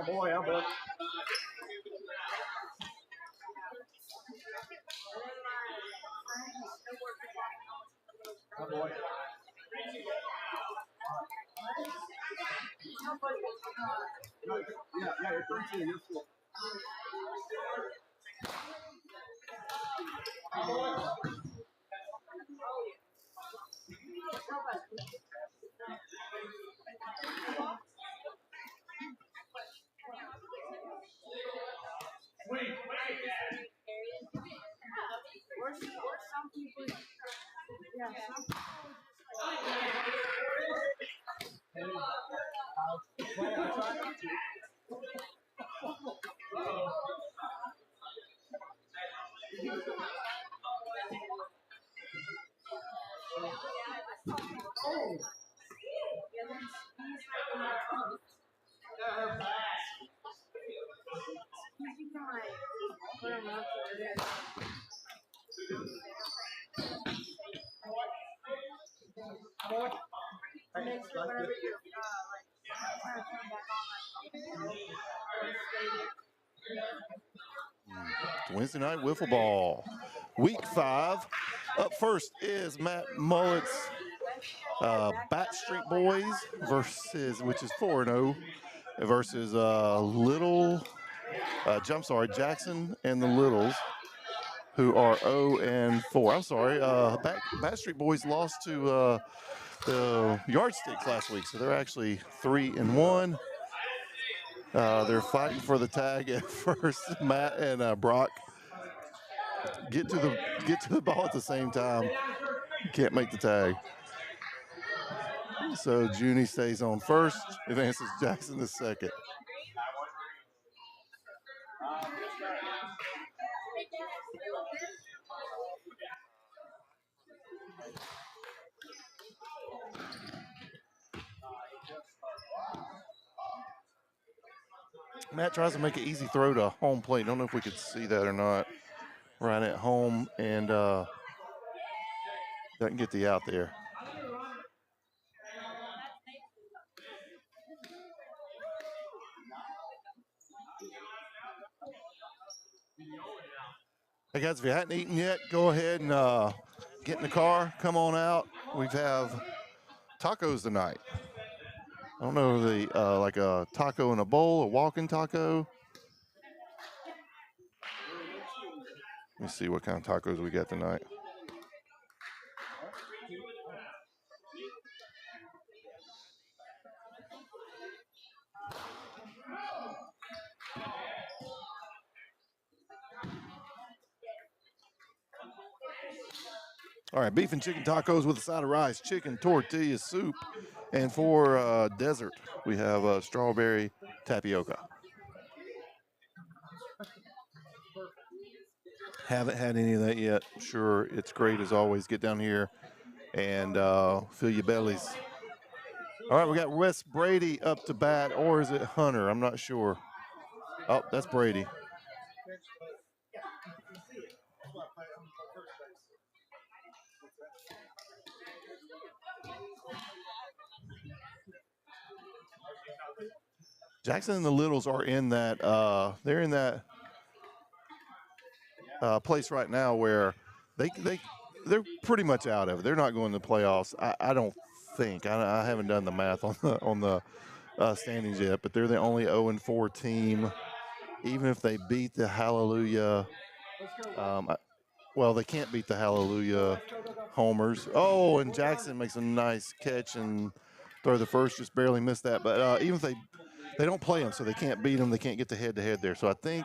boy, oh boy. Oh boy. Yeah, you're 32. You're cool. Wednesday night wiffle ball, week 5. Up first is Matt Mullet's Bat Street Boys versus, which is 4-0, versus Jackson and the Littles, who are 0-4. I'm sorry, Bat Street Boys lost to the Yardsticks last week, so they're actually 3-1. They're fighting for the tag at first. Matt and Brock get to the ball at the same time. Can't make the tag. So Junie stays on first, advances Jackson to second. Matt tries to make an easy throw to home plate. Don't know if we could see that or not. Right at home, and doesn't get the out there. Hey guys, if you hadn't eaten yet, go ahead and get in the car, come on out. We have tacos tonight. I don't know, like a taco in a bowl, a walking taco. Let me see what kind of tacos we got tonight. All right, beef and chicken tacos with a side of rice, chicken, tortilla, soup, and for dessert, we have strawberry tapioca. Haven't had any of that yet. Sure, it's great as always. Get down here and fill your bellies. All right, we got Wes Brady up to bat, or is it Hunter? I'm not sure. Oh, that's Brady. Jackson and the Littles are in that, they're in that place right now where they're pretty much out of it. They're not going to the playoffs. I don't think. I haven't done the math on the standings yet, but they're the only 0-4 team. Even if they beat the Hallelujah, well, they can't beat the Hallelujah homers. Oh, and Jackson makes a nice catch and throw the first, just barely missed that. But even if they don't play them, so they can't beat them, they can't get the head-to-head there. So I think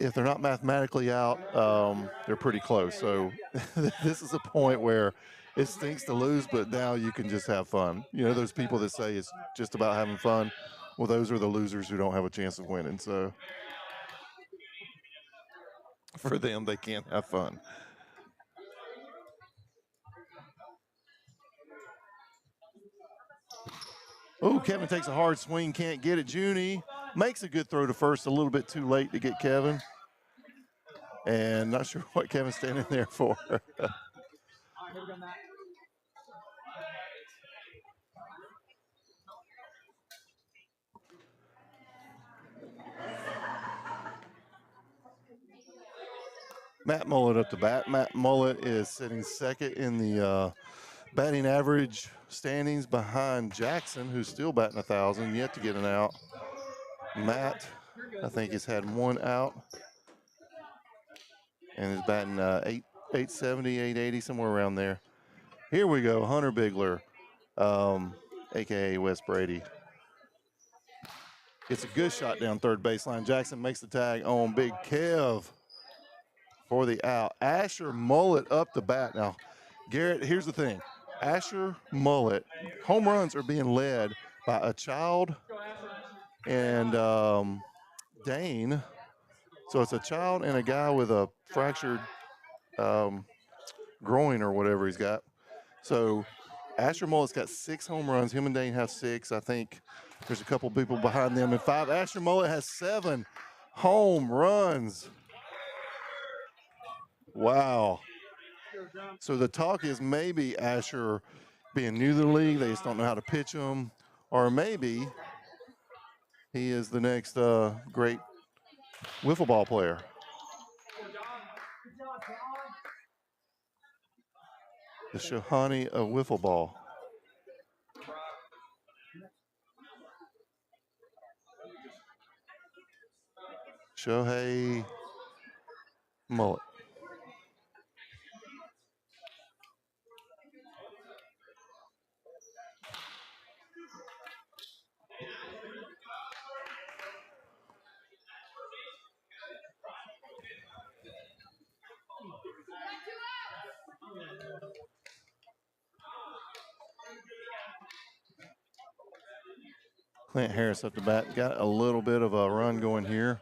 if they're not mathematically out, they're pretty close. So this is a point where it stinks to lose, but now you can just have fun. You know, those people that say it's just about having fun, well, those are the losers who don't have a chance of winning. So for them, they can't have fun. Oh, Kevin takes a hard swing, can't get it. Junie makes a good throw to first, a little bit too late to get Kevin. And not sure what Kevin's standing there for. Matt Mullet up to bat. Matt Mullet is sitting second in the batting average standings behind Jackson, who's still batting 1,000, yet to get an out. Matt, I think, has had one out and is batting 870, 880, somewhere around there. Here we go, Hunter Bigler, a.k.a. Wes Brady. It's a good shot down third baseline. Jackson makes the tag on Big Kev for the out. Asher Mullet up the bat. Now, Garrett, here's the thing. Asher Mullet, home runs are being led by a child and Dane. So it's a child and a guy with a fractured groin or whatever he's got. So Asher Mullet's got 6 home runs. Him and Dane have 6. I think there's a couple people behind them in 5. Asher Mullet has 7 home runs. Wow. So the talk is maybe Asher being new to the league, they just don't know how to pitch him, or maybe he is the next great wiffle ball player. The Shahani of wiffle ball. Shohei Mullet. Clint Harris up the bat. Got a little bit of a run going here.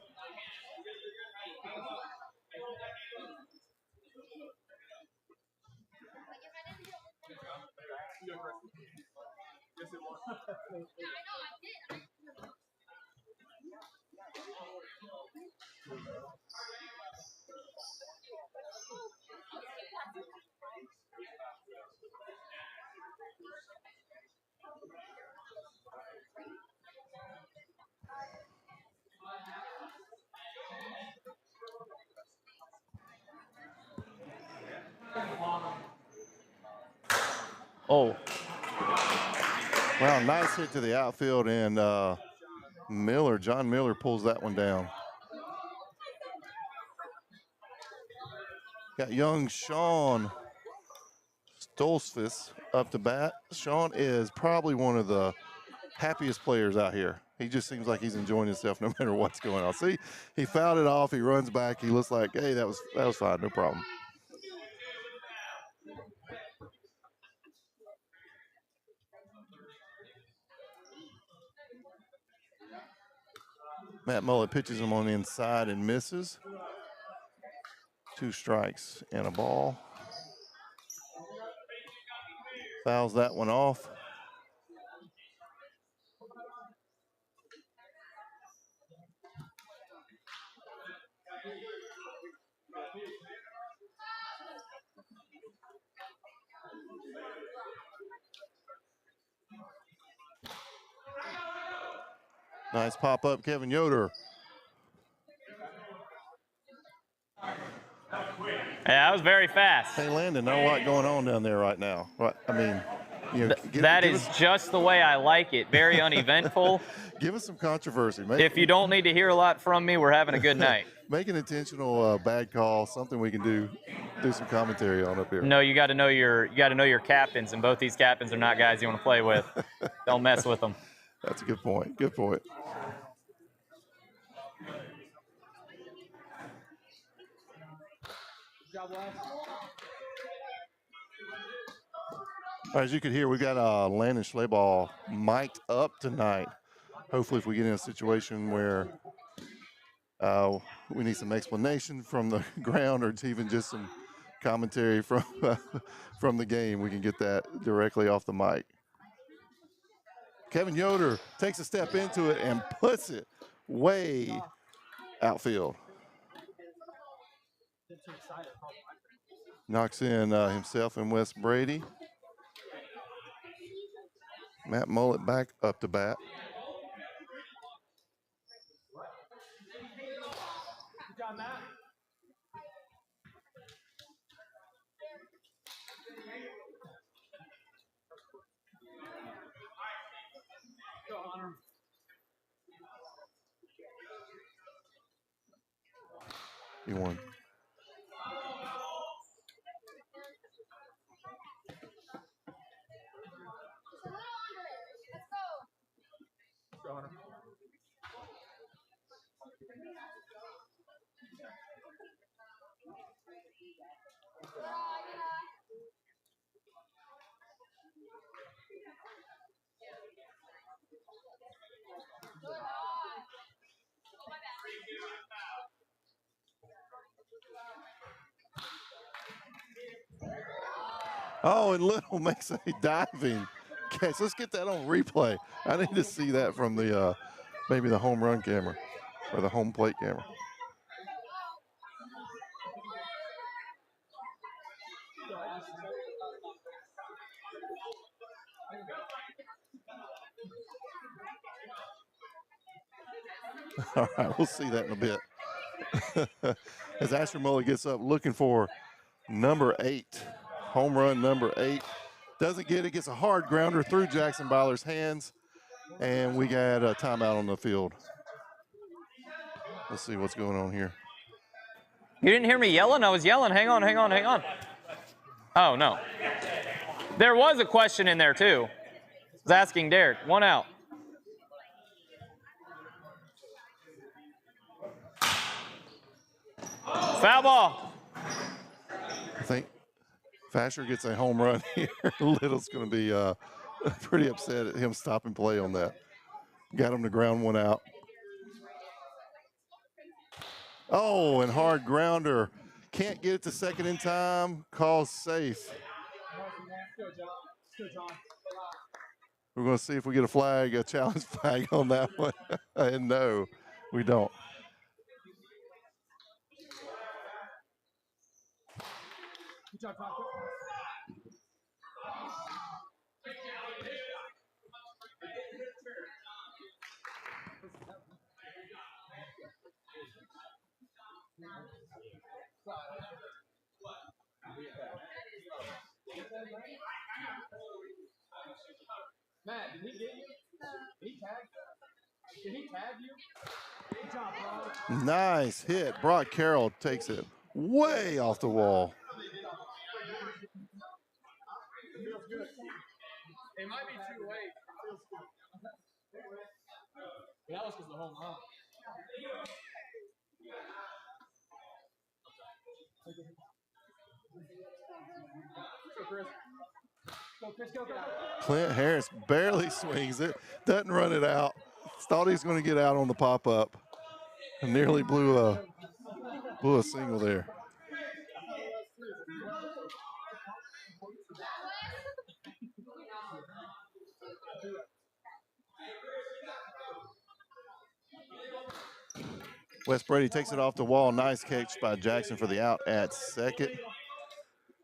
Oh. Wow, nice hit to the outfield, and John Miller pulls that one down. Got young Sean Stolzfus up to bat. Sean is probably one of the happiest players out here. He just seems like he's enjoying himself no matter what's going on. See, he fouled it off. He runs back. He looks like, hey, that was fine, no problem. Matt Mullet pitches him on the inside and misses. 2 strikes and a ball. Fouls that one off. Nice pop up, Kevin Yoder. Yeah, that was very fast. Hey, Landon, not a lot going on down there right now. What I mean, you know, that is just the way I like it. Very uneventful. Give us some controversy. If you don't need to hear a lot from me, we're having a good night. Make an intentional bad call, something we can do some commentary on up here. No, you got to know your captains, and both these captains are not guys you want to play with. Don't mess with them. That's a good point. Good point. As you can hear, we got Landon Schleball mic'd up tonight. Hopefully, if we get in a situation where we need some explanation from the ground, or it's even just some commentary from from the game, we can get that directly off the mic. Kevin Yoder takes a step into it and puts it way outfield. Knocks in himself and Wes Brady. Matt Mullet back up to bat. He won. Oh, and Little makes a diving catch. Let's get that on replay. I need to see that from the maybe the home run camera or the home plate camera. All right, we'll see that in a bit. As Asher Muller gets up looking for number 8, home run number 8. Doesn't get it, gets a hard grounder through Jackson Byler's hands, and we got a timeout on the field. Let's see what's going on here. You didn't hear me yelling? I was yelling. Hang on, hang on, hang on. Oh, no. There was a question in there, too. I was asking Derek. 1 out. Foul ball. I think Fasher gets a home run here. Little's going to be pretty upset at him stopping play on that. Got him to ground 1 out. Oh, and hard grounder. Can't get it to second in time. Calls safe. We're going to see if we get a flag, a challenge flag on that one. And no, we don't. Matt, did he get you? Did he tag you? Did he tag you? Good job, bro. Nice hit. Brock Carroll takes it way off the wall. Feels good. It might be too late. Feels good. That was because of the home run. Go, Chris. Go, Chris, go, go. Clint Harris barely swings it, doesn't run it out. Thought he was going to get out on the pop-up. Nearly blew a single there. Wes Brady takes it off the wall. Nice catch by Jackson for the out at second.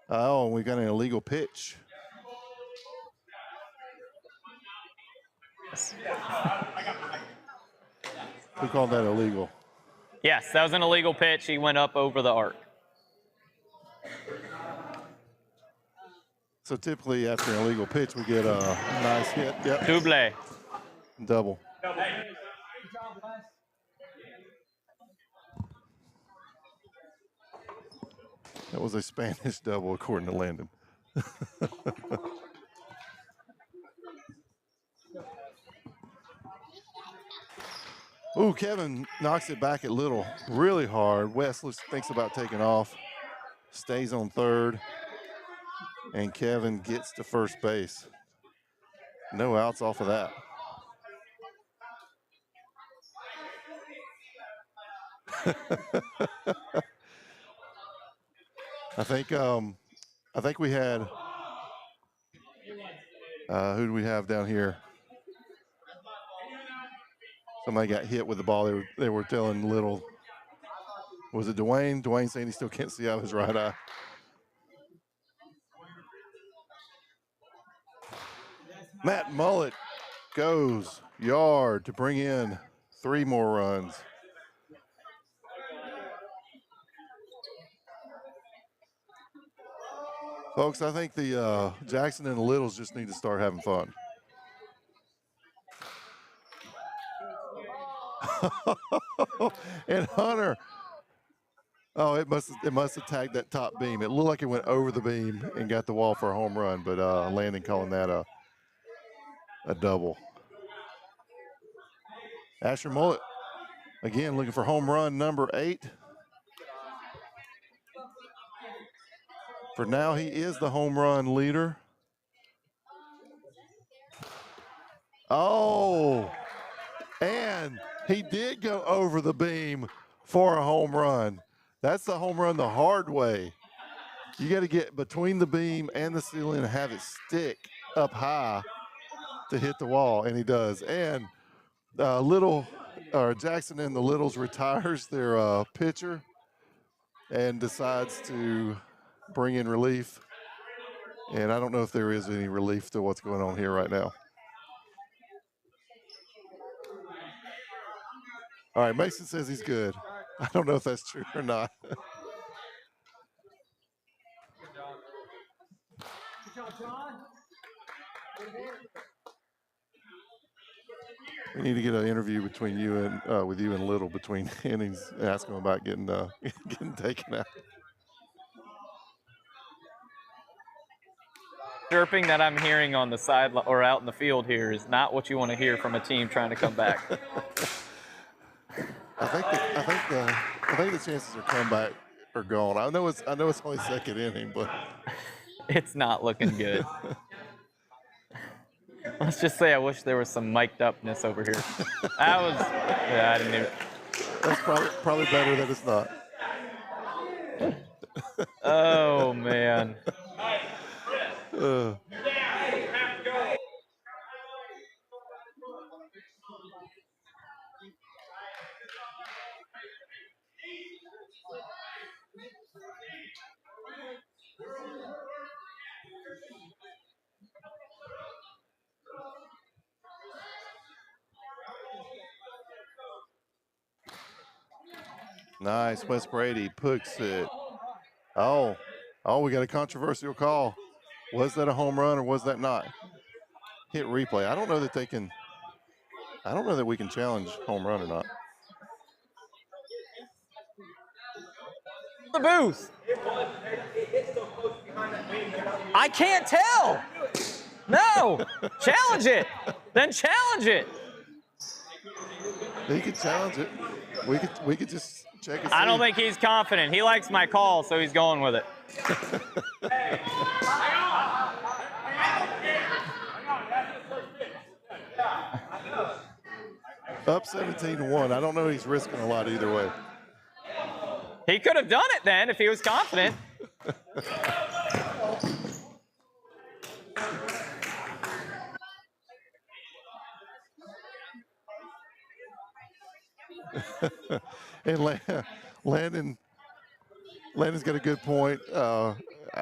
Oh, we got an illegal pitch. Who called that illegal? Yes, that was an illegal pitch. He went up over the arc. So typically after an illegal pitch, we get a nice hit. Yep. Fwbl. Double. That was a Spanish double, according to Landon. Ooh, Kevin knocks it back at Little really hard. Wes thinks about taking off, stays on third, and Kevin gets to first base. No outs off of that. I think we had who do we have down here? Somebody got hit with the ball. They were telling Little. Was it Dwayne? Dwayne saying he still can't see out of his right eye. Matt Mullet goes yard to bring in 3 more runs. Folks, I think the Jackson and the Littles just need to start having fun. And Hunter Oh, it must have tagged that top beam. It looked like it went over the beam and got the wall for a home run, but Landon calling that a double. Asher Mullet, again, looking for home run number 8. For now, he is the home run leader. Oh, and he did go over the beam for a home run. That's the home run the hard way. You got to get between the beam and the ceiling and have it stick up high to hit the wall, and he does. And Jackson and the Littles retires their pitcher and decides to bring in relief. And I don't know if there is any relief to what's going on here right now. All right, Mason says he's good. I don't know if that's true or not. We need to get an interview between you and with you and Little between innings, and ask him about getting getting taken out. Chirping that I'm hearing on the side or out in the field here is not what you want to hear from a team trying to come back. I think the chances of comeback are gone. I know it's only second inning, but It's not looking good. Let's just say I wish there was some mic'd upness over here. That was, yeah, I didn't even. That's probably better that it's not. Oh, man. Nice, Wes Brady puts it. Oh, we got a controversial call. Was that a home run or was that not? Hit replay. I don't know that we can challenge home run or not. The booth. I can't tell. No, challenge it. Then challenge it. He could challenge it. We could just check and see. I don't think he's confident. He likes my call, so he's going with it. Up 17-1. I don't know he's risking a lot either way. He could have done it then if he was confident. And Landon's got a good point. I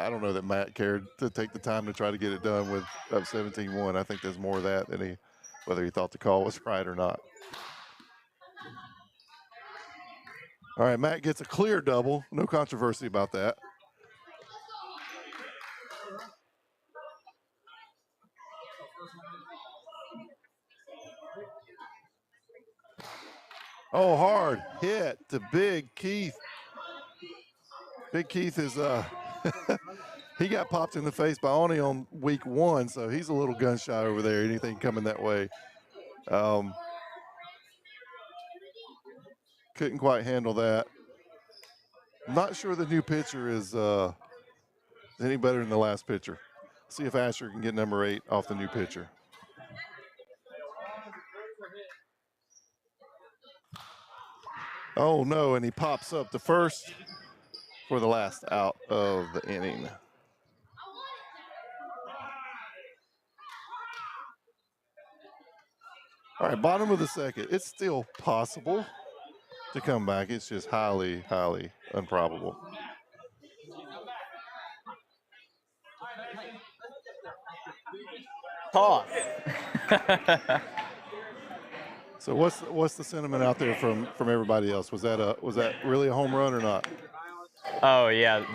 don't know that Matt cared to take the time to try to get it done with up 17-1. I think there's more of that than whether he thought the call was right or not. All right, Matt gets a clear double. No controversy about that. Oh, hard hit to Big Keith. Big Keith is he got popped in the face by Oni on week 1, so he's a little gun shy over there. Anything coming that way. Couldn't quite handle that. Not sure the new pitcher is any better than the last pitcher. See if Asher can get number 8 off the new pitcher. Oh no, and he pops up the first for the last out of the inning. All right, bottom of the second. It's still possible to come back. It's just highly, highly improbable. Toss. So what's the sentiment out there from everybody else? Was that really a home run or not? Oh yeah,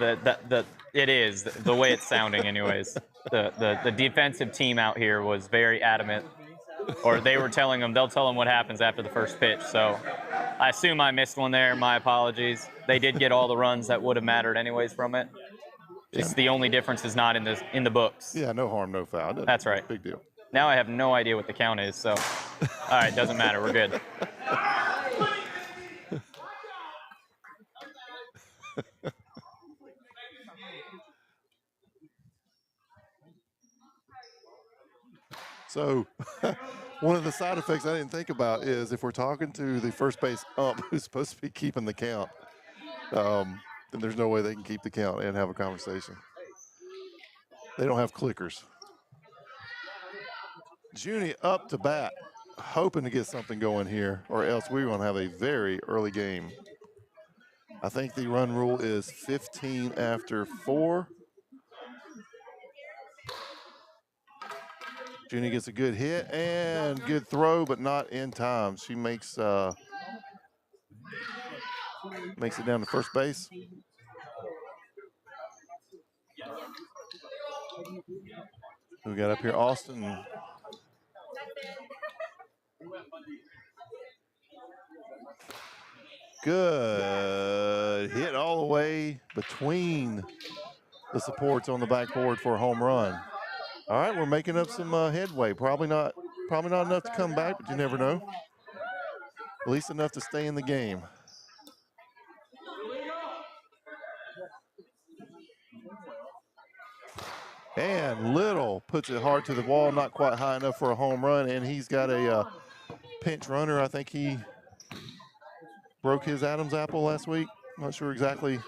it is the way it's sounding. Anyways, the defensive team out here was very adamant Or they were telling him, they'll tell him what happens after the first pitch. So I assume I missed one there. My apologies. They did get all the runs that would have mattered anyways from it. Just the only difference is not in the books. Yeah, no harm, no foul. That's right. Big deal. Now I have no idea what the count is, so all right, doesn't matter. We're good. So one of the side effects I didn't think about is if we're talking to the first base ump who's supposed to be keeping the count, then there's no way they can keep the count and have a conversation. They don't have clickers. Junie up to bat, hoping to get something going here, or else we're going to have a very early game. I think the run rule is 15 after 4. Junie gets a good hit and good throw, but not in time. She makes it down to first base. We got up here Austin. Good hit all the way between the supports on the backboard for a home run. All right, we're making up some headway. Probably not enough to come back, but you never know. At least enough to stay in the game. And Little puts it hard to the wall, not quite high enough for a home run, and he's got a pinch runner. I think he broke his Adam's apple last week. Not sure exactly.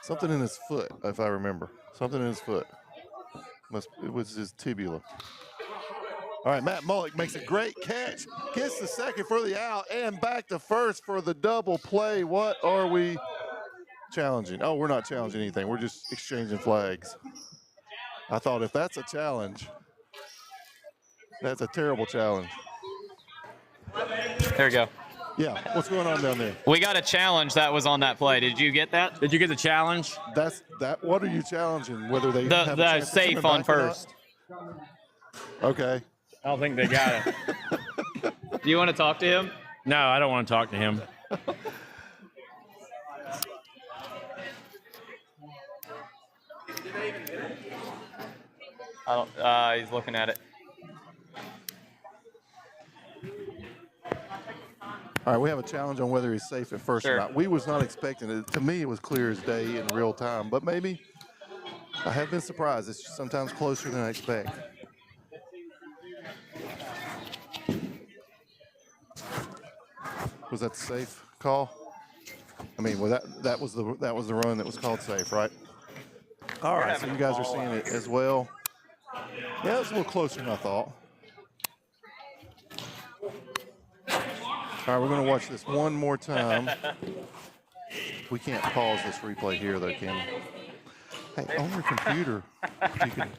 Something in his foot, if I remember. Something in his foot. It was his tibula. All right, Matt Mullick makes a great catch, gets the second for the out, and back to first for the double play. What are we challenging? Oh, we're not challenging anything. We're just exchanging flags. I thought if that's a challenge, that's a terrible challenge. There we go. Yeah, what's going on down there? We got a challenge that was on that play. Did you get that? Did you get the challenge? That's that. What are you challenging? Whether they have a the chance to safe come on back or not? first. I Okay. don't think they got it. Do you want to talk to him? No, I don't want to talk to him. I don't. He's looking at it. All right, we have a challenge on whether he's safe at first Sure. or not. We was not expecting it. To me, it was clear as day in real time, but maybe I have been surprised. It's sometimes closer than I expect. Was that the safe call? I mean, well, that was the run that was called safe, right? All right, so you guys are seeing it as well. Yeah, it's a little closer than I thought. All right, we're going to watch this one more time. We can't pause this replay here, though, can we? Hey, on your computer, you can.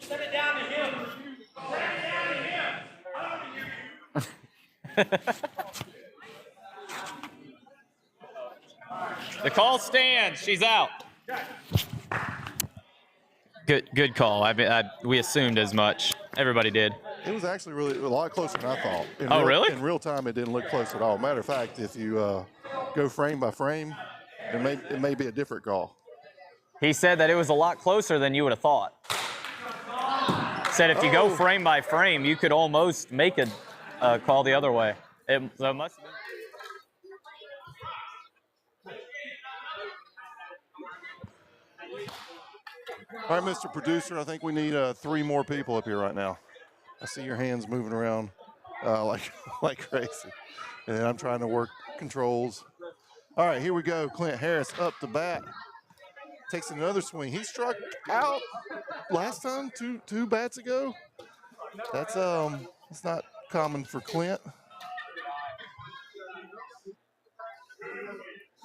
Send it down to him. Send it down to him. The call stands. She's out. Good call. We assumed as much. Everybody did. It was actually really a lot closer than I thought. Really? In real time, it didn't look close at all. Matter of fact, if you go frame by frame, it may be a different call. He said that it was a lot closer than you would have thought. Said if you go frame by frame, you could almost make a call the other way. So it must have been. All right, Mr. Producer, I think we need 3 more people up here right now. I see your hands moving around like crazy. And I'm trying to work controls. All right, here we go. Clint Harris up to bat. Takes another swing. He struck out last time, two bats ago. That's it's not common for Clint.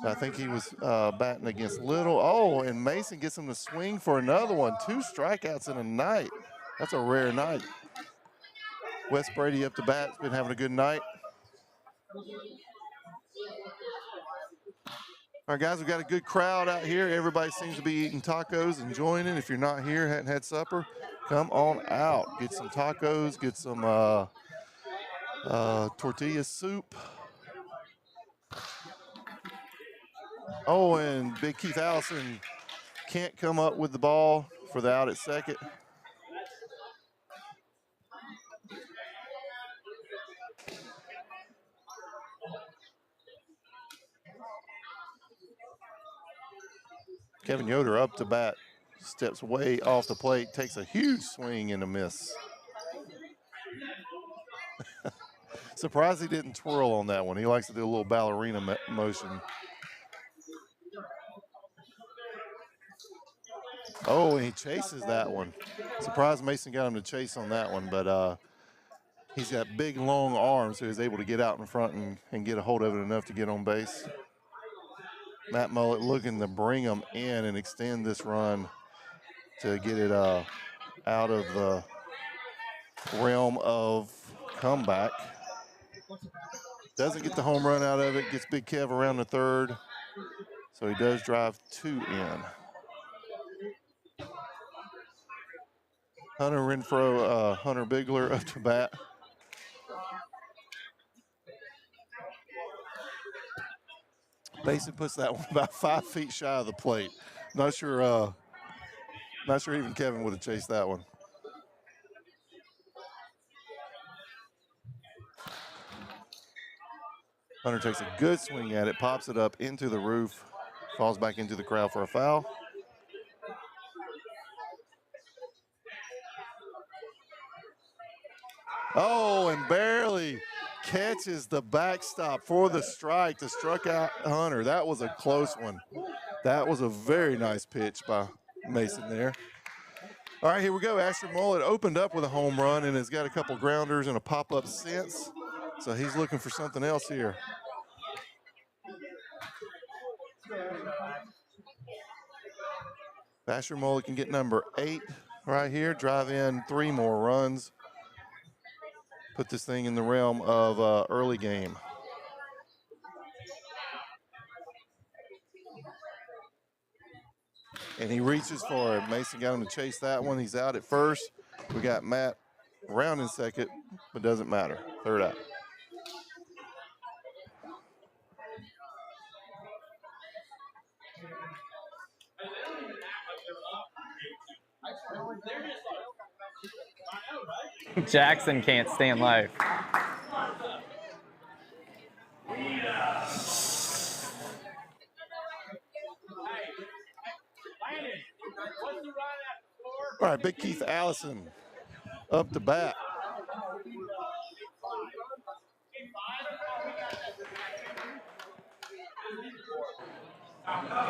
I think he was batting against Little. Oh, and Mason gets him to swing for another one. 2 strikeouts in a night. That's a rare night. Wes Brady up to bat. Been having a good night. All right, guys, we've got a good crowd out here. Everybody seems to be eating tacos, enjoying it. If you're not here, hadn't had supper, come on out. Get some tacos, get some tortilla soup. Oh, and Big Keith Allison can't come up with the ball for the out at second. Kevin Yoder up to bat, steps way off the plate, takes a huge swing and a miss. Surprised he didn't twirl on that one. He likes to do a little ballerina motion. Oh, and he chases that one. Surprised Mason got him to chase on that one, but he's got big, long arms, so he's able to get out in front and get a hold of it enough to get on base. Matt Mullett looking to bring him in and extend this run to get it out of the realm of comeback. Doesn't get the home run out of it, gets Big Kev around the third, so he does drive 2 in. Hunter Renfro, Hunter Bigler up to bat. Mason puts that one about 5 feet shy of the plate. Not sure even Kevin would have chased that one. Hunter takes a good swing at it, pops it up into the roof, falls back into the crowd for a foul. Oh, and barely catches the backstop for the strike to struck out Hunter. That was a close one. That was a very nice pitch by Mason there. All right, here we go. Asher Mullett opened up with a home run and has got a couple grounders and a pop-up since. So he's looking for something else here. Asher Mullett can get number 8 right here, drive in 3 more runs. Put this thing in the realm of early game. And he reaches for it. Mason got him to chase that one. He's out at first. We got Matt around in second, but doesn't matter. Third out. Jackson can't stand life. All right, Big Keith Allison up to bat.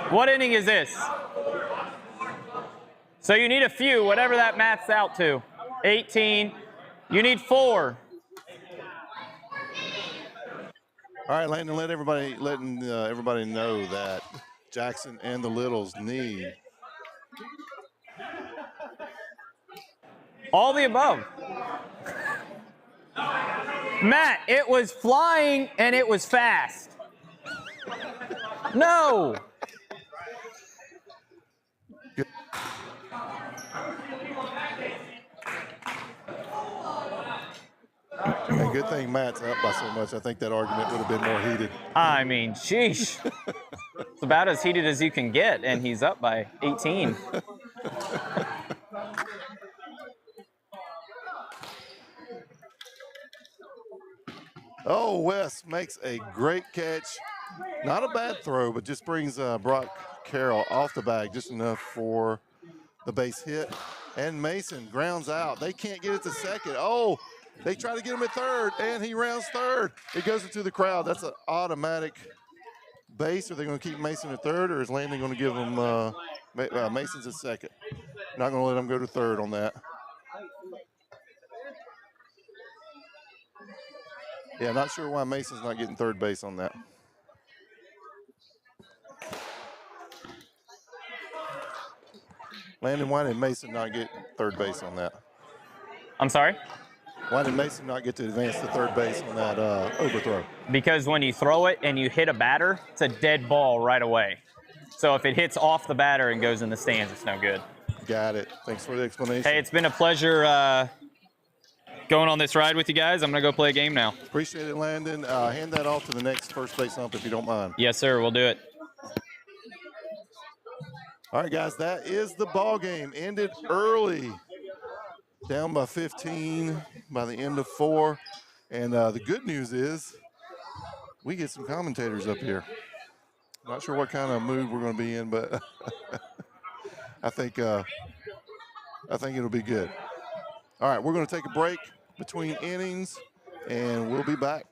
What inning is this? So you need a few, whatever that maths out to. 18. You need 4. All right, Landon, letting everybody know that Jackson and the Littles need all the above. Matt, it was flying and it was fast. No. And good thing Matt's up by so much. I think that argument would have been more heated. I mean, sheesh. It's about as heated as you can get, and he's up by 18. Oh, Wes makes a great catch. Not a bad throw, but just brings Brock Carroll off the bag just enough for the base hit. And Mason grounds out. They can't get it to second. Oh, they try to get him at third, and he rounds third. It goes into the crowd. That's an automatic base. Are they going to keep Mason at third, or is Landon going to give him Mason's at second? Not going to let him go to third on that. Yeah, not sure why Mason's not getting third base on that. Landon, why did Mason not get third base on that? I'm sorry? Why did Mason not get to advance to third base on that overthrow? Because when you throw it and you hit a batter, it's a dead ball right away. So if it hits off the batter and goes in the stands, it's no good. Got it. Thanks for the explanation. Hey, it's been a pleasure going on this ride with you guys. I'm going to go play a game now. Appreciate it, Landon. Hand that off to the next first base ump if you don't mind. Yes, sir. We'll do it. All right, guys, that is the ball game. Ended early, down by 15 by the end of 4. And the good news is we get some commentators up here. Not sure what kind of mood we're going to be in, but I think it'll be good. All right, we're going to take a break between innings, and we'll be back.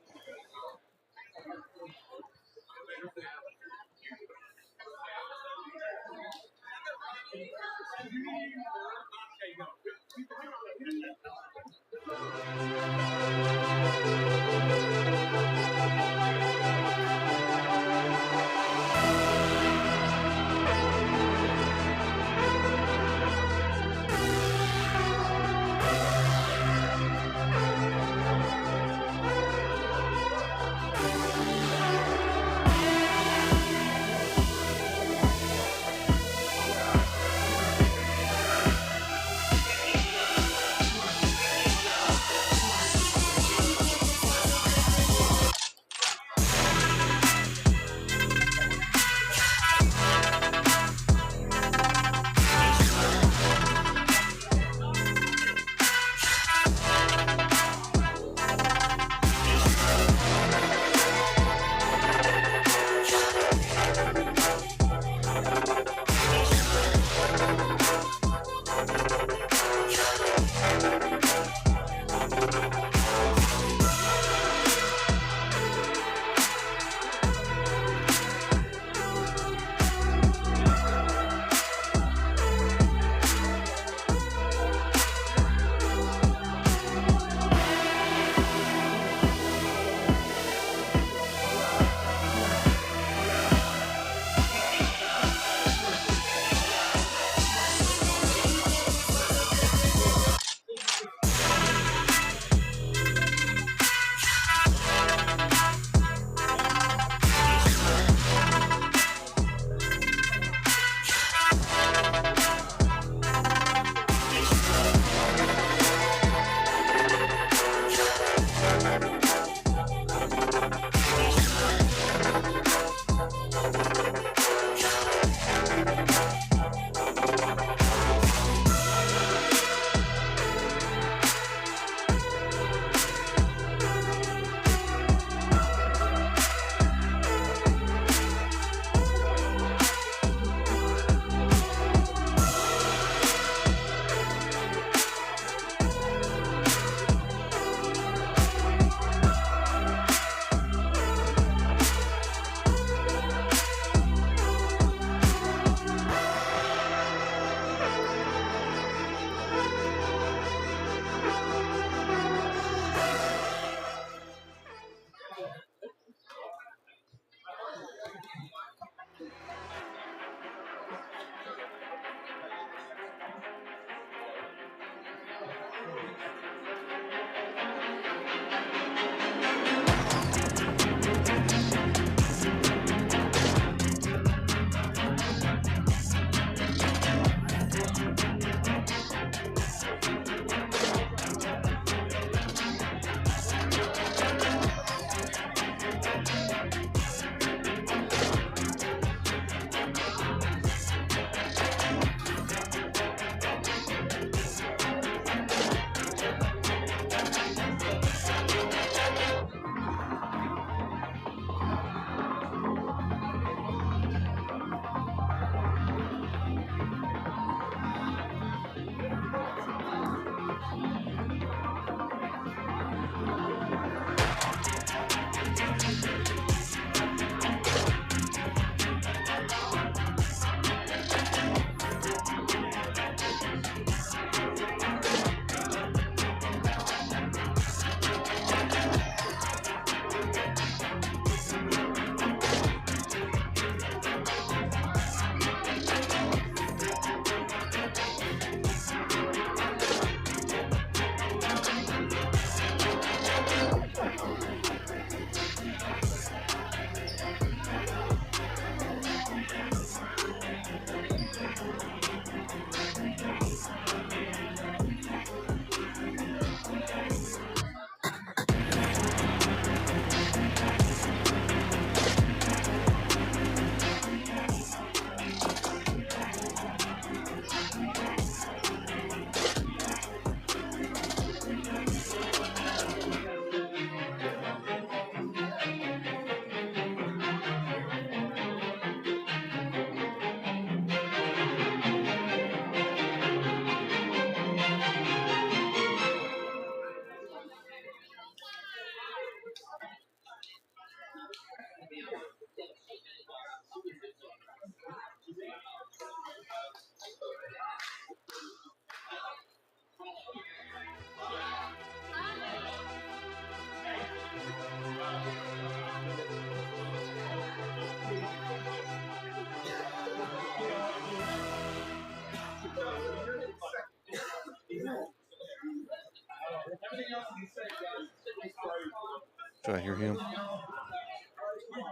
I hear him.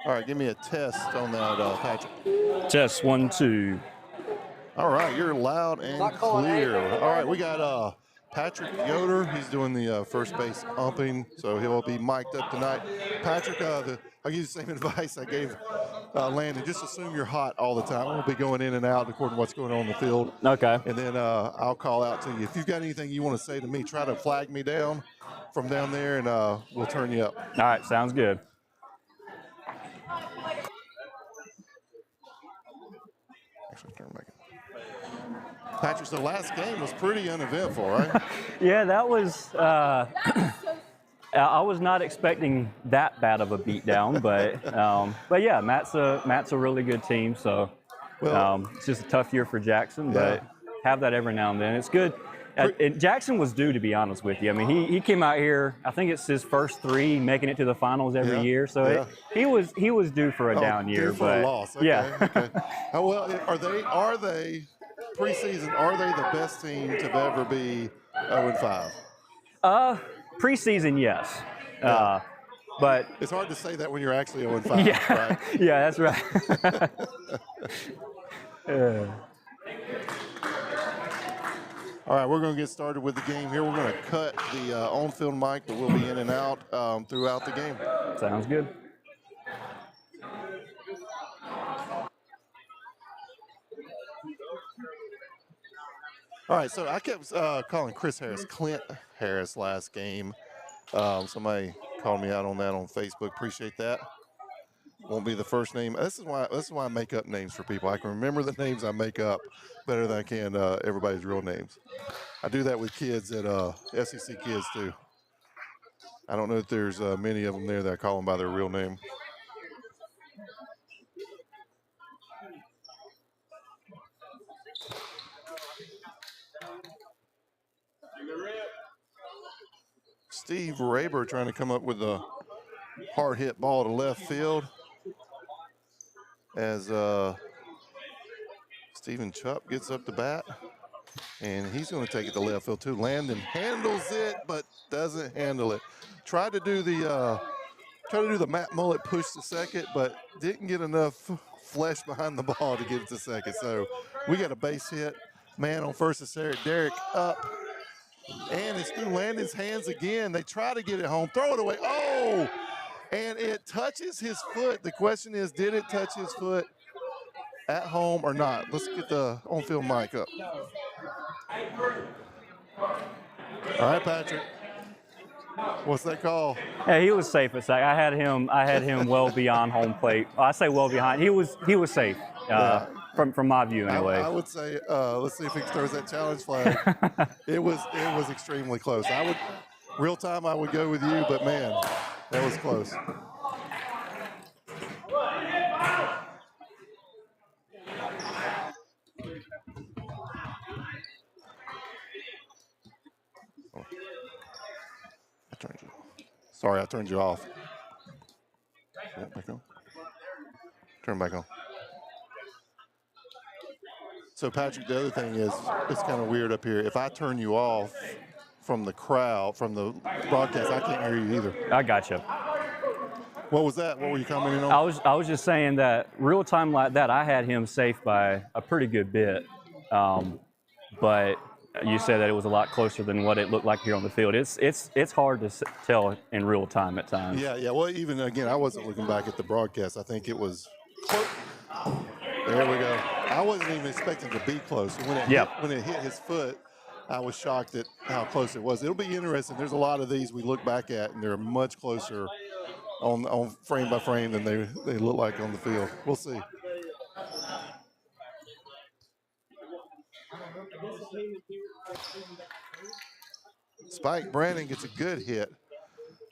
All right, give me a test on that, Patrick. Test 1, 2. All right, you're loud and clear. All right, we got Patrick Yoder. He's doing the first base umping, so he'll be mic'd up tonight. Patrick, I'll give you the same advice I gave Landon. Just assume you're hot all the time. We'll be going in and out according to what's going on in the field. Okay. And then I'll call out to you. If you've got anything you want to say to me, try to flag me down from down there, and we'll turn you up. All right, sounds good. Actually, turn back in. Patrick, the last game was pretty uneventful, right? Yeah, that was. I was not expecting that bad of a beatdown, but yeah, Matt's a really good team. So it's just a tough year for Jackson, but have that every now and then. It's good. And Jackson was due, to be honest with you. I mean, he came out here. I think it's his first 3 making it to the finals every year. So he was due for a down year, due for a loss. Okay, yeah. Okay. Well, are they preseason? Are they the best team to ever be 0-5? Preseason, yes. But it's hard to say that when you're actually 0-5. Yeah, right? Yeah, that's right. All right, we're going to get started with the game here. We're going to cut the on-field mic, but we'll be in and out throughout the game. Sounds good. All right, so I kept calling Chris Harris Clint Harris last game. Somebody called me out on that on Facebook. Appreciate that. Won't be the first name. This is why I make up names for people. I can remember the names I make up better than I can everybody's real names. I do that with kids at SEC kids too. I don't know if there's many of them there that I call them by their real name. Steve Raber trying to come up with a hard hit ball to left field as Steven Chupp gets up to bat, and he's going to take it to left field too. Landon handles it, but doesn't handle it. Tried to do the Matt Mullet push to second, but didn't get enough flesh behind the ball to get it to second. So we got a base hit. Man on first is Derek up. And it's through Landon's hands again. They try to get it home. Throw it away. Oh! And it touches his foot. The question is, did it touch his foot at home or not? Let's get the on-field mic up. All right, Patrick. What's that call? Yeah, he was safe at second. I had him well beyond home plate. I say well behind. He was safe. From my view, anyway. I would say, let's see if he throws that challenge flag. It was extremely close. Real time, I would go with you, but man, that was close. I turned you off. Back on. Turn back on. So, Patrick, the other thing is, it's kind of weird up here. If I turn you off from the crowd, from the broadcast, I can't hear you either. I got you. What was that? What were you commenting on? I was just saying that real time like that, I had him safe by a pretty good bit. But you said that it was a lot closer than what it looked like here on the field. It's hard to tell in real time at times. Yeah. Well, even again, I wasn't looking back at the broadcast. I think it was close. There we go. I wasn't even expecting to be close. When it hit his foot, I was shocked at how close it was. It'll be interesting. There's a lot of these we look back at, and they're much closer on frame by frame than they look like on the field. We'll see. Spike Brandon gets a good hit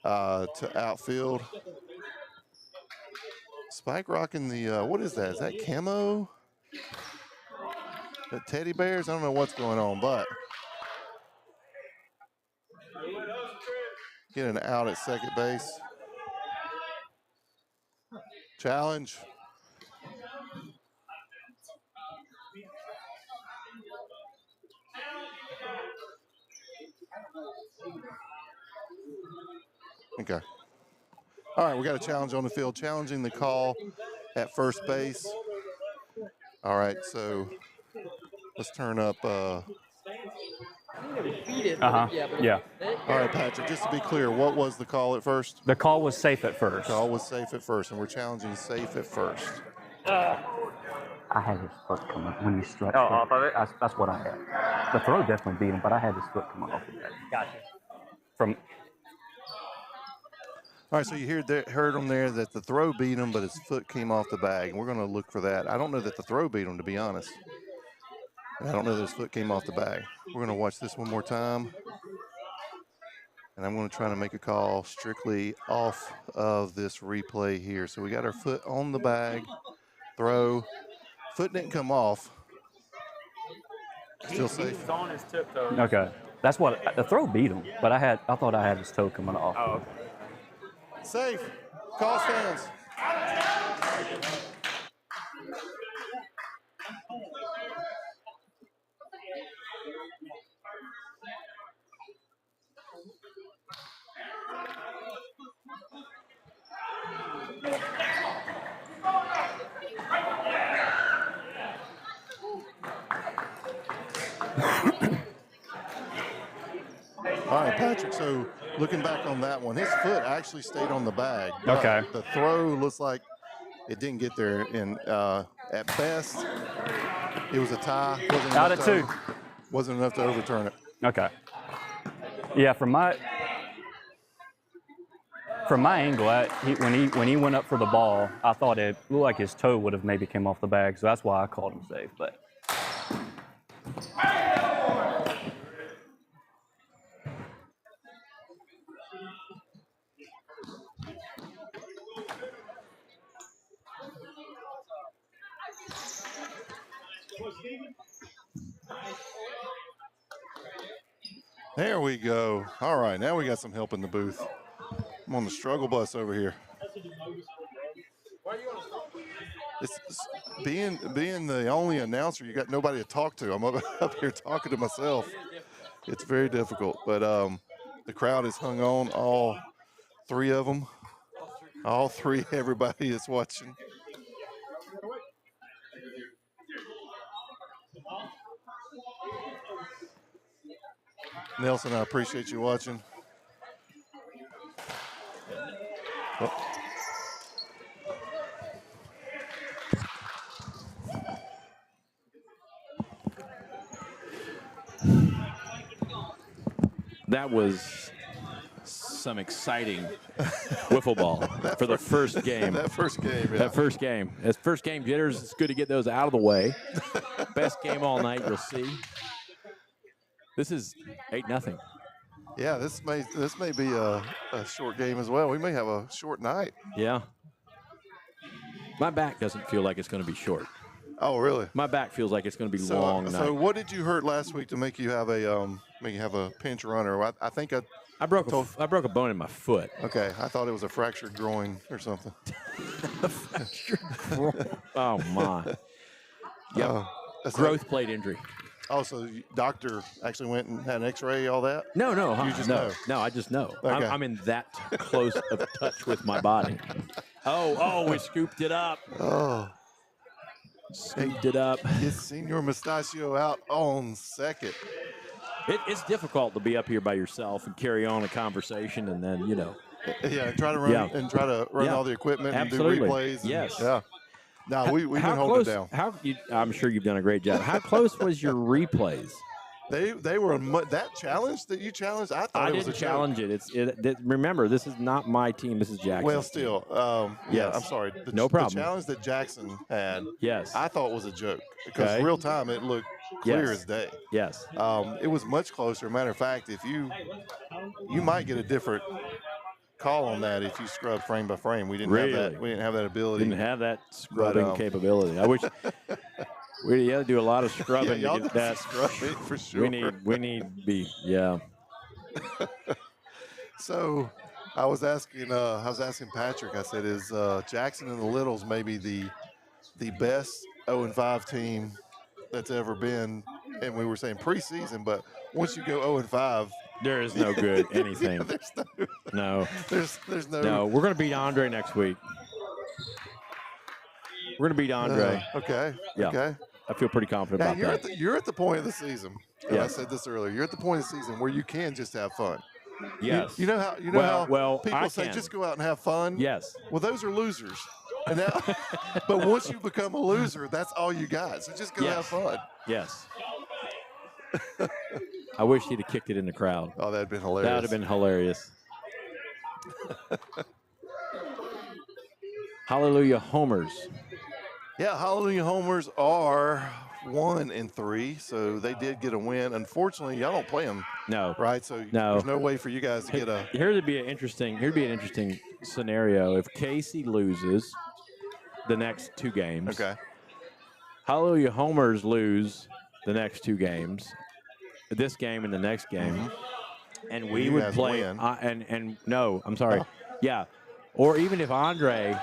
to outfield. Spike rocking the, what is that? Is that camo? The teddy bears? I don't know what's going on, but get an out at second base. Challenge. Okay. All right, we got a challenge on the field, challenging the call at first base. All right, so let's turn up. Yeah. All right, Patrick, just to be clear, what was the call at first? The call was safe at first. The call was safe at first, and we're challenging safe at first. I had his foot coming when he struck. Oh, off of it? That's what I had. The throw definitely beat him, but I had his foot coming off of that. Gotcha. From All right, so you heard him there that the throw beat him, but his foot came off the bag, and we're going to look for that. I don't know that the throw beat him, to be honest. And I don't know that his foot came off the bag. We're going to watch this one more time, and I'm going to try to make a call strictly off of this replay here. So we got our foot on the bag, throw. Foot didn't come off. Still safe. He was on his tiptoes. okay, that's what the throw beat him, but I thought I had his toe coming off. Oh, okay. Safe. Call stands. All right, Patrick, so looking back on that one, his foot actually stayed on the bag. Okay. The throw looks like it didn't get there, and at best, it was a tie. Out of two. Wasn't enough to overturn it. Okay. Yeah, from my angle, when he went up for the ball, I thought it looked like his toe would have maybe came off the bag, so that's why I called him safe. But There we go. All right, now we got some help in the booth. I'm on the struggle bus over here. It's being the only announcer, you got nobody to talk to. I'm up here talking to myself. It's very difficult, but the crowd is hung on, all three of them. All three, everybody is watching. Nelson, I appreciate you watching. Oh. That was some exciting wiffle ball for the first game. That first game, yeah. That first game. As first game jitters, it's good to get those out of the way. Best game all night, you'll see. This is 8-0. Yeah, this may be a short game as well. We may have a short night. Yeah. My back doesn't feel like it's going to be short. Oh, really? My back feels like it's going to be long night. So what did you hurt last week to make you have a pinch runner? I think I broke a bone in my foot. Okay, I thought it was a fractured groin or something. Oh my. Yeah. Growth plate injury. Oh, so the doctor actually went and had an X-ray, all that? No. You just know. No, I just know. Okay. I'm in that close of touch with my body. Oh, we scooped it up. Oh. Scooped it up. Get Senor Mustachio out on second. It's difficult to be up here by yourself and carry on a conversation and then, Yeah, try to run all the equipment Absolutely. and do replays. Yes. Yeah. No, we've been holding it down. I'm sure you've done a great job. How close was your replays? They were that challenge that you challenged. I thought it was a challenge it. Remember, this is not my team. This is Jackson. Well, still, yes. I'm sorry. No problem. The challenge that Jackson had, yes, I thought was a joke because real time it looked clear as day. Yes. It was much closer. Matter of fact, if you might get a different call on that if you scrub frame by frame. We didn't have that. We didn't have that ability. Didn't have that scrubbing capability. I wish. We had to do a lot of scrubbing to get that. Scrubbing for sure. We need to be, yeah. So I was asking Patrick, I said, is Jackson and the Littles maybe the best 0-5 team that's ever been? And we were saying preseason, but once you go 0-5, There is no good anything. no. There's no. No, we're going to beat Andre next week. We're going to beat Andre. Okay. Yeah. Okay. I feel pretty confident about that. You're at the point of the season. I said this earlier. You're at the point of the season where you can just have fun. Yes. You know how people I say can. just go out and have fun. Yes. Well, those are losers. And now, but once you become a loser, that's all you got. So just go have fun. Yes. I wish he'd have kicked it in the crowd. Oh, that'd been hilarious. That would have been hilarious. Hallelujah homers. Yeah, Hallelujah homers are 1-3, so they did get a win. Unfortunately, y'all don't play them. No. Right? So no. There's no way for you guys to get a. Here'd be an interesting scenario. If Casey loses the next 2 games. Okay. Hallelujah homers lose the next 2 games. This game and the next game. Mm-hmm. And we would play and no, I'm sorry. Oh. Yeah. Or even if Andre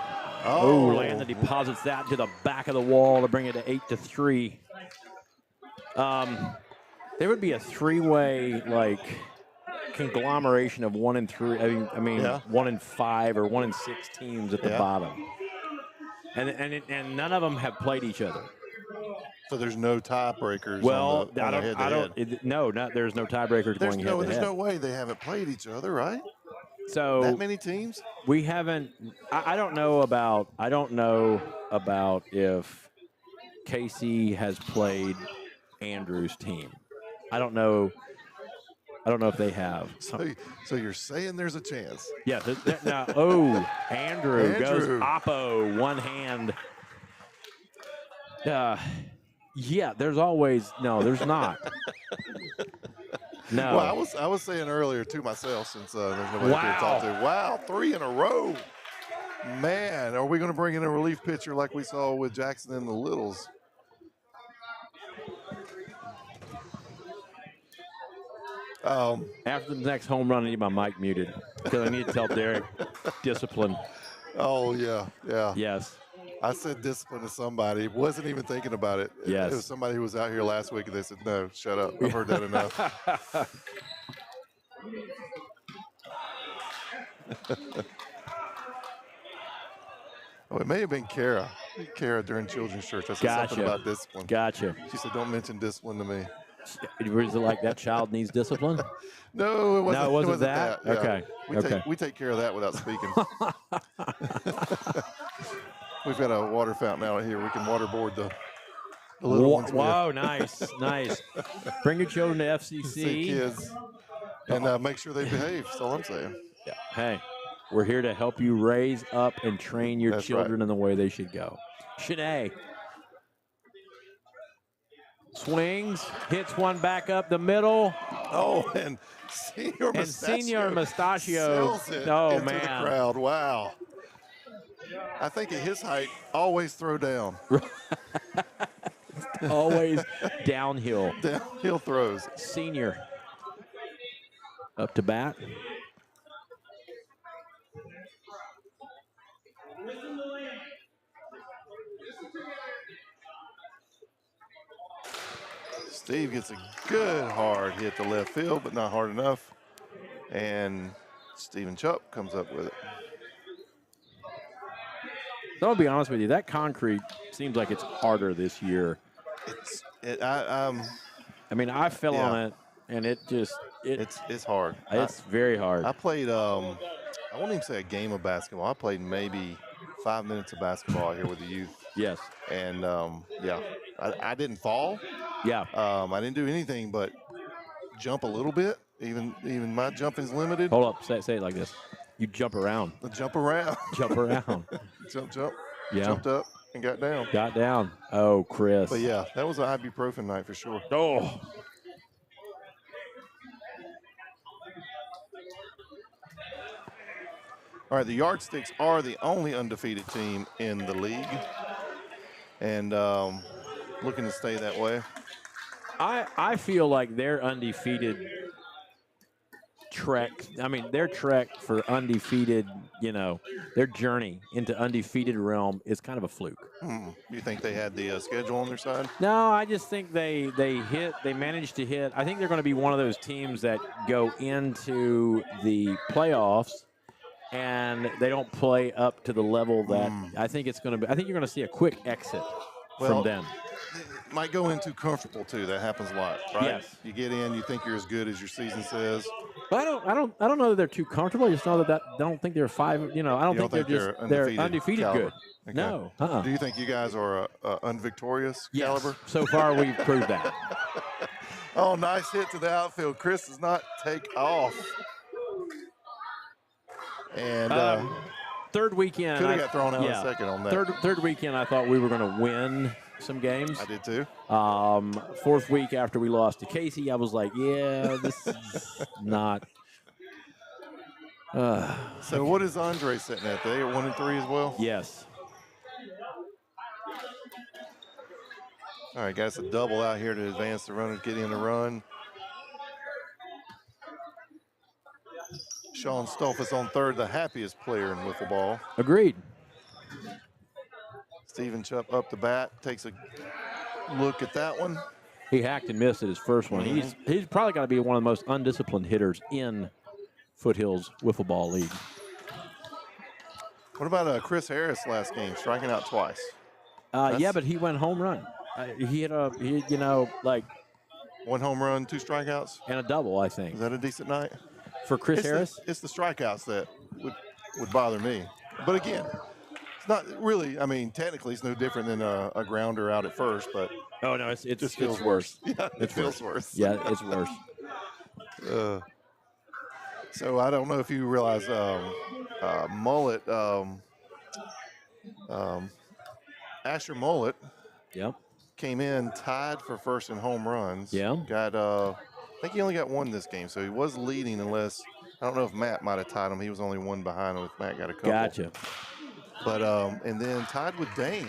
Landa deposits that to the back of the wall to bring it to 8-3. There would be a 3-way like conglomeration of 1 and 3. I mean 1 and 5 or 1 and 6 teams at the bottom, and none of them have played each other. So there's no tiebreakers. Well, there's no tiebreakers going head to head. There's no way they haven't played each other, right? So that many teams? We haven't. I don't know about if Casey has played Andrew's team. I don't know if they have. So you're saying there's a chance? Yeah. Andrew goes oppo, one hand. Yeah, there's always there's not. No. Well, I was saying earlier to myself, since there's nobody to talk to. Wow, 3 in a row. Man, are we going to bring in a relief pitcher like we saw with Jackson and the Littles? After the next home run, I need my mic muted because I need to tell Derek discipline. Oh, yeah. Yes. I said discipline to somebody. Wasn't even thinking about it. Yes. It was somebody who was out here last week, and they said, no, shut up. I've heard that enough. It may have been Kara. Kara during children's church. I said something about discipline. Gotcha. She said, don't mention discipline to me. Was it like that child needs discipline? No, it wasn't. No, it wasn't that? Yeah. Okay. We take care of that without speaking. We've got a water fountain out here. We can waterboard the little ones. Wow, nice. Bring your children to FCC. Kids. And make sure they behave. That's all I'm saying. Yeah. Hey, we're here to help you raise up and train your children in the way they should go. Shanae swings, hits one back up the middle. Oh, and Senior Mustachio. Oh, man. The crowd. Wow. I think at his height, always throw down. Always downhill. Downhill throws. Senior up to bat. Steve gets a good hard hit to left field, but not hard enough. And Stephen Chupp comes up with it. So I'll be honest with you, that concrete seems like it's harder this year. I mean, I fell on it, and it's hard. It's very hard. I played, I won't even say a game of basketball. I played maybe 5 minutes of basketball here with the youth. Yes. And, I didn't fall. Yeah. I didn't do anything but jump a little bit. Even my jumping's limited. Hold up. Say it like this. You jump around. Jump around. Jump around. Jump. Yeah. Jumped up and got down. Got down. Oh, Chris. But, yeah, that was an ibuprofen night for sure. Oh. All right, the Yardsticks are the only undefeated team in the league. And looking to stay that way. I feel like their undefeated trek. I mean, their trek for undefeated. Their journey into undefeated realm is kind of a fluke. You think they had the schedule on their side? No, I just think they managed to hit. I think they're going to be one of those teams that go into the playoffs and they don't play up to the level that I think it's going to be. I think you're going to see a quick exit from them. Might go in too comfortable too. That happens a lot, right? Yes. You get in, you think you're as good as your season says. But I don't know that they're too comfortable. I just know that I don't think they're 5. I don't think they're undefeated good. Okay. No. Do you think you guys are unvictorious caliber? So far, we've proved that. Oh, nice hit to the outfield. Chris does not take off. And third weekend, could have got thrown out in a second on that. Third weekend, I thought we were going to win some games. I did too. Fourth week after we lost to Casey, I was like, yeah, this is not. So what is Andre sitting at? They are 1-3 as well? Yes. All right, guys, a double out here to advance the runners, get in the run. Sean Stolfus on third, the happiest player in wiffle ball. Agreed. Steven Chupp up the bat, takes a look at that one. He hacked and missed at his first one. He's probably got to be one of the most undisciplined hitters in Foothills Wiffle Ball League. What about Chris Harris last game, striking out twice? Yeah, but he went home run. He hit like 1 home run, 2 strikeouts, and a double. I think. Is that a decent night for Chris Harris? It's the strikeouts that would bother me. But again, it's not really. I mean, technically, it's no different than a grounder out at first. But oh no, it just feels worse. Yeah, it feels worse. Yeah, it's worse. So I don't know if you realize Mullet, Asher Mullet. Yep. Came in tied for first in home runs. Yeah. Got I think he only got 1 this game, so he was leading unless I don't know if Matt might have tied him. He was only 1 behind him if Matt got a couple. Gotcha. But and then tied with Dane.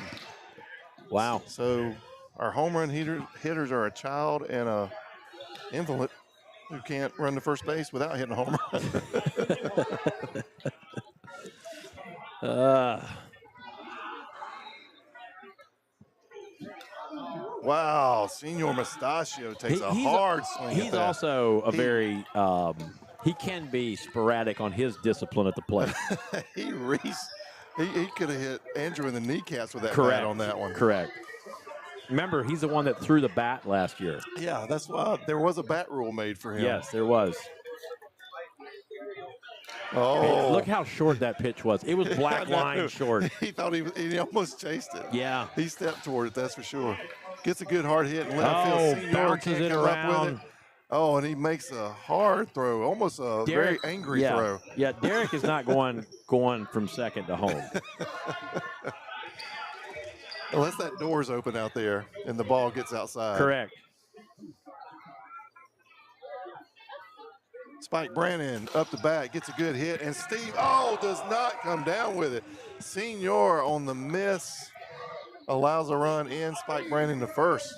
Wow. So our home run hitters are a child and a invalid who can't run to first base without hitting a home run. Wow, Senor Mustachio takes a hard swing. He's also a very he can be sporadic on his discipline at the plate. he could have hit Andrew in the kneecaps with that bat on that one. Correct. Remember, he's the one that threw the bat last year. Yeah, that's why there was a bat rule made for him. Yes, there was. Oh, hey, look how short that pitch was. It was black line short. He thought he almost chased it. Yeah. He stepped toward it, that's for sure. Gets a good hard hit and left field. Senior bounces it around. With it. Oh, and he makes a hard throw, almost a very angry throw. Yeah, Derek is not going from second to home. Unless that door's open out there and the ball gets outside. Correct. Spike Brannon up the bat, gets a good hit, and Steve, does not come down with it. Senior on the miss, allows a run in. Spike Brannon to first.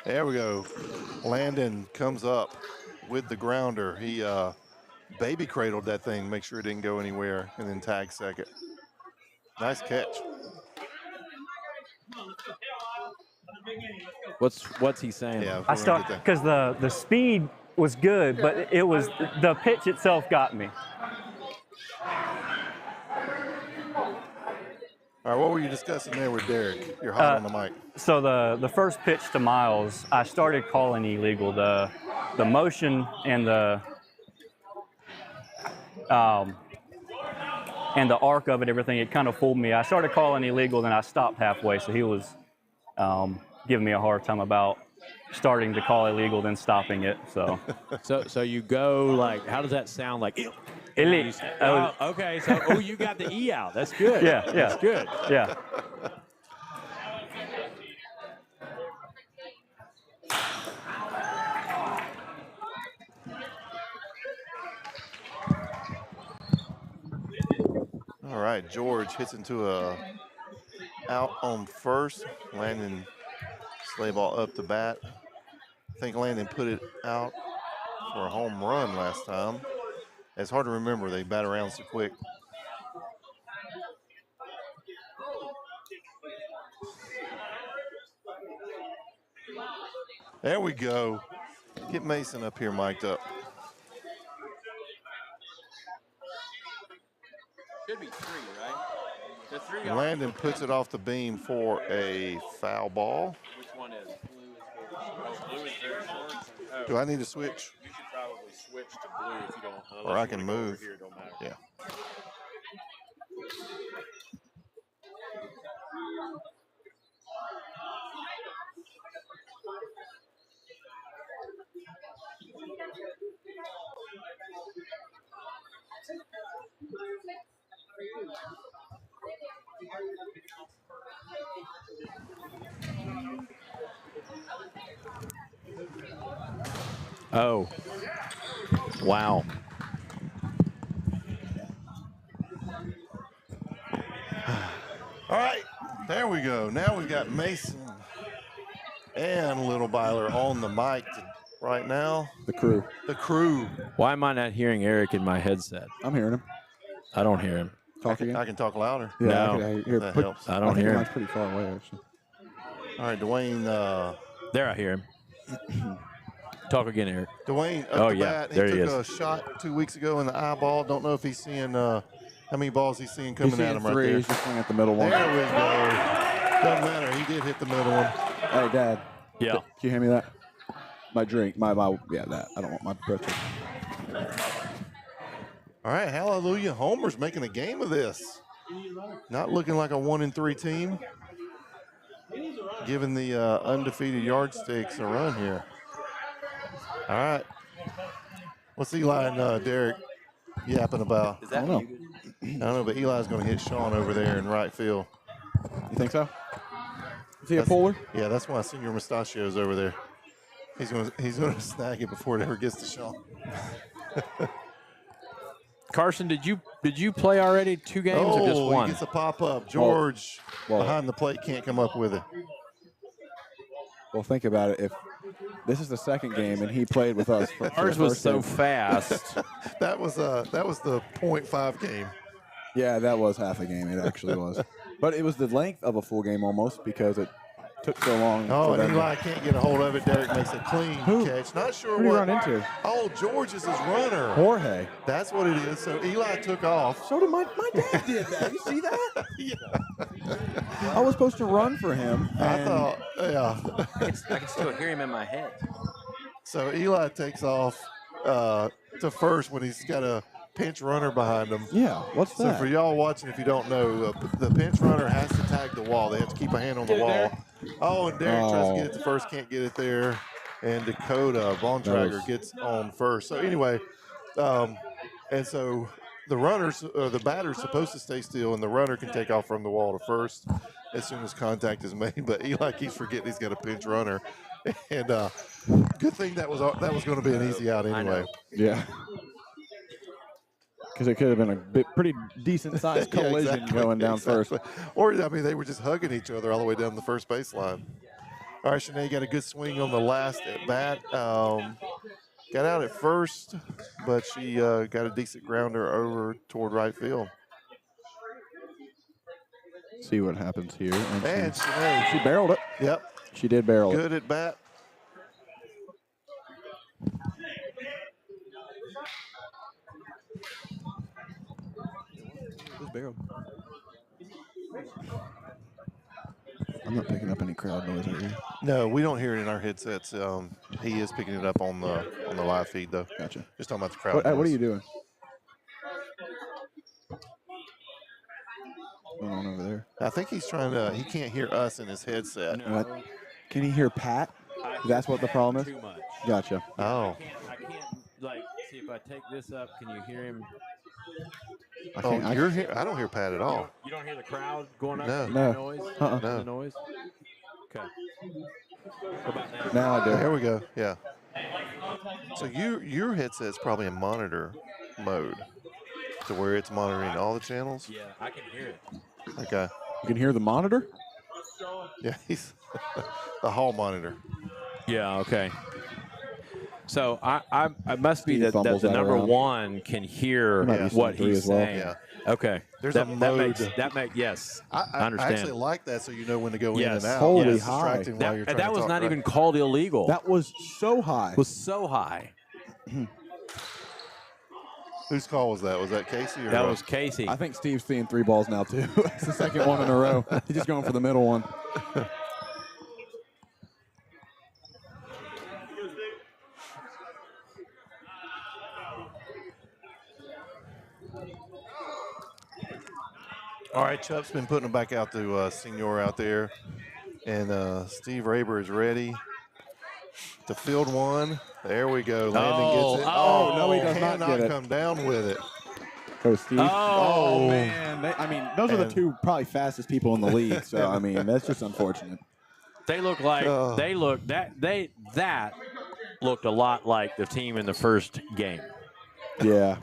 There we go. Landon comes up with the grounder. He baby cradled that thing, make sure it didn't go anywhere, and then tagged second. Nice catch. What's he saying? Yeah, I start because the speed was good, but it was the pitch itself got me. All right, what were you discussing there with Derek? You're hot on the mic. So the first pitch to Miles, I started calling illegal. The motion and the arc of it, everything, it kind of fooled me. I started calling illegal, then I stopped halfway. So he was giving me a hard time about starting to call illegal, then stopping it. So so you go like, how does that sound like? Elite. Okay, so you got the E out. That's good. Yeah. That's good. Yeah. All right, George hits into a out on first. Landon slay ball up the bat. I think Landon put it out for a home run last time. It's hard to remember. They bat around so quick. There we go. Get Mason up here mic'd up. Should be 3, right? The 3 Landon puts it off the beam for a foul ball. Which one is? Blue is very short. Oh, Do I need to switch? you should probably switch to blue if you don't. Or I can move. Here, don't matter. Yeah. Oh. Wow. All right, there we go. Now we got Mason and Little Byler on the mic right now. The crew. The crew. Why am I not hearing Eric in my headset? I'm hearing him. I don't hear him. Talk again. I can talk louder. Yeah, No. I hear. That But helps. I I don't think hear him. mine's pretty far away, actually. All right, Dwayne. There, I hear him. Talk again, Eric. Dwayne, up Oh, the yeah, bat. there he took is. a shot 2 weeks ago in the eyeball. Don't know if he's seeing how many balls he's seeing coming He's at seeing him right 3. there. He's just swinging at the middle one. There we go. Doesn't matter. He did hit the middle one. Hey, Dad. Yeah. Can you hand me that? My drink. My yeah, that. I don't want my breakfast. All right, hallelujah. Homer's making a game of this. Not looking like a 1-3 team. Giving the undefeated Yardsticks a run here. All right. What's Eli and Derek yapping about? I don't know. I don't know, but Eli's going to hit Sean over there in right field. You think so? Is he a puller? Yeah, that's why Senior Mustachio's over there. He's gonna snag it before it ever gets to Sean. Carson, did you play already 2 games or just He 1? gets a pop-up. George Well- behind the plate can't come up with it. Well, think about it. If this is the second game and he played with us, for Ours the was first so game. fast. That was the .5 game. Yeah, that was half a game. It actually was. But it was the length of a full game almost because it took so long. Oh, for and them to- Eli can't get a hold of it. Derek makes a clean Who? catch. Not sure Who did he what. run into? Oh, George is his runner. Jorge. That's what it is. So Eli took off. So did my dad did that. You see that? Yeah. I was supposed to run for him. I and thought, yeah. I can still hear him in my head. So Eli takes off to first when he's got a pinch runner behind him. Yeah, what's So that? for y'all watching, if you don't know, the pinch runner has to tag the wall. They have to keep a hand on the wall. Oh, and Derek tries to get it to first, can't get it there. And Dakota Bontrager gets on first. So anyway, and so the the batter's supposed to stay still, and the runner can take off from the wall to first as soon as contact is made. But Eli keeps forgetting he's got a pinch runner. And good thing that was going to be an easy out anyway. Yeah. Because it could have been a pretty decent sized Yeah, collision exactly, going down first. Or, I mean, they were just hugging each other all the way down the first baseline. All right, Shanae got a good swing on the last at bat. Got out at first, but she got a decent grounder over toward right field. See what happens here. And Shanae, she barreled it. yep, She did barrel it. good at bat. Barreled. I'm not picking up any crowd noise right here. No, we don't hear it in our headsets. He is picking it up on the live feed though. Gotcha. Just talking about the crowd. What are noise. you doing? What's going on over there? I think he's trying to. He can't hear us in his headset. Can he hear Pat? That's what the problem is? Too much. Gotcha. Oh. I can't like see if I take this up. Can you hear him? I Oh, can't. you're here. I don't hear Pat at all. You don't hear the crowd going up? No. The No. noise. Uh-uh. No. The noise. Okay. What about now? Now I do. There we go. Yeah. So your headset's probably in monitor mode, to where it's monitoring all the channels. Yeah, I can hear it. Okay. You can hear the monitor? Yeah, he's the hall monitor. Yeah, okay. So I must be Steve that fumbles the that number around. one can hear Might be what 73 he's as well. saying. Yeah. Okay. There's that, a mode. That makes yes. I understand. actually like that, so you know when to go in Yes. and out. Holy It's high. distracting while you're trying That to was talk, not right? even called illegal. That was so high. was so high. Whose call was that? Was that Casey or That was Casey. I think Steve's seeing 3 balls now, too. It's the second one in a row. He's just going for the middle one. All right, Chubb's been putting it back out to Senior out there. And Steve Raber is ready to field one. There we go. Landon gets it. Oh, no, he does not cannot get it. come down with it. Go, Steve. Oh. Man. Those are the And- 2 probably fastest people in the league. So, I mean, that's just unfortunate. They look like that looked a lot like the team in the first game. Yeah.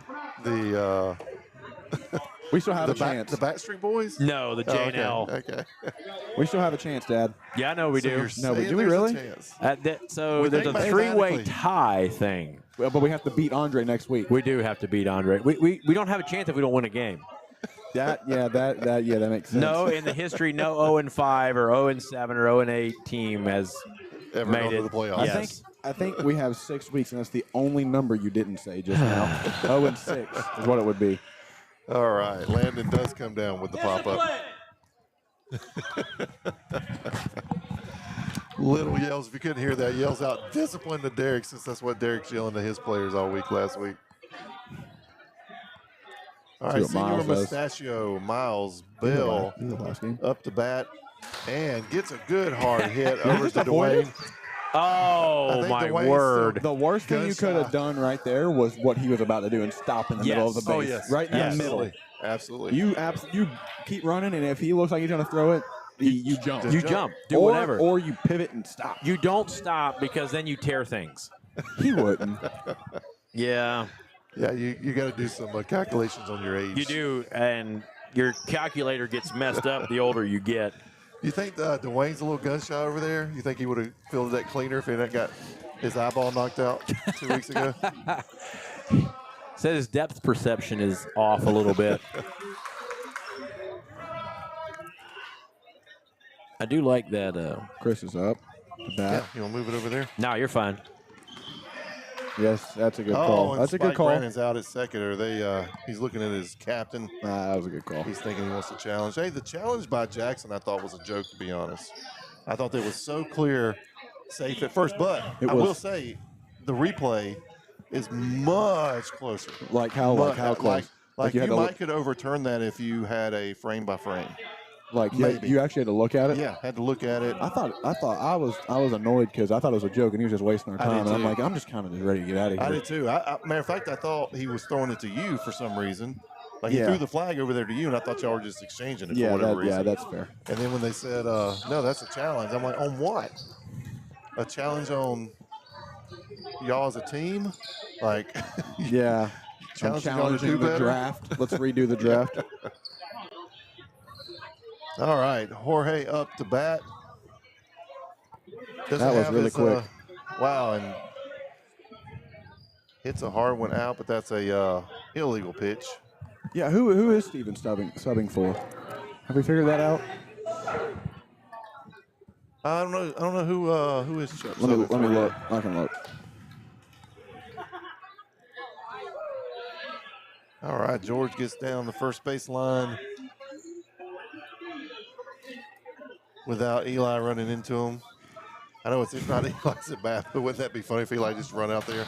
We still have a chance. The Backstreet Boys? No, the Oh, J&L. okay. We still have a chance, Dad. Yeah, I know we So do. you're No, but saying do we there's a really? chance. So We there's think a 3-way mathematically. tie thing. Well, but we have to beat Andre next week. We do have to beat Andre. We don't have a chance if we don't win a game. That makes sense. No, in the history, no 0-5 or 0-7 or 0-8 team has Ever made gone to it. the playoffs. Yes. I think we have 6 weeks, and that's the only number you didn't say just now. 0-6 is what it would be. All right. Landon does come down with the pop-up. Little yells. If you couldn't hear that, yells out discipline to Derek, since that's what Derek's yelling to his players all week last week. All right, what Senior Miles does. Mustachio, Miles Bell Either last game. up to bat and gets a good hard hit over just to avoid Dwayne. Oh, think my Dwayne's word. The worst thing you could have Gunshot. done right there was what he was about to do and stop in the middle of the base. Oh, yes. Right in Yes. the middle. Absolutely. You keep running, and if he looks like he's going to throw it, you jump. Just You jump. Do whatever. Or you pivot and stop. You don't stop because then you tear things. He wouldn't. Yeah, Yeah, you got to do some calculations on your age. you do. And your calculator gets messed up the older you get. You think Dwayne's a little gunshot over there? You think he would have fielded that cleaner if he hadn't got his eyeball knocked out 2 weeks ago? Said his depth perception is off a little bit. I do like that. Chris is up. Yeah, you want to move it over there? No, you're fine. Yes, that's a good Oh, call. and That's a good Spike call. Brannon's out at second. Or he's looking at his captain. That was a good call. He's thinking he wants to challenge. Hey, the challenge by Jackson I thought was a joke, to be honest. I thought that was so clear, safe at first. But It I was. will say the replay is much closer. Like how close? Like you you had to might could overturn that if you had a frame by frame. maybe. you actually had to look at it. Yeah, had to look at it. I thought I was annoyed because I thought it was a joke and he was just wasting our I time. did And I'm too. like, I'm just kind of just ready to get out of here. I did too. Matter of fact, I thought he was throwing it to you for some reason. Like he Yeah. threw the flag over there to you, and I thought y'all were just exchanging it for Yeah, whatever reason. that's fair. And then when they said, no, that's a challenge, I'm like, on what? A challenge on y'all as a team? Like, Yeah. I'm challenging y'all to do challenging the better? draft. Let's redo the draft. All right, Jorge up to bat. Doesn't That was have really his, quick. Wow, and hits a hard one out, but that's a illegal pitch. Yeah, who is Steven subbing for? Have we figured that out? I don't know who is Chuck. Let me subbing for. look. I can look. All right, George gets down the first base line without Eli running into him. I know it's not Eli's at bat, but wouldn't that be funny if Eli just run out there?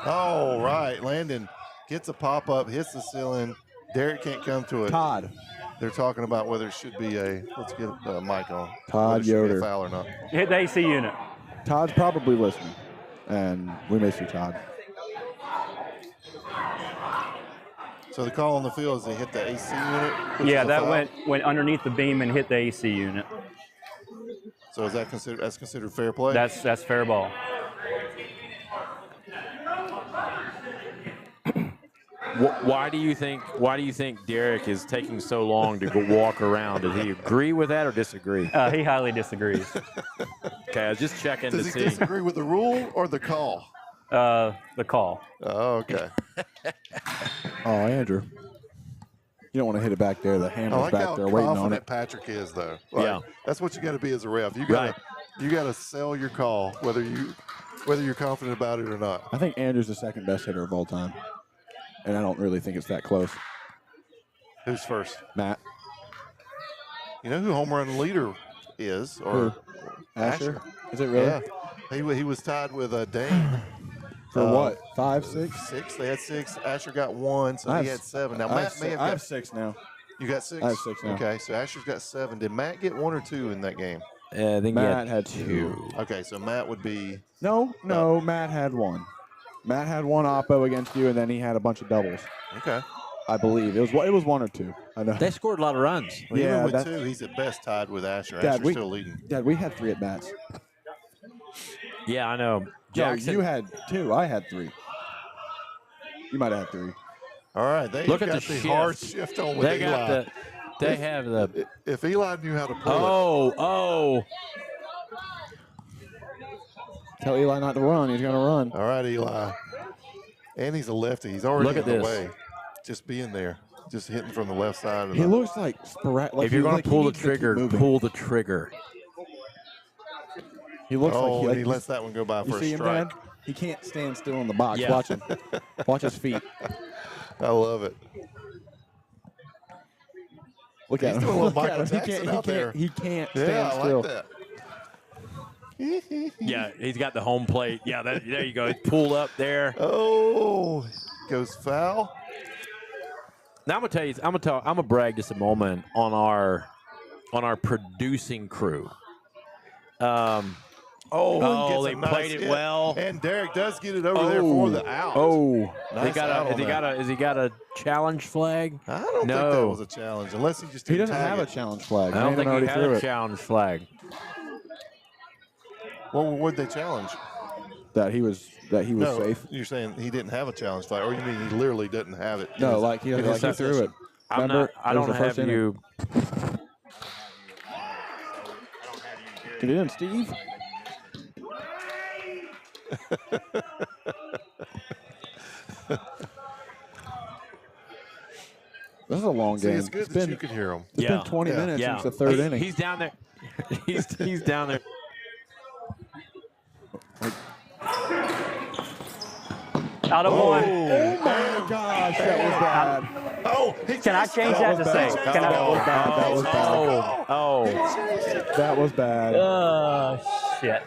All right, Landon gets a pop up, hits the ceiling. Derek can't come to it. Todd. They're talking about whether it should be let's get a mic on. Todd whether it should be Yoder. a foul or not. Hit the AC unit. Todd's probably listening, and we miss you, Todd. So the call on the field is they hit the AC unit. which Yeah, is a that foul. went underneath the beam and hit the AC unit. So is that considered fair play? That's fair ball. Why do you think Derek is taking so long to go walk around? Does he agree with that or disagree? He highly disagrees. Okay, I was just checking Does to he see. disagree with the rule or the call? The call. Oh, okay. Oh, Andrew. You don't want to hit it back there. The I hammer's like back how there waiting on confident it. Patrick is, though. Like, Yeah. That's what you got to be as a ref. You got to sell your call, whether you're confident about it or not. I think Andrew's the second best hitter of all time. And I don't really think it's that close. Who's first? Matt. You know who home run leader is? Or Who? Asher? Is it really? Yeah. He was tied with Dane. For what? 5, 6? 6. They had 6. Asher got 1, so he had 7. Now, Matt may have I got have 6 now. You got 6? I have 6 now. Okay, so Asher's got 7. Did Matt get 1 or 2 in that game? I think Matt had 2. Okay, so Matt would be. No, Matt had 1. Matt had 1 oppo against you, and then he had a bunch of doubles. Okay. I believe it was 1 or 2. I know. They scored a lot of runs. Well, Yeah, even with that's- 2, he's at best tied with Asher. Dad, Asher's still leading. Dad, we had 3 at bats. Yeah, I know. No, Jackson. you had 2. I had 3. You might have had 3. All right, they Look at got the the shift. hard shift on with They Eli. got the. They have the. If Eli knew how to pull Oh. Tell Eli not to run. He's going to run. it. All right, Eli. And he's a lefty. He's already Look at in the this. way. Just being there. Just hitting from the left side. Of He the, looks like sporadic. Like If you're going like to he pull the needs to keep trigger, moving. pull the trigger. He looks and like he lets that one go by you for see a him, strike. Dad? He can't stand still in the box. Yeah. Watch him. Watch his feet. I love it. Look He's at him. doing a little Look at Michael him. Jackson out there. He can't Yeah, stand I still. like that. Yeah, he's got the home plate. Yeah, there you go. It's pulled up there. Oh, goes foul. Now I'm gonna tell you. I'm gonna brag just a moment on our producing crew. He they gets a played nice it hit. well. And Derek does get it over there for the out. Oh, Nice out on that. has he got a challenge flag? I don't think that was a challenge, unless he just He didn't doesn't tag have a it. challenge flag. I don't Landon think he already had threw a it. challenge flag. Well, what'd they challenge? That he was No, safe. you're saying he didn't have a challenge flag, or you mean he literally doesn't have it? No, like he threw it. Remember, I it was don't the first have inning. you. Get in, Steve. This is a long See, game. it's good that you could hear him. It's been 20 minutes since the third inning. He's down there. he's down there. Out of one. Oh my gosh, that was bad. Oh, Can I change that to say? Can That was I? bad. That was bad. Oh, That was bad. Shit.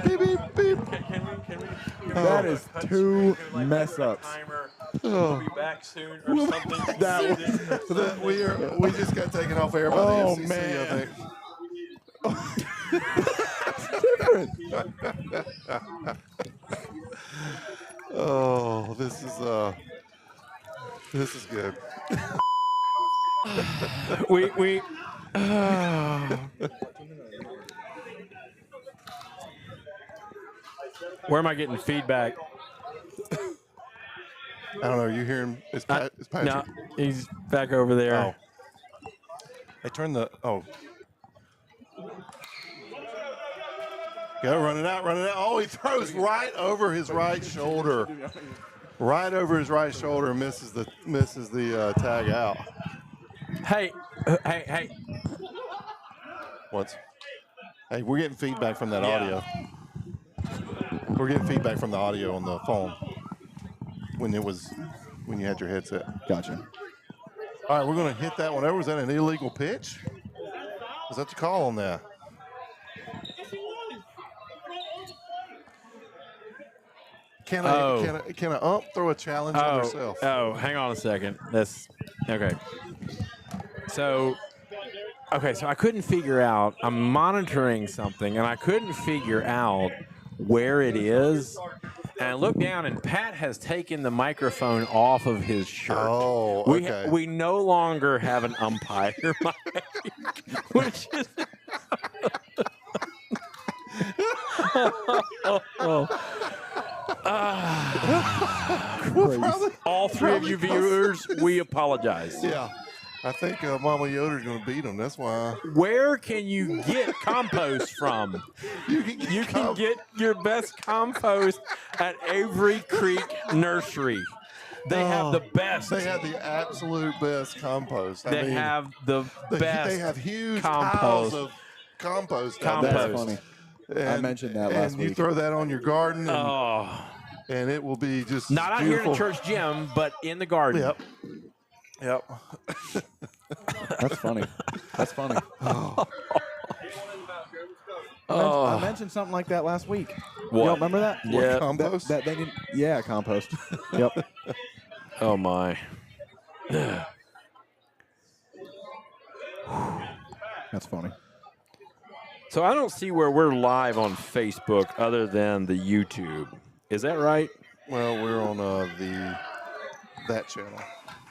beep, beep, beep. That is 2 mess ups. We'll be back soon or something. We just got taken off air by Oh, the FCC, man. I think. Oh, this is good. we. Where am I getting feedback? I don't know. You hear him? It's Patrick. No, he's back over there. Oh. They turned the. Oh. Go, run it out, run it out. Oh, he throws right over his right shoulder. Right over his right shoulder, misses the tag out. Hey. Once. Hey, we're getting feedback from that Yeah. audio. We're getting feedback from the audio on the phone when you had your headset. Gotcha. All right, we're going to hit that one over. Was that an illegal pitch? Was that the call on that? Can a ump throw a challenge on herself? Oh, hang on a second. That's okay. So I couldn't figure out. I'm monitoring something, and I couldn't figure out where it is. And I look down, and Pat has taken the microphone off of his shirt. Oh, okay. We no longer have an umpire mic, which is. All three of you viewers, we apologize. Yeah. I think Mama Yoder's going to beat him. That's why. Where can you get compost from? You can get your best compost at Avery Creek Nursery. They have the best. They have the absolute best compost. They have the best. They have huge compost. piles of compost. Out there. That's funny. I mentioned that last week. And you throw that on your garden, and it will be just not out beautiful. here in the church gym, but in the garden. Yep. That's funny. That's funny. I mentioned something like that last week. What? Y'all remember that? Yeah. Compost? That they didn't. Yeah, compost. Yep. Oh my. That's funny. So I don't see where we're live on Facebook other than the YouTube. Is that right? Well, we're on that channel.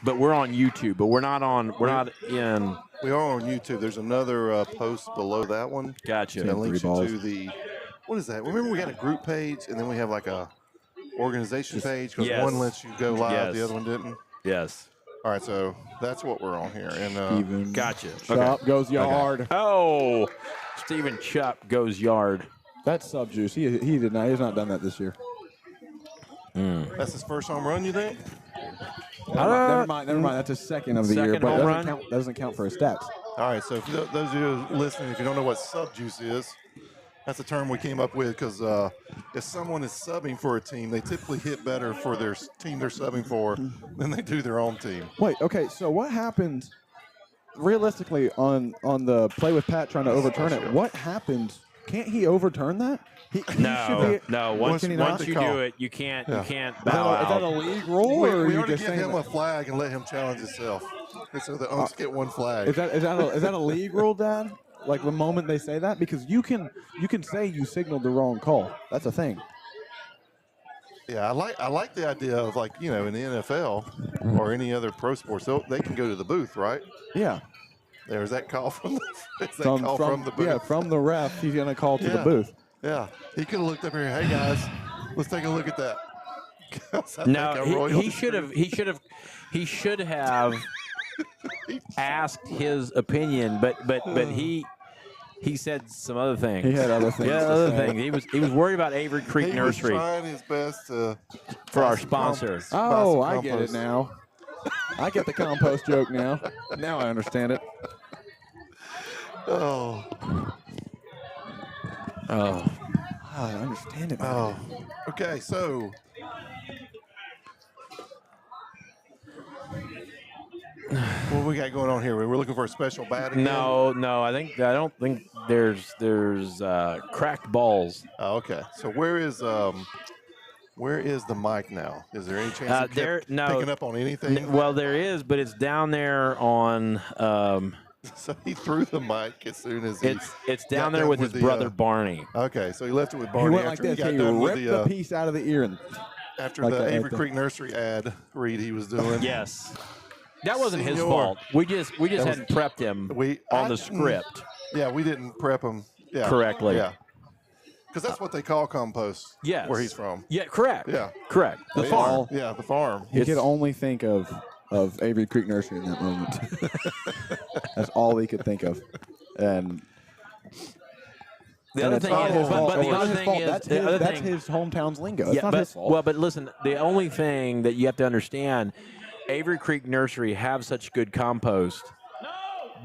But we're on YouTube. But we're not on. We're not in. We are on YouTube. There's another post below that one. Gotcha. That links you to the. What is that? Remember, we got a group page, and then we have like a organization page because one lets you go live, the other one didn't. Yes. All right, so that's what we're on here, and gotcha. Chop goes yard. Okay. Oh, Stephen Chop goes yard. That's sub juice. He did not. He's not done that this year. That's his first home run, you think? Never mind. That's his second of the year, but that doesn't count for his stats. All right, so for those of you listening, if you don't know what sub juice is, that's a term we came up with because if someone is subbing for a team, they typically hit better for their team they're subbing for than they do their own team. Wait, okay, so what happened realistically on the play with Pat trying to overturn it? What happened? Can't he overturn that? No. Once you do it, you can't bow out. Is that a league rule, or we are you already just give saying him a flag and let him challenge himself. And so the umps get one flag. Is that a league rule, Dad? Like the moment they say that, because you can say you signaled the wrong call. That's a thing. Yeah, I like the idea of, like, you know, in the NFL or any other pro sports, they can go to the booth, right? Yeah. There's that call from the booth. Yeah, from the ref, he's gonna call to the booth. Yeah, he could have looked up here. Hey guys, let's take a look at that. No, he should have asked his opinion, but he said some other things. He had other things. Yeah, other things. He was worried about Avery Creek Nursery. He was trying his best for our sponsor. Oh, I get it now. I get the compost joke now. Now I understand it. Oh, I understand it. Oh, okay. So, what we got going on here? We're looking for a special bat again? No. I don't think there's cracked balls. Oh, okay. So where is the mic now? Is there any chance of picking up on anything? Well, there is, but it's down there on. So he threw the mic as soon as it's down there with his brother Barney. Okay, so he left it with Barney. He went like this. He ripped the piece out of the ear after like the Avery Creek Nursery ad read he was doing. Yes, that wasn't his fault. We just hadn't prepped him on the script. Yeah, we didn't prep him correctly. Yeah, because that's what they call compost. Yes, where he's from. Yeah, correct. Yeah, correct. The farm. Yeah, the farm. He could only think of Avery Creek Nursery in that moment. That's all he could think of. And the other thing is, that's his hometown's lingo. It's not his fault. Well, but listen, the only thing that you have to understand, Avery Creek Nursery have such good compost.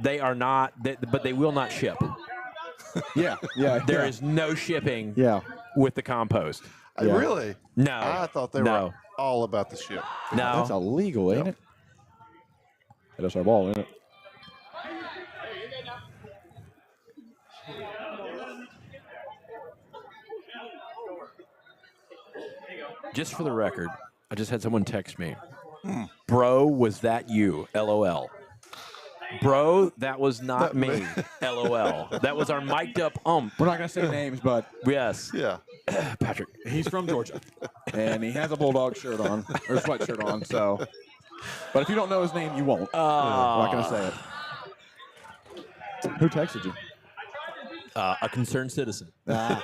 They are not, but they will not ship. Yeah. There is no shipping. Yeah. With the compost. Really? No. I thought they were all about the ship. No. That's illegal, ain't it? That's our ball, isn't it? Just for the record, I just had someone text me. Bro, was that you? LOL. Bro, that was not me. LOL. That was our mic'd up ump. We're not going to say names, but Yes. Yeah. Patrick. he's from Georgia. And he has a Bulldog shirt on, or sweatshirt on, so. But if you don't know his name, you won't. I'm not going to say it. Who texted you? A concerned citizen. Ah.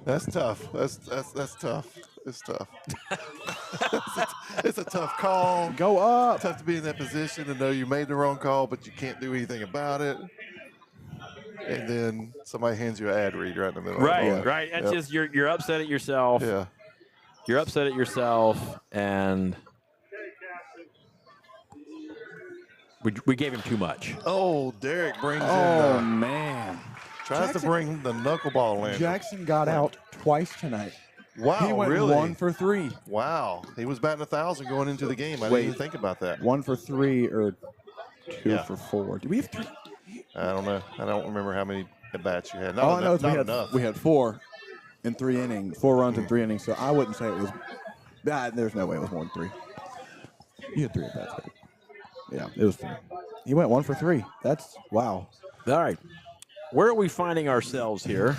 That's tough. That's tough. It's tough. It's a tough call. Go up. Tough to be in that position and know you made the wrong call, but you can't do anything about it. And then somebody hands you an ad read right in the middle. Right, of right. That's just you're upset at yourself. Yeah. You're upset at yourself, and we gave him too much. Oh, Derek brings in Oh, the, man. tries to bring the knuckleball in. Jackson got out twice tonight. Wow, He went really? 1 for 3. Wow. He was batting 1,000 going into the game. I didn't even think about that. 1 for 3 or 2 Yeah. for 4. Do we have 3? I don't know. I don't remember how many at-bats you had. All I know is enough. we had 4 in 3 innings, 4 runs in 3 innings. So I wouldn't say it was. There's no way it was more than 3. You had 3 at bats. Right? Yeah, it was 3. He went 1 for 3. That's wow. All right. Where are we finding ourselves here?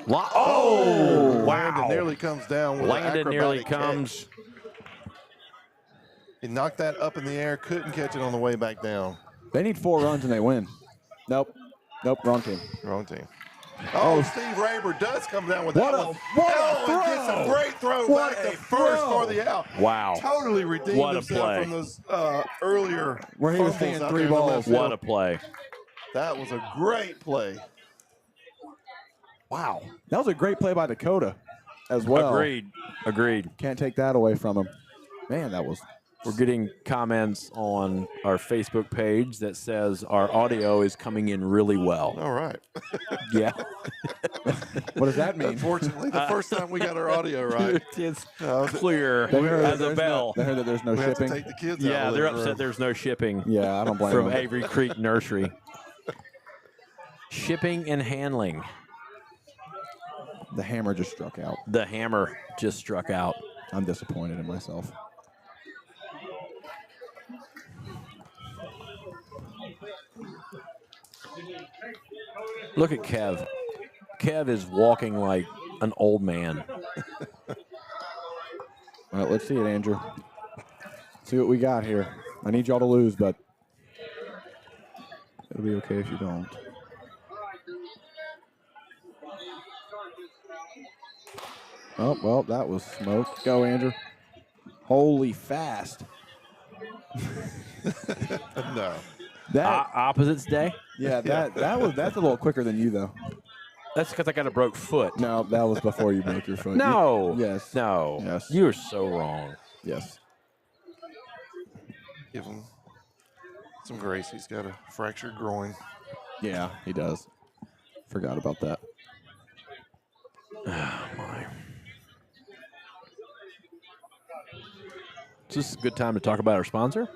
Oh, wow. Landon nearly comes down with Landon an nearly acrobatic comes. catch. He knocked that up in the air, couldn't catch it on the way back down. They need 4 runs and they win. Nope, wrong team. Wrong team. Oh, Steve Raber does come down with What that a- one. what a Oh, throw! and gets a great throw What back a to first throw! for the out. Wow. Totally redeemed What a himself play. from those earlier Where he was fumbles seeing out 3 there in the balls. left What field. a play. That was a great play. Wow, that was a great play by Dakota, as well. Agreed. Can't take that away from him. Man, that was. We're getting comments on our Facebook page that says our audio is coming in really well. All right. Yeah. What does that mean? Unfortunately, the first time we got our audio right. It's Uh, clear They heard as that a there's bell. They heard that there's no we have to shipping. take the kids out. Yeah, of the they're living upset room. there's no shipping Yeah, I don't blame from them. Avery Creek Nursery. Shipping and handling. The hammer just struck out. The hammer just struck out. I'm disappointed in myself. Look at Kev. Kev is walking like an old man. All right, let's see it, Andrew. See what we got here. I need y'all to lose, but it'll be okay if you don't. Oh, well, that was smoke. Go, Andrew. Holy fast. No. That Opposites day? yeah, that's a little quicker than you though. That's because I got a broke foot. No, that was before you broke your foot. No. Yes. No. Yes. You're so wrong. Yes. Give him some grace. He's got a fractured groin. Yeah, he does. Forgot about that. Oh, my. Is this a good time to talk about our sponsor?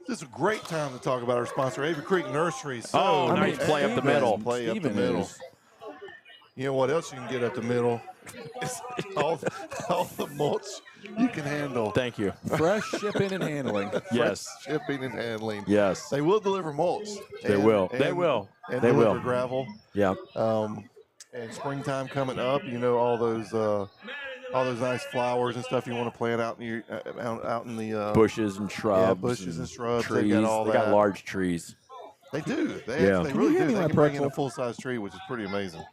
This is a great time to talk about our sponsor, Avery Creek Nursery. So, Oh, nice play up the middle. Play up the Steven middle. is- You know what else you can get up the middle? It's all the mulch you can handle. Thank you. Fresh shipping and handling. Yes. Fresh shipping and handling. Yes. They will deliver mulch. They will. They will. And They deliver will. gravel. Yeah. And springtime coming up, you know, all those nice flowers and stuff you want to plant out in your out in the Bushes and shrubs. yeah, bushes and shrubs. Trees. They got all They that. got large trees. They do. They Yeah. actually Can really you do. hand me They my can bring in a pretzel? full-size tree, which is pretty amazing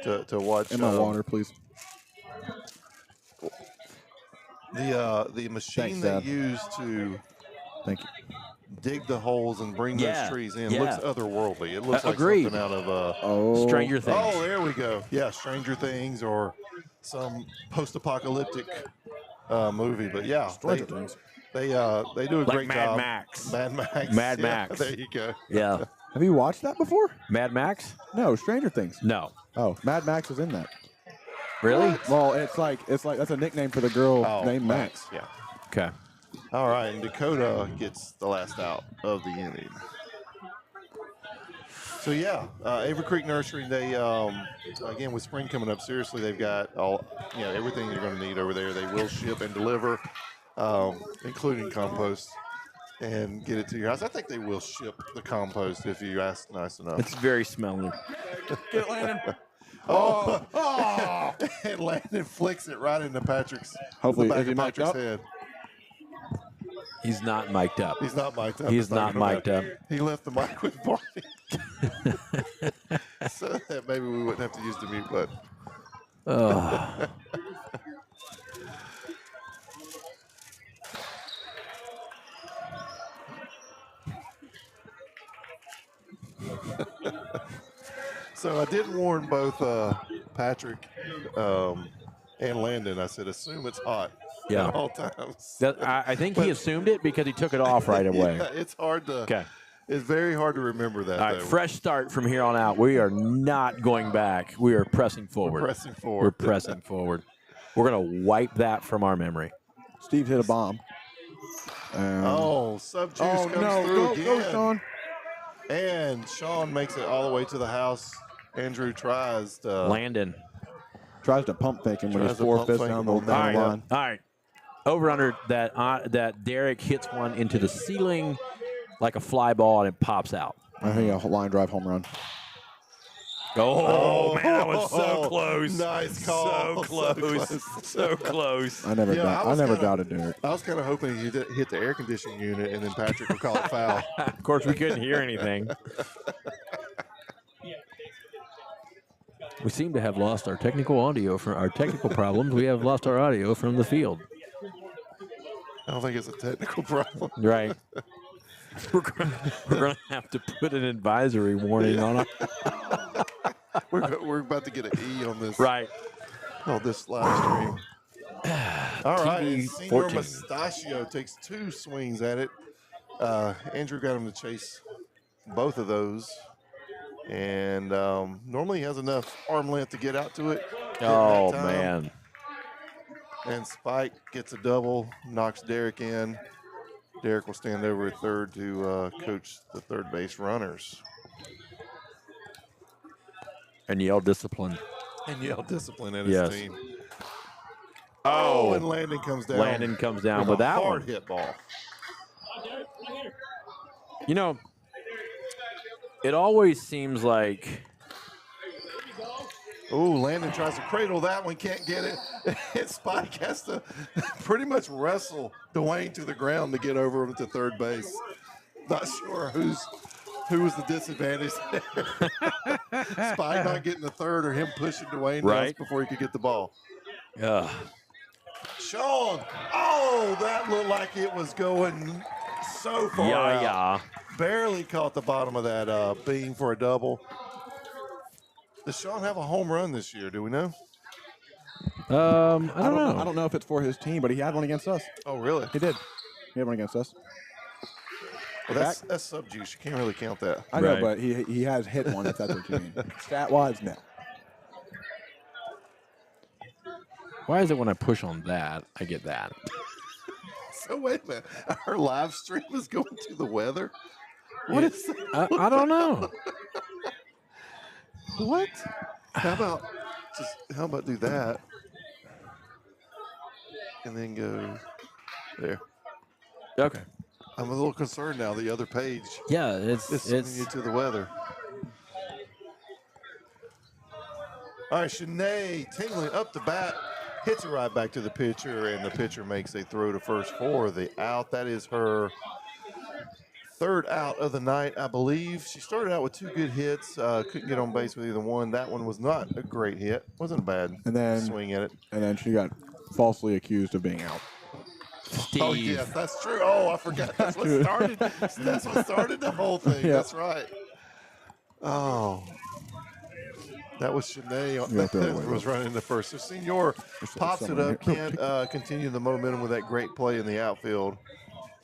to watch. And my water, please. The machine Thanks, they Dad. use to Thank you. dig the holes and bring Yeah. those trees in Yeah. looks otherworldly. It looks like Agreed. something out of Oh, Stranger Things. oh, there we go. Yeah, Stranger Things or some post-apocalyptic movie. But yeah, Stranger Things. they do a Like great Mad job. Max. Mad Max. Mad Yeah, Max. There you go. Yeah. Have you watched that before? Mad Max? No, Stranger Things. No. Oh, Mad Max is in that. Really? Well, it's like that's a nickname for the girl Oh, named Max. Yeah. Okay. All right, and Dakota gets the last out of the inning. So yeah, Avery Creek Nursery. They again with spring coming up, seriously, they've got all everything you're going to need over there. They will ship and deliver. including compost, and get it to your house. I think they will ship the compost if you ask nice enough. It's very smelly. Get it, Landon. Oh! And Landon flicks it right into Patrick's. Hopefully, the back is he of mic'd Patrick's up? head. He's not mic'd up. He's not mic'd up. He's It's not gonna mic'd up. matter. He left the mic with Barney. So that maybe we wouldn't have to use the mute button. So I did warn both Patrick and Landon. I said, assume it's hot at all times. I think he assumed it because he took it off right away. Yeah, it's hard to. Okay. It's very hard to remember that. All right, though. fresh start from here on out. We are not going back. We are pressing forward. We're pressing forward. We're pressing forward. We're going to wipe that from our memory. Steve hit a bomb. Sub juice comes through Go, again. go, Sean. And Sean makes it all the way to the house. Andrew tries to. Landon tries to pump fake him when he's Tries to 4 pump fists fake down him the on that line. one. All right. Over under that Derek hits one into the ceiling like a fly ball and it pops out. I think a line drive home run. Oh, man, that was so close. Nice call. So close. So close. I never, I never doubted Derek. I was kind of hoping he'd hit the air conditioning unit and then Patrick would call it foul. Of course, we couldn't hear anything. We seem to have lost our technical audio from our technical problems. We have lost our audio from the field. I don't think it's a technical problem. Right. We're going to have to put an advisory warning on our. We're about to get an E on this. Right. On this live stream. All right. TV Senor 14. Mustachio takes 2 swings at it. Andrew got him to chase both of those. And normally he has enough arm length to get out to it. Oh, man. And Spike gets a double, knocks Derek in. Derek will stand over at third to coach the third base runners. And yell discipline. And yell discipline at his team. Oh, and Landon comes down. Landon comes down with a that hard one. hit ball. You know, it always seems like. Oh, Landon tries to cradle that one, can't get it. And Spike has to pretty much wrestle Dwayne to the ground to get over him to third base. Not sure who was the disadvantage there. Spike not getting the third or him pushing Dwayne down before he could get the ball. Yeah. Sean, oh, that looked like it was going so far out. Yeah. Barely caught the bottom of that beam for a double. Does Sean have a home run this year? Do we know? I don't know. I don't know if it's for his team, but he had one against us. Oh, really? He did. He had one against us. Well, that's sub juice. You can't really count that. I know, but he has hit one if that's what you mean. Stat-wise, no. Why is it when I push on that, I get that? So wait a minute. Our live stream is going to the weather? What is that? I don't know. What? How about do that? And then go there. Okay. I'm a little concerned now. The other page. Yeah, is sending you to the weather. All right, Shanae Tingling up the bat, hits it right back to the pitcher, and the pitcher makes a throw to first for the out. That is her third out of the night, I believe. She started out with 2 good hits. Couldn't get on base with either one. That one was not a great hit. Wasn't a bad swing at it. And then she got falsely accused of being out. Steve. Oh, yes, that's true. Oh, I forgot. That's what started. That's what started the whole thing. Yeah. That's right. Oh. That was Shanae that was running the first. So Senor pops it up. Can't continue the momentum with that great play in the outfield.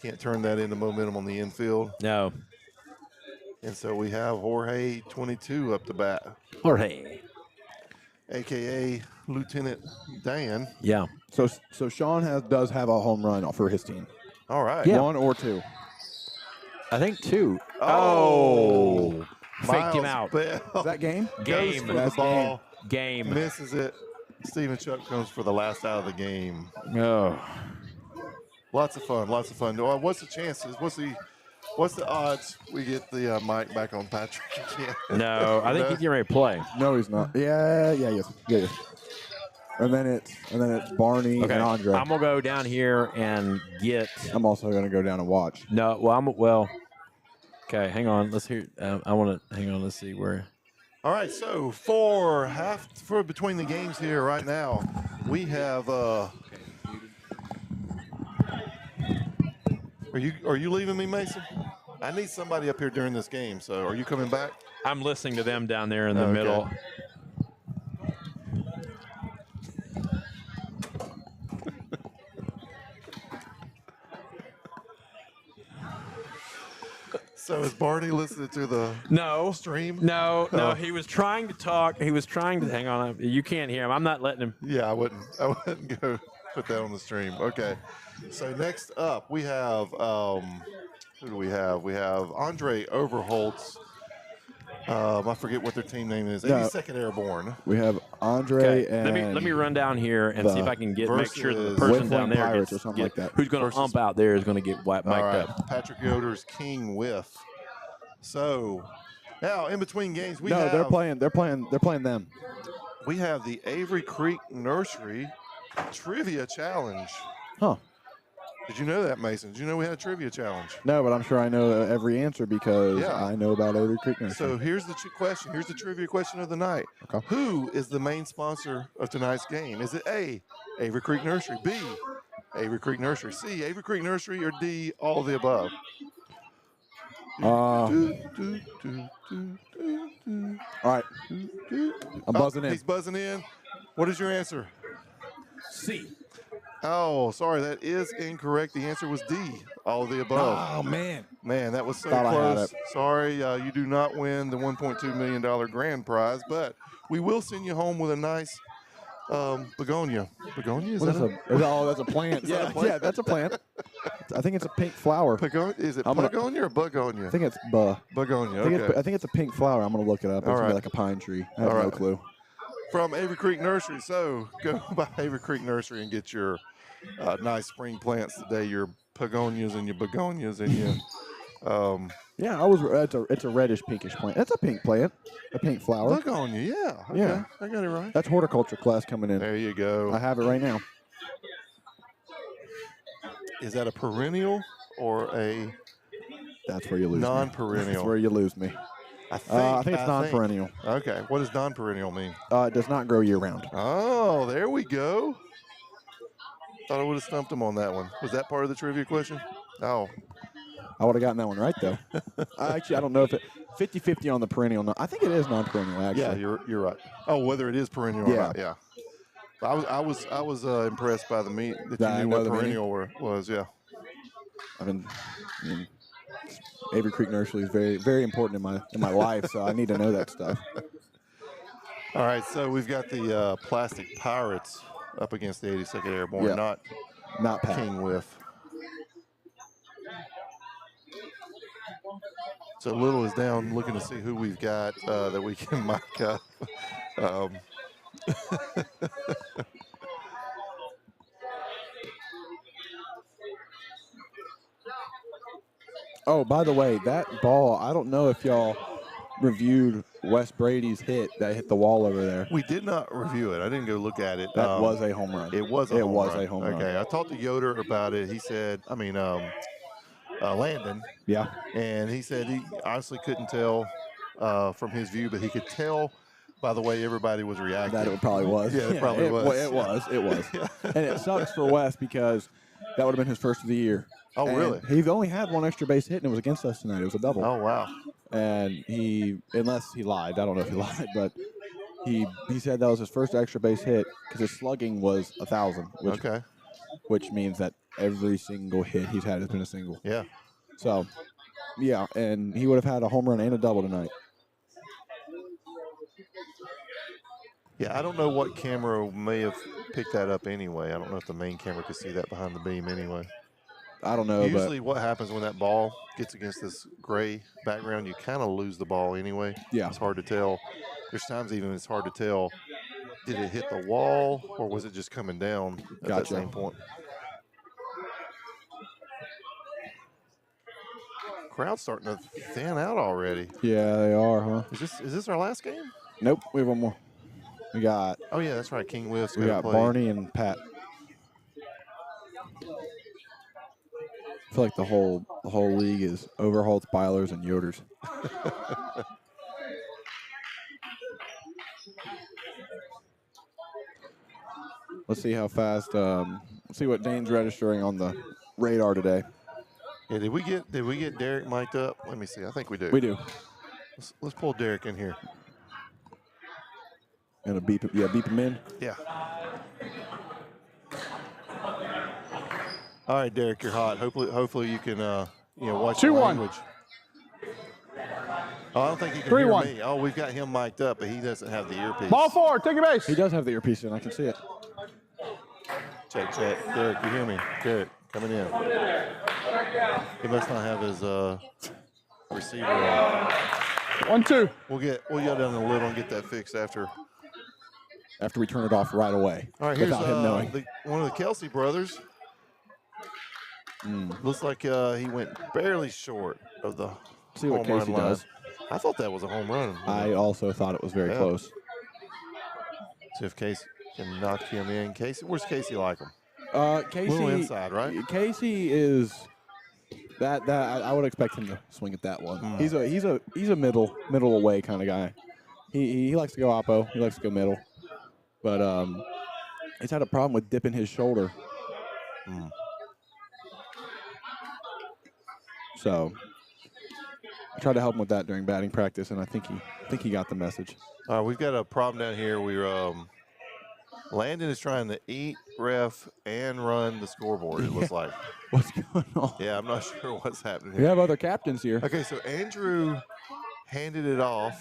Can't turn that into momentum on the infield. No. And so we have Jorge 22 up the bat. Jorge. AKA Lieutenant Dan. Yeah. So Sean does have a home run for his team. All right. Yeah. 1 or 2. I think 2. Oh. Faked him out. Bell Is that game? goes for the ball. Game. Misses it. Steven Chuck comes for the last out of the game. Oh. Lots of fun. Lots of fun. What's the chances? What's the odds we get the mic back on Patrick again? No, I think he's getting ready to play. No, he's not. Yeah, yes. And then it's Barney and Andre. I'm gonna go down here and get. I'm also gonna go down and watch. No, okay, hang on. Let's hear. I want to hang on. Let's see where. All right, so for between the games here right now, we have. Are you leaving me, Mason? I need somebody up here during this game. So are you coming back? I'm listening to them down there in the middle. So is Barney listening to the stream? No, he was trying to talk. He was trying to hang on. You can't hear him. I'm not letting him. Yeah, I wouldn't go put that on the stream. Okay. So next up we have who do we have? We have Andre Overholtz. I forget what their team name is. 82nd Airborne. We have Andre and let me run down here and see if I can make sure that the person down there Pirates or something like that. Who's going to ump out there is going to get mic'd up. Patrick Yoder's King Whiff. So now in between games we have. They're playing them. We have the Avery Creek Nursery Trivia Challenge. Huh. Did you know that, Mason? Did you know we had a trivia challenge? No, but I'm sure I know every answer because I know about Avery Creek Nursery. So here's the question. Here's the trivia question of the night. Okay. Who is the main sponsor of tonight's game? Is it A, Avery Creek Nursery, B, Avery Creek Nursery, C, Avery Creek Nursery, or D, all of the above? All right. I'm buzzing in. He's buzzing in. What is your answer? C. Oh, sorry, that is incorrect. The answer was D, all of the above. Oh, man. Man, that was so Thought close. Sorry, you do not win the $1.2 million grand prize, but we will send you home with a nice begonia. Begonia? That's a plant. Yeah, that's a plant. I think it's a pink flower. Is it begonia or begonia? I think it's begonia. Okay. I think it's a pink flower. I'm going to look it up. It's gonna be like a pine tree. I have no clue. From Avery Creek Nursery. So go by Avery Creek Nursery and get your nice spring plants today. Your begonias and your begonias and your. It's a reddish pinkish plant. It's a pink plant, a pink flower. Begonia, yeah. Okay. Yeah, I got it right. That's horticulture class coming in. There you go. I have it right now. Is that a perennial or a? That's where you lose. Non-perennial. That's where you lose me. I think it's non-perennial. Okay. What does non-perennial mean? It does not grow year-round. Oh, there we go. Thought I would have stumped him on that one. Was that part of the trivia question? Oh. I would have gotten that one right, though. Actually, I don't know if it 50-50 on the perennial. No, I think it is non-perennial, actually. Yeah, you're right. Oh, whether it is perennial or not, yeah. I was impressed by the meat that you knew what perennial was, yeah. Avery Creek Nursery is very, very important in my life, so I need to know that stuff. All right, so we've got the Plastic Pirates up against the 82nd Airborne, not King Whiff. So Little is down looking to see who we've got that we can mic up. Oh, by the way, that ball, I don't know if y'all reviewed Wes Brady's hit that hit the wall over there. We did not review it. I didn't go look at it. That was a home run. It was a home run. Okay, I talked to Yoder about it. He said, Landon. Yeah. And he said he honestly couldn't tell from his view, but he could tell by the way everybody was reacting. That it probably was. Yeah, it probably was. It was. Yeah. And it sucks for Wes because that would have been his first of the year. Oh, and really? He only had one extra base hit, and it was against us tonight. It was a double. Oh, wow. And unless he lied, I don't know if he lied, but he said that was his first extra base hit because his slugging was 1,000. Which means that every single hit he's had has been a single. Yeah. So, yeah, and he would have had a home run and a double tonight. Yeah, I don't know what camera may have picked that up anyway. I don't know if the main camera could see that behind the beam anyway. I don't know. Usually what happens when that ball gets against this gray background, you kind of lose the ball anyway. Yeah. It's hard to tell. There's times even it's hard to tell, did it hit the wall or was it just coming down at that same point? crowd's starting to thin out already. Yeah, they are, huh? Is this our last game? Nope, we have one more. We got. Oh yeah, that's right. King Whiff's We got got play. Barney and Pat. I feel like the whole league is Overholts, Bilers, and Yoders. Let's see how fast. Let's see what Dane's registering on the radar today. Yeah, did we get Derek mic'd up? Let me see. I think we do. We do. Let's pull Derek in here. And a beep him in. Yeah. All right, Derek, you're hot. Hopefully you can watch your 2-1. language. Oh, I don't think he can 3-1. hear me. Oh, we've got him mic'd up, but he doesn't have the earpiece. Ball forward, take your base. He does have the earpiece in. I can see it. Check. Derek, you hear me? Derek, coming in. He must not have his receiver on. 1-2. We'll go down the little and get that fixed after we turn it off right away. All right, here's without him knowing. one of the Kelsey brothers. Looks like he went barely short of the See what home Casey run line. does. I thought that was a home run. I also thought it was very close. See if Casey can knock him in. Where's Casey like him? Casey, Little inside, right? Casey is that I would expect him to swing at that one. He's a middle away kind of guy. He likes to go oppo. He likes to go middle, but he's had a problem with dipping his shoulder. So I tried to help him with that during batting practice, and I think he got the message. We've got a problem down here. Landon is trying to eat, ref, and run the scoreboard, it looks like. What's going on? Yeah, I'm not sure what's happening We here. have other captains here. Okay, so Andrew handed it off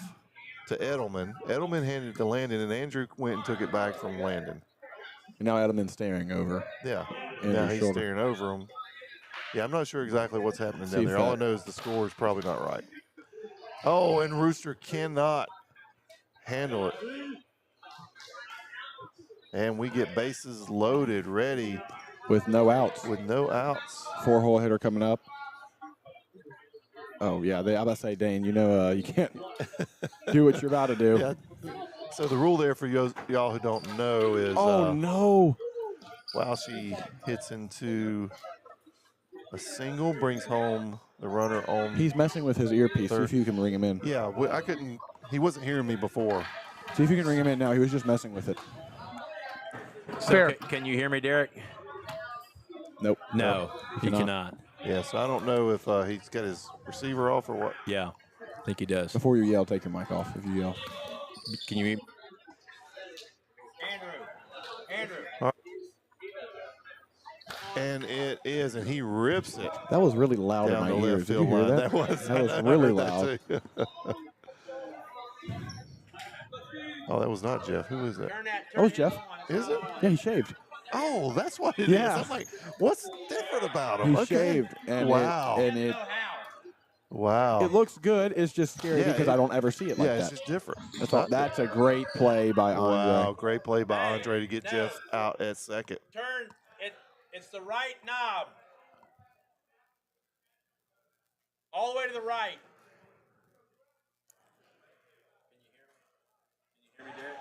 to Edelman. Edelman handed it to Landon, and Andrew went and took it back from Landon. And now Edelman's staring over. Yeah, Andrew's now he's shoulder. staring over him. Yeah, I'm not sure exactly what's happening down there. All I know is the score is probably not right. Oh, and Rooster cannot handle it. And we get bases loaded, ready. With no outs. With no outs. 4-hole hitter coming up. Oh, yeah. I'm about to say, Dane, you can't do what you're about to do. Yeah. So the rule there for y'all who don't know is Oh, no. while she hits into a single, brings home the runner on. He's messing with his earpiece. See if you can ring him in. Yeah, I couldn't. He wasn't hearing me before. See if you can ring him in now. He was just messing with it. So Fair. can you hear me, Derek? Nope. No, he cannot. Yeah, so I don't know if he's got his receiver off or what. Yeah, I think he does. Before you yell, take your mic off if you yell. Can you? Andrew. And it is, and he rips it That was really loud in down my the ears. left Did you field hear line. that? That was That was really I heard that loud. too. Oh, that was not Jeff. Who is that? That was Jeff. Is it? Yeah, he shaved. Oh, that's what it Yeah. is. I'm like, what's different about him? He Okay. shaved. And Wow. Wow. It looks good. It's just scary Yeah, because I don't ever see it like yeah, that. it's just different. That's a great play by Andre. Wow, great play by Andre to get Jeff out at second. Turn. It's the right knob. All the way to the right. Can you hear me? Can you hear me, Derek?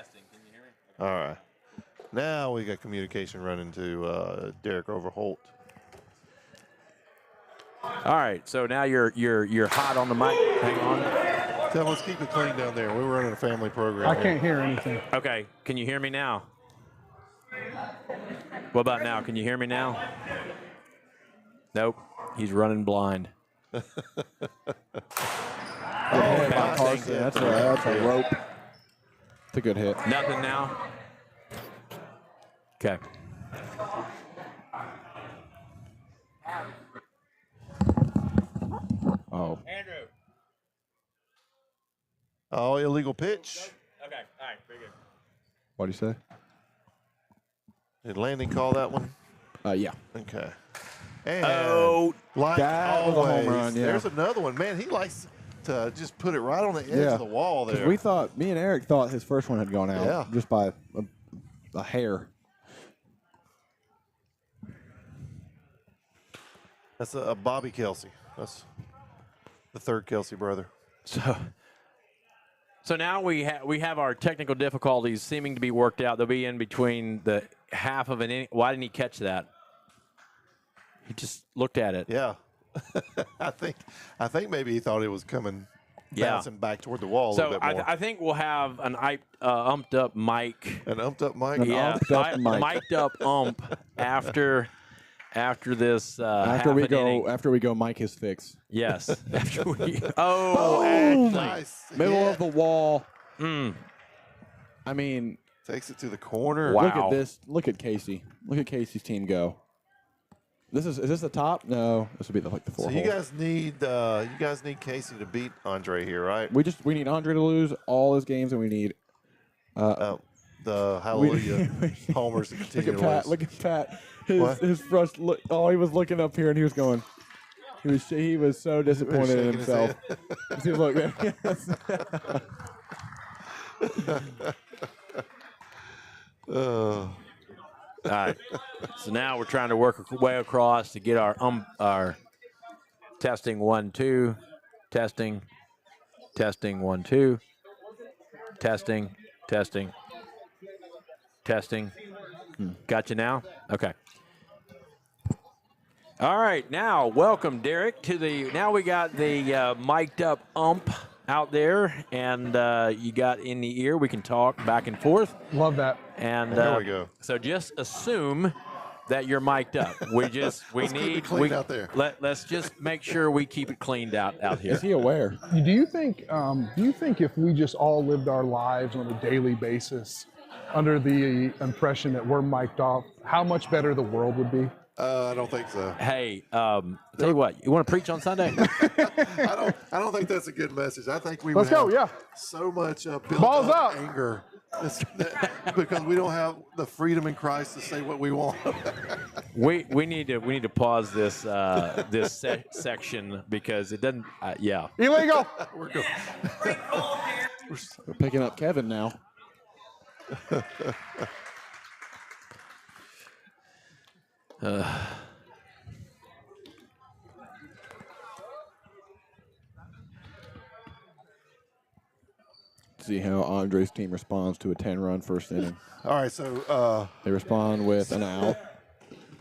Testing. Can you hear me? All right. Now we got communication running to Derek Overholt. All right, so now you're hot on the mic. Hang on. Tell him, let's keep it clean down there. We're running a family program. I can't hear anything. Okay, can you hear me now? What about now? Can you hear me now? Nope. He's running blind. That's a rope. It's a good hit. Nothing now. Okay. Oh. Andrew. Oh, illegal pitch. Okay. All right. Very good. What do you say? Did Landon call that one? Yeah. Okay. And Oh, like that was a always, home run, yeah. there's another one. Man, he likes to just put it right on the edge Yeah. of the wall there. Because me and Eric thought his first one had gone out Yeah. just by a hair. That's a Bobby Kelsey. That's the third Kelsey brother. So now we have our technical difficulties seeming to be worked out. They'll be in between the half of an inning. Why didn't he catch that? He just looked at it. Yeah. I think maybe he thought it was coming, bouncing back toward the wall a little bit more. I think we'll have an umped up mic. An umped up mic? Yeah, mic'd up ump after this. After we go, Mike his fix. Yes. After we. Nice. Middle of the wall. Mm. I mean, takes it to the corner. Wow. Look at this. Look at Casey. Look at Casey's team go. Is this the top? No, this would be the four. So you guys need Casey to beat Andre here, right? We need Andre to lose all his games, and we need the Hallelujah homers to continue to lose. Look at Pat. His frust look. Oh, he was looking up here and he was going. He was so disappointed in himself. See, look there. All right. So now we're trying to work our way across to get our testing 1 2, testing 1 2, testing. Got you now? Okay. All right, now welcome Derek to the. Now we got the mic'd up ump out there, and you got in the ear. We can talk back and forth. Love that. And there we go. So just assume that you're mic'd up. We need clean out there. Let's just make sure we keep it cleaned out here. Is he aware? Do you think if we just all lived our lives on a daily basis under the impression that we're mic'd off, how much better the world would be? I don't think so. Hey, tell you what, you want to preach on Sunday? I don't think that's a good message. I think Let's go. Yeah. So much built Balls up up. anger because we don't have the freedom in Christ to say what we want. we need to pause this section because it doesn't. Yeah. Illegal. We're going. We're picking up Kevin now. See how Andre's team responds to a 10-run first inning. All right, so they respond with an out.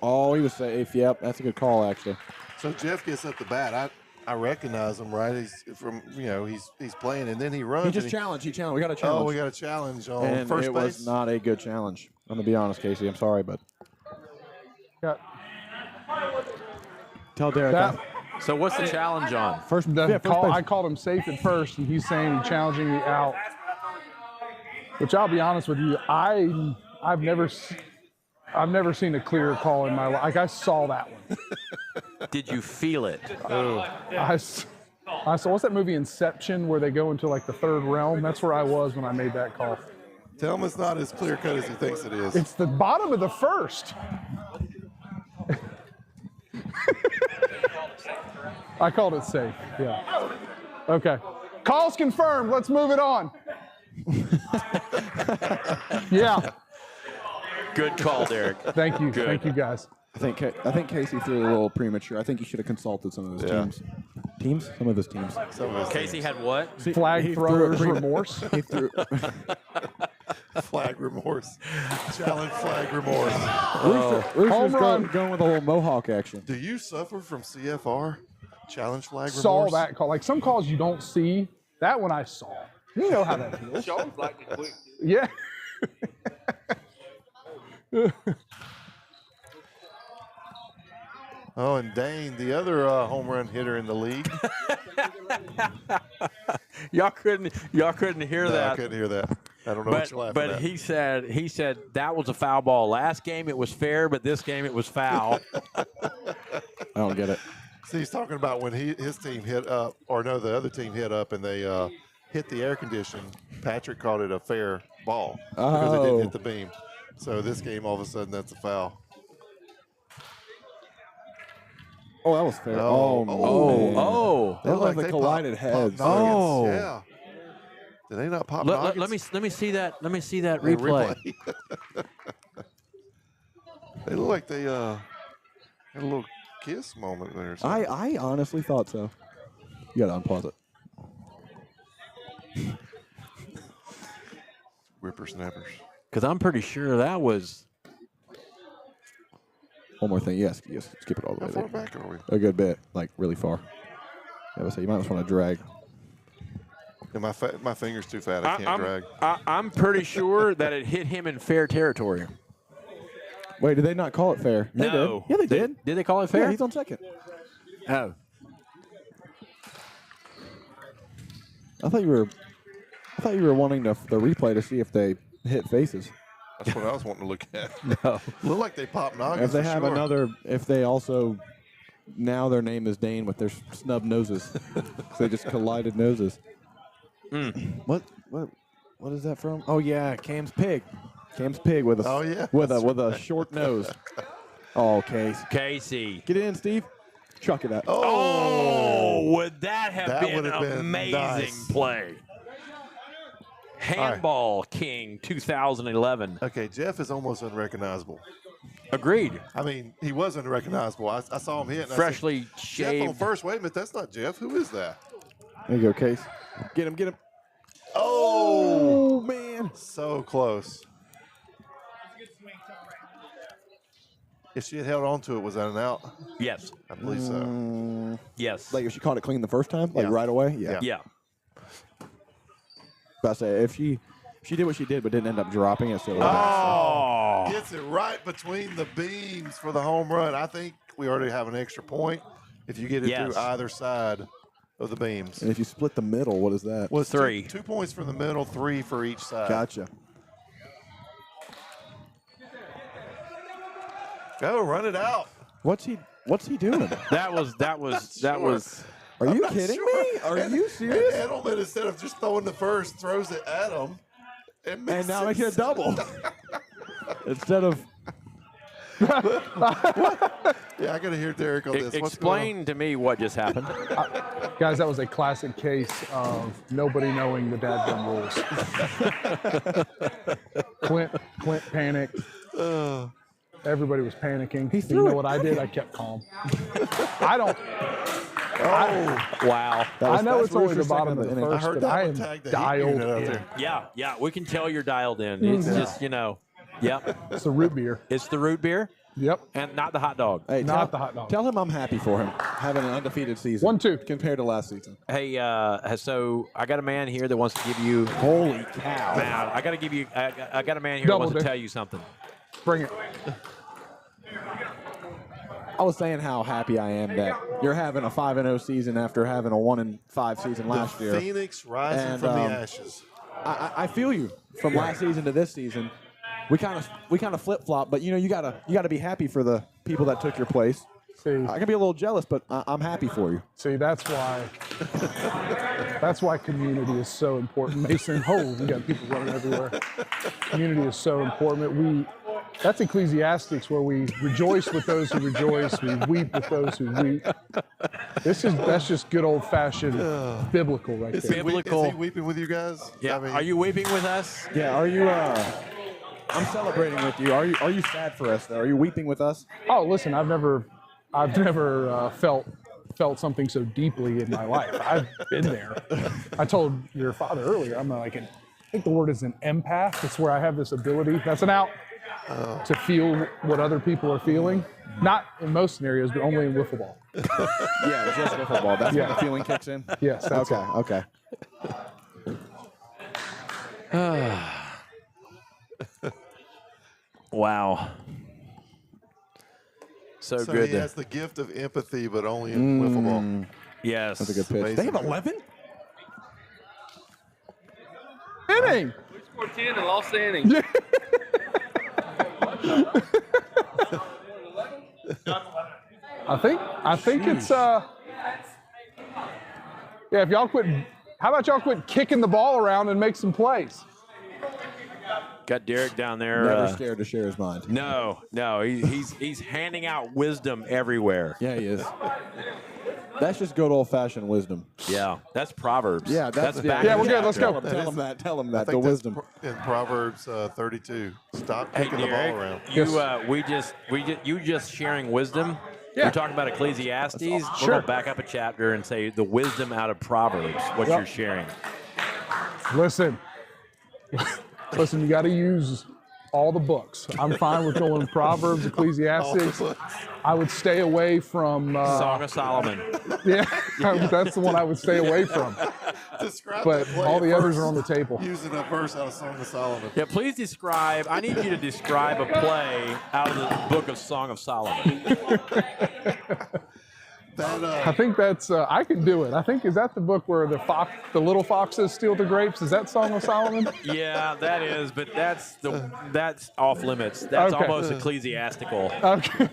Oh, he was safe. Yep, that's a good call, actually. So Jeff gets up the bat. I recognize him, right? He's from he's playing, and then he runs. He just challenged. We got a challenge. Oh, we got a challenge on and first it base. Was not a good challenge. I'm gonna be honest, Casey. I'm sorry, but tell Derek. So what's the challenge on? First call. I called him safe at first, and he's saying he's challenging me out. Which I'll be honest with you, I've never seen a clearer call in my life. Like I saw that one. Did you feel it? I saw what's that movie Inception where they go into like the third realm? That's where I was when I made that call. Tell him it's not as clear cut as he thinks it is. It's the bottom of the first. I called it safe. Yeah. Okay. Call's confirmed. Let's move it on. Yeah. Good call, Derek. Thank you. Good. Thank you, guys. I think Casey threw a little premature. I think he should have consulted some of his teams. Some of his teams. Casey had what? Flag throwers remorse. He threw flag remorse. Challenge flag remorse. Rooster's going with a little Mohawk action. Do you suffer from CFR? Challenge flag remorse? Saw that call. Like some calls you don't see. That one I saw. You know how that feels. Sean flagged it quick. Yeah. Oh, and Dane, the other home run hitter in the league. Y'all couldn't hear that. I couldn't hear that. I don't know what you're laughing at. But he said that was a foul ball. Last game it was fair, but this game it was foul. I don't get it. See, he's talking about when his team hit up, or no, the other team hit up, and they hit the air condition. Patrick called it a fair ball because it didn't hit the beam. So this game, all of a sudden, that's a foul. Oh, that was fair. Oh. That was like they collided heads. Oh. Yeah. Did they not pop nuggets? Let me see that. Let me see that replay. They look like they had a little kiss moment there. So. I honestly thought so. You got to unpause it. Whippersnappers. Because I'm pretty sure that was. One more thing. Yes, skip it all the How way far there. back are we? A good bit, like really far. Yeah, I say you might just want to drag. And my finger's too fat. I can't drag. I'm pretty sure that it hit him in fair territory. Wait, did they not call it fair? They No. did. Yeah, they did. Did they call it fair? Yeah, he's on second. Oh. I thought you were wanting the replay to see if they hit faces. That's what I was wanting to look at. No. Look like they pop noggins. If they for have sure. another, if they also, now their name is Dane with their snub noses. So they just collided noses. What is that from? Oh yeah, Cam's pig. Cam's pig with a with a short nose. Oh, Casey. Get in, Steve. Chuck it out. Oh, would that have been an been amazing nice. play? Handball King 2011. Okay, Jeff is almost unrecognizable. Agreed. I mean, he was unrecognizable. I saw him hit. And Freshly I said, shaved. Jeff on first. Wait a minute, that's not Jeff. Who is that? There you go, Case. Get him. Oh, man. So close. If she had held on to it, was that an out? Yes. I believe so. Yes. Like if she caught it clean the first time, like Yeah. right away. Yeah. Yeah. But I say if she did what she did, but didn't end up dropping it, so. Oh. Gets it right between the beams for the home run. I think we already have an extra point if you get it Yes. through either side of the beams. And if you split the middle, what is that? Well, it's 3. 2 points from the middle, 3 for each side. Gotcha. Go, run it out. What's he doing? That was. Are you Not kidding sure. me? Are And- you serious? And Edelman, instead of just throwing the first, throws it at him. And now making a double. Instead of Yeah, I got to hear Derek on this. What's Explain to me what just happened. Guys, that was a classic case of nobody knowing the dadgum rules. Clint panicked. Everybody was panicking. He You threw know it. what I did? I kept calm. I don't. Wow. I know that's it's only the Rooster's bottom of second the in the I first, heard but that I one am tag the heat dialed unit out in. there. Yeah, we can tell you're dialed in. It's just, yep. It's the root beer. It's the root beer Yep. and not the hot dog. Hey, Not the hot dog. Tell him I'm happy for him having an undefeated season. 1-2 compared to last season. Hey, so I got a man here that wants to give you. Holy cow! Man, I got to give you. I got a man here Double that wants to dip. tell you something. Bring it. I was saying how happy I am that you're having a 5-0 season after having a 1-5 season last The year. Phoenix rising And, from the ashes. I feel you from last season to this season. We kind of flip flop, but you gotta be happy for the people that took your place. See, I can be a little jealous, but I'm happy for you. that's why community is so important. Mason, we got people running everywhere. Community is so important. That's Ecclesiastics, where we rejoice with those who rejoice, we weep with those who weep. That's just good old fashioned biblical right there. Biblical. Is he weeping with you guys? Yeah. I mean, Are you weeping with us? Yeah, are you? I'm celebrating with you. Are you sad for us though? Are you weeping with us? Oh, listen, I've never felt something so deeply in my life. I've been there. I told your father earlier, I think the word is an empath. It's where I have this ability. That's an out. To feel what other people are feeling. Not in most scenarios, but only in wiffle ball. Yeah, just wiffle ball. That's when the feeling kicks in. Yes, that's Okay. Wow. So so good. he has the gift of empathy, but only in wiffle ball. Yes. That's a good pitch. Amazing. They have 11. inning. We scored 10 and lost the inning. I think it's if y'all quit, how about y'all quit kicking the ball around and make some plays? Got Derek down there. Never scared to share his mind. No, he's handing out wisdom everywhere. Yeah, he is. That's just good old-fashioned wisdom. Yeah, that's Proverbs. Yeah, that's back Yeah, in we're the good. Let's chapter. go. Tell him that. Tell him I that. The think that's wisdom. in Proverbs 32. Stop Hey, kicking the ball Derek, around. you just sharing wisdom We're talking about Ecclesiastes. We're going to back up a chapter and say the wisdom out of Proverbs, what you're sharing. Listen, you got to use all the books. I'm fine with going Proverbs, Ecclesiastes. I would stay away from Song of Solomon. Yeah, that's the one I would stay away from. But all the others are on the table. Using a verse out of Song of Solomon. Yeah, please describe. I need you to describe a play out of the book of Song of Solomon. I think that's. I can do it. I think is that the book where the little foxes steal the grapes? Is that Song of Solomon? Yeah, that is, but that's off limits. That's Okay. almost ecclesiastical. Okay.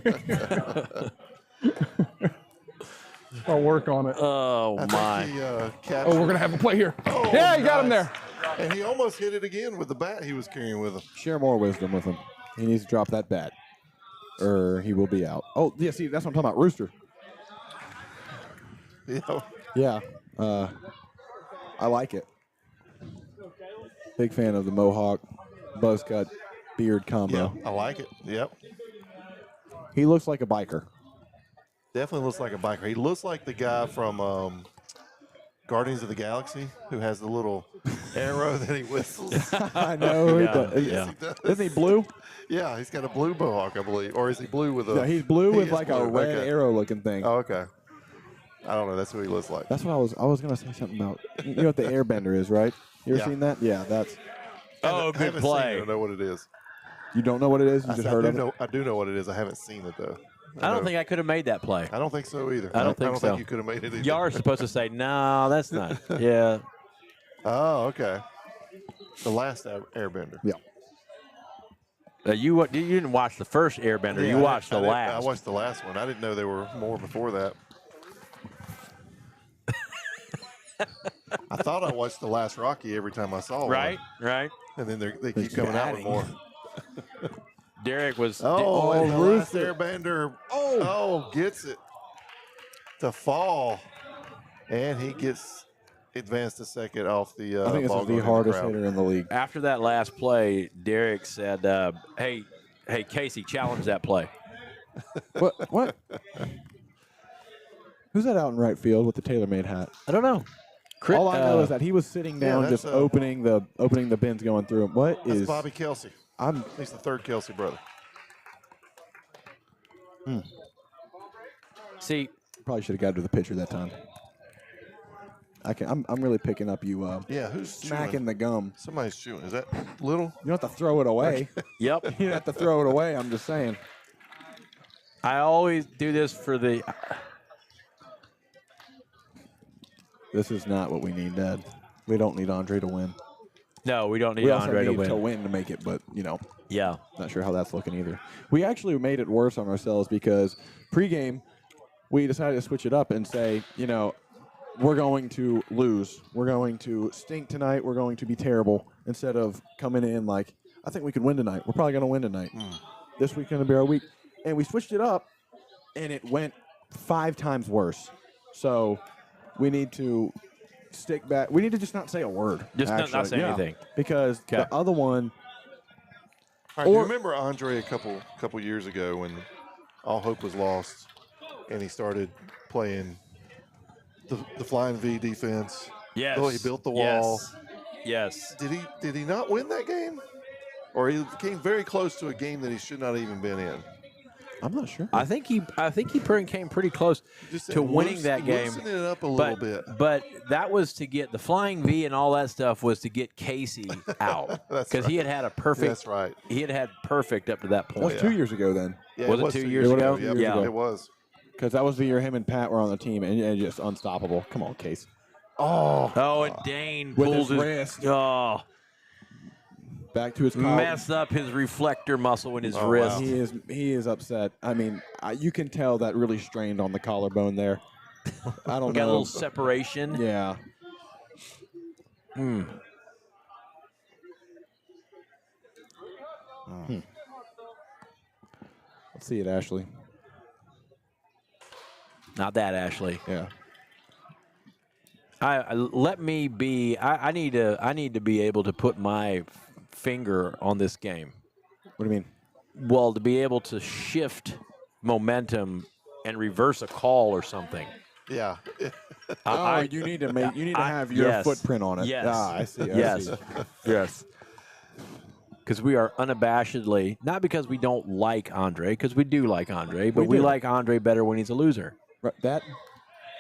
I'll work on it. Oh my! We're gonna have a play here. Yeah, you got him there. And he almost hit it again with the bat he was carrying with him. Share more wisdom with him. He needs to drop that bat, or he will be out. Oh, yeah, see, that's what I'm talking about. Rooster. Yeah, I like it. Big fan of the mohawk, buzz cut, beard combo. Yeah, I like it. Yep. He looks like a biker. Definitely looks like a biker. He looks like the guy from Guardians of the Galaxy who has the little arrow that he whistles. I know. Yes, he does. Isn't he blue? Yeah, he's got a blue mohawk, I believe. Or is he blue with a... Yeah, he's blue with is like a blue. red Okay. arrow-looking thing. Oh, okay. I don't know. That's who he looks like. That's what I was going to say something about. You know what the airbender is, right? You ever seen that? Yeah, that's... Oh, I good haven't seen it. I play. don't know what it is. You don't know what it is? You just heard of it? I do know what it is. I haven't seen it, though. I don't think I could have made that play. I don't think so either. I don't think so. you could have made it either. Y'all are supposed to say, no, that's not. Yeah. Oh, okay. The last Airbender. Yeah. You didn't watch the first Airbender. Yeah, you watched the last. I watched the last one. I didn't know there were more before that. I thought I watched the last Rocky every time I saw Right, one. right. And then they keep coming out with more. Derek was. Oh, the last Rooster. Airbender. Oh, gets it to fall, and he gets advanced a second off the. I think this ball is going the in hardest crowd. hitter in the league. After that last play, Derek said, hey, Casey, challenge that play. What? Who's that out in right field with the TaylorMade hat? I don't know. All I know is that he was sitting down that's, just opening the bins going through him. What That's is... Bobby Kelsey. He's the third Kelsey brother. See, Probably should have got to the pitcher that time. I'm really picking up you Yeah, who's smacking chewing? the gum. Somebody's chewing. Is that Little? You don't have to throw it away. yep. You don't have to throw it away. I'm just saying. I always do this for the. This is not what we need, Dad. We don't need Andre to win. No, we don't need We also Andre need to win. to make it, but, Yeah. not sure how that's looking either. We actually made it worse on ourselves because pregame, we decided to switch it up and say, we're going to lose. We're going to stink tonight. We're going to be terrible. Instead of coming in like, I think we could win tonight. We're probably going to win tonight. This week's going to be our week. And we switched it up, and it went 5 times worse. So we need to stick back. We need to just not say a word. Just not say anything. Because the other one. All right, do you remember Andre a couple years ago when all hope was lost, and he started playing the flying V defense? Yes. Oh, he built the wall. Yes. Did he not win that game, or he came very close to a game that he should not even been in? I'm not sure. I think he came pretty close Just to winning that game. Loosening it up a little bit. But that was to get the flying V and all that stuff was to get Casey out That's because he had a perfect. That's right. He had perfect up to that That was point. 2 years ago then. Yeah, Was it 2 years ago? Yep, Yeah. it was. Because that was the year him and Pat were on the team and just unstoppable. Come on, Case. Oh, and Dane With pulled his wrist. Oh, Back to his collar. messed up his reflector muscle in his Oh, wrist. wow. He is upset. I mean, you can tell that really strained on the collarbone there. I don't Got a know. little separation. Yeah. Let's see it, Ashley. Not that, Ashley. Yeah. Let me be. I need to be able to put my finger on this game. What do you mean? Well, to be able to shift momentum and reverse a call or something. Yeah. You need to have your yes. footprint on it. Yes. I see. Yes. See. Yes. Because we are unabashedly, not because we don't like Andre, because we do like Andre, but we do. like Andre better when he's a loser. Right, that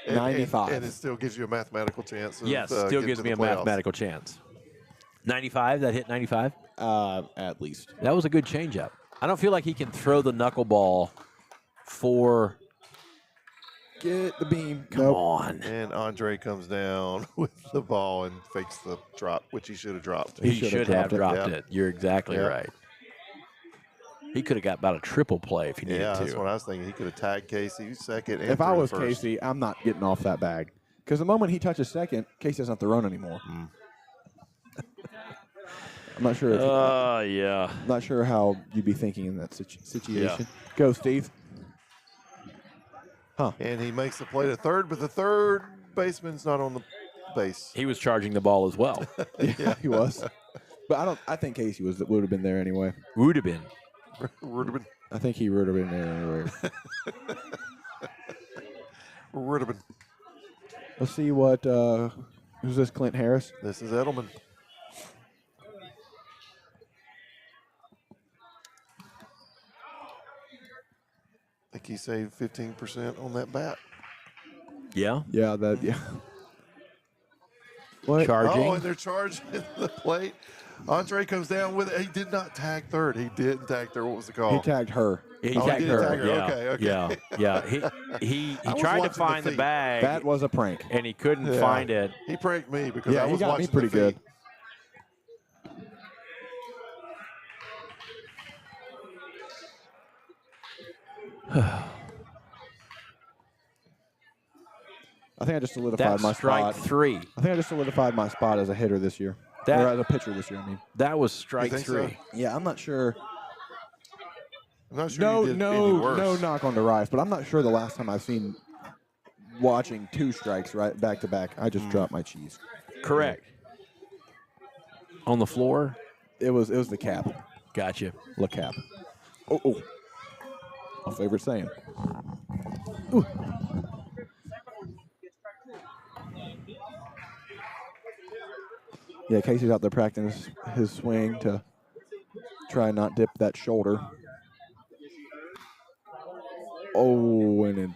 95. And it still gives you a mathematical chance. Of, Yes, still getting gives to me the a playoffs. mathematical chance. 95, that hit 95? At least. That was a good changeup. I don't feel like he can throw the knuckleball for. Get the beam. Come on. And Andre comes down with the ball and fakes the drop, which he should have dropped. He should have dropped Yep. it. You're exactly Yep. right. He could have got about a triple play if he needed Yeah, to. that's what I was thinking. He could have tagged Casey second. And If I threw was the first. Casey, I'm not getting off that bag. Because the moment he touches second, Casey doesn't have to run anymore. I'm not sure. Yeah. I'm not sure how you'd be thinking in that situation. Go, Steve. And he makes the play to third, but the third baseman's not on the base. He was charging the ball as well. Yeah, he was. But I think Casey would have been there anyway. Would have been. Rudabin. I think he would have been there anyway. Rudabin. Let's see what. Who's this? Clint Harris. This is Edelman. I think he saved 15% on that bat. Yeah. Yeah, yeah. What? Charging. Oh, and they're charging the plate. Andre comes down with it. He did not tag third. He didn't tag third. What was the call? He tagged her. He Oh, tagged he did her. tag her. Yeah. Okay. Yeah. He I was tried to watching the find the feed. bag. That was a prank. And he couldn't Yeah. find it. He pranked me because Yeah, I he was got me watching pretty the good. feed. I think I just solidified That's my strike spot. 3. I think I just solidified my spot as a hitter this year. That- or as a pitcher this year, I mean. That was strike think 3. so? Yeah, I'm not sure. I'm not sure you did any worse. No knock on the Rice, but I'm not sure the last time I've seen watching 2 strikes right back to back. I just dropped my cheese. Correct. On the floor? It was the cap. Gotcha. La cap. Oh. My favorite saying. Ooh. Yeah, Casey's out there practicing his swing to try and not dip that shoulder. Oh, and then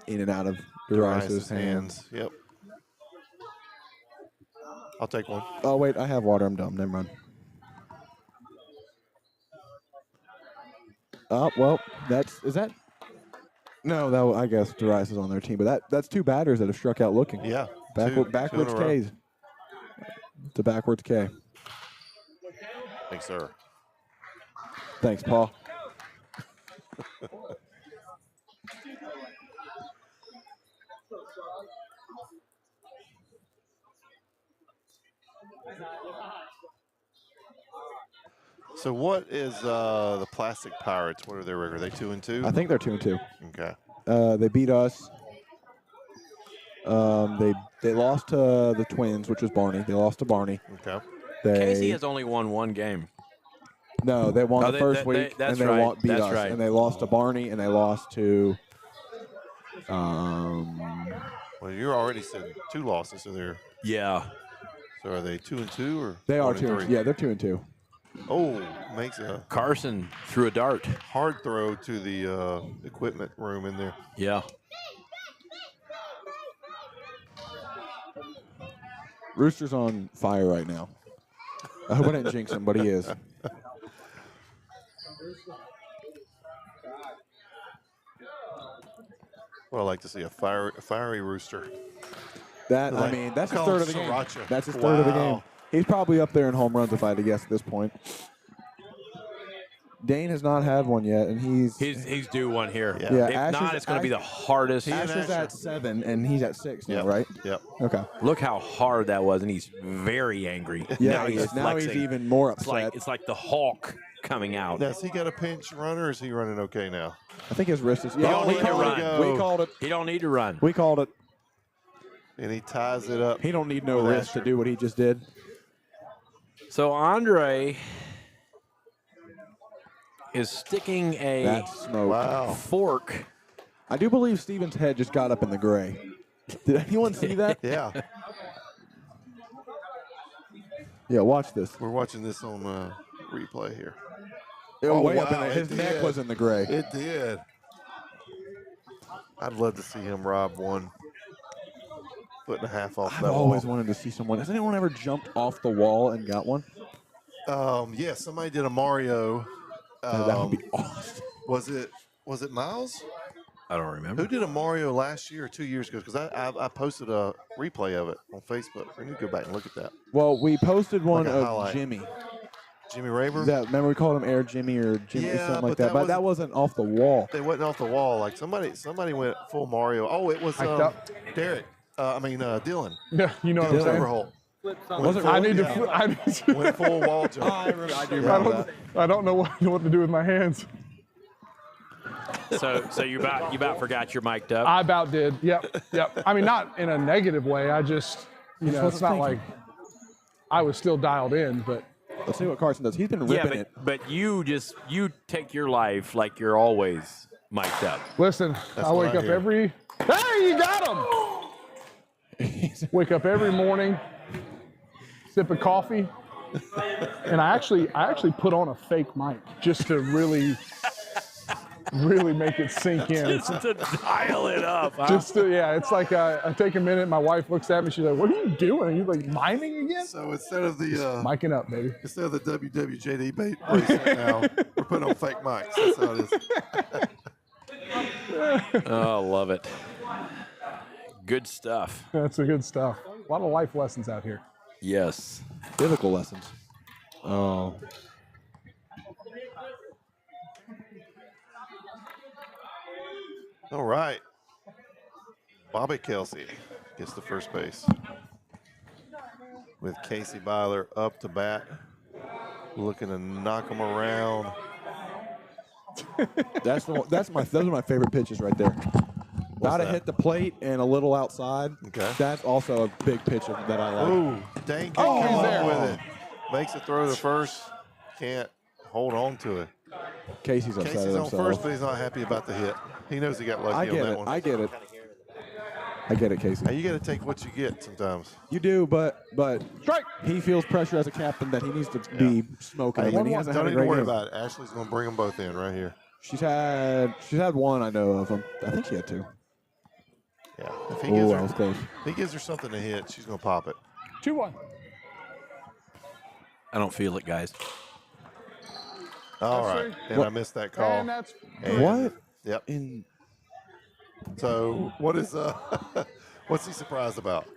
in and out of Darius's hands. Yep. I'll take one. Oh, wait, I have water. I'm dumb. Never mind. Oh, well, is that? No, I guess Darius is on their team, but that's 2 batters that have struck out looking. Yeah. Backwards two in a row. K's. It's a backwards K. Thanks, sir. Thanks, Paul. So what is the Plastic Pirates? What are their record? Are they 2-2? I think they're 2-2. Okay. They beat us. They lost to the Twins, which was Barney. They lost to Barney. Okay. Casey has only won 1 game. No, they won the first week, that's and they right. beat That's us. right. And they lost to Barney, and they lost to. Well, you're already said 2 losses, so they're. Yeah. So are they 2-2 or? They are 1-3? 2. Yeah, they're 2-2. Oh, makes a Carson threw a dart. hard throw to the equipment room in there. Yeah. Rooster's on fire right now. I hope I didn't jinx him, but he is. Well, I like to see a fiery rooster. That's Like, his call third him of the game. Sriracha. That's his third of the game. Wow. He's probably up there in home runs if I had to guess at this point. Dane has not had one yet, and he's due one here. Yeah. Yeah, If Asher's- not, it's going to be the hardest. Asher's at 7, and he's at 6 now, Yep. right? Yep. Okay. Look how hard that was, and he's very angry. Yeah, now he he's is. Now he's flexing. even more It's upset. like the Hawk coming out. Now, has he got a pinch runner, or is he running okay now? I think his wrist is. He don't we need to called run. it. We called it. He don't need to run. We called it. And he ties it up. He don't need no with wrist Asher. to do what he just did. So Andre is sticking a That's smoke. Wow. fork I do believe Steven's head just got up in the gray. Did anyone see that? Yeah. Yeah, watch this. We're watching this on replay here. Way up in wow, there. His neck was in the gray. It did. I'd love to see him rob 1.5 foot off I've that always wall. wanted to see someone. Has anyone ever jumped off the wall and got one? Yeah, somebody did a Mario. That would be awesome. Was it Miles? I don't remember. Who did a Mario last year or 2 years ago? Because I posted a replay of it on Facebook. We need to go back and look at that. Well, we posted one Like a of highlight. Jimmy. Jimmy Rayburn? Remember we called him Air Jimmy or Jimmy or Yeah, something like but that. But that wasn't off the wall. They wasn't off the wall. Like somebody went full Mario. Oh, it was Derek. Dylan. Yeah, you know what I'm saying. Overholt. Was it I really? need to. I need to. Went full wall jump. I do remember that. I don't know what to do with my hands. So you about forgot you're mic'd up. I about did. Yep. I mean, not in a negative way. I just, it's not like I was still dialed in, but. Let's see what Carson does. He's been ripping it. But you take your life like you're always mic'd up. Listen, I wake up every. Hey, you got him! Wake up every morning, sip of coffee, and I actually put on a fake mic just to really make it sink in. Just to dial it up. Huh? It's like I take a minute. My wife looks at me. She's like, "What are you doing? Are you like miming again?" So instead of the micing up, baby. Instead of the WWJD bracelet now, we're putting on fake mics. That's how it is. Oh, love it. Good stuff. That's the good stuff. A lot of life lessons out here. Yes. Biblical lessons. Oh. All right. Bobby Kelsey gets the first base. With Casey Byler up to bat. Looking to knock him around. Those are my favorite pitches right there. About to hit the plate and a little outside. Okay. That's also a big pitch that I like. Ooh, dang, he's come there. up with it. Makes a throw to first. Can't hold on to it. Casey's upset Casey's at on himself. first, but he's not happy about the hit. He knows he got lucky on that one. I get it, Casey. Now, you got to take what you get sometimes. You do, but Strike. he feels pressure as a captain that he needs to be smoking. Hey, And he hasn't don't had a need to great worry game. about it. Ashley's going to bring them both in right here. She's had one I know of them. I think she had two. Yeah. If he Oh, gives that was her, close. if he gives her something to hit, she's going to pop it. 2-1. I don't feel it, guys. All right. And I missed that call. And that's And- What? Yep. In So what is what's he surprised about?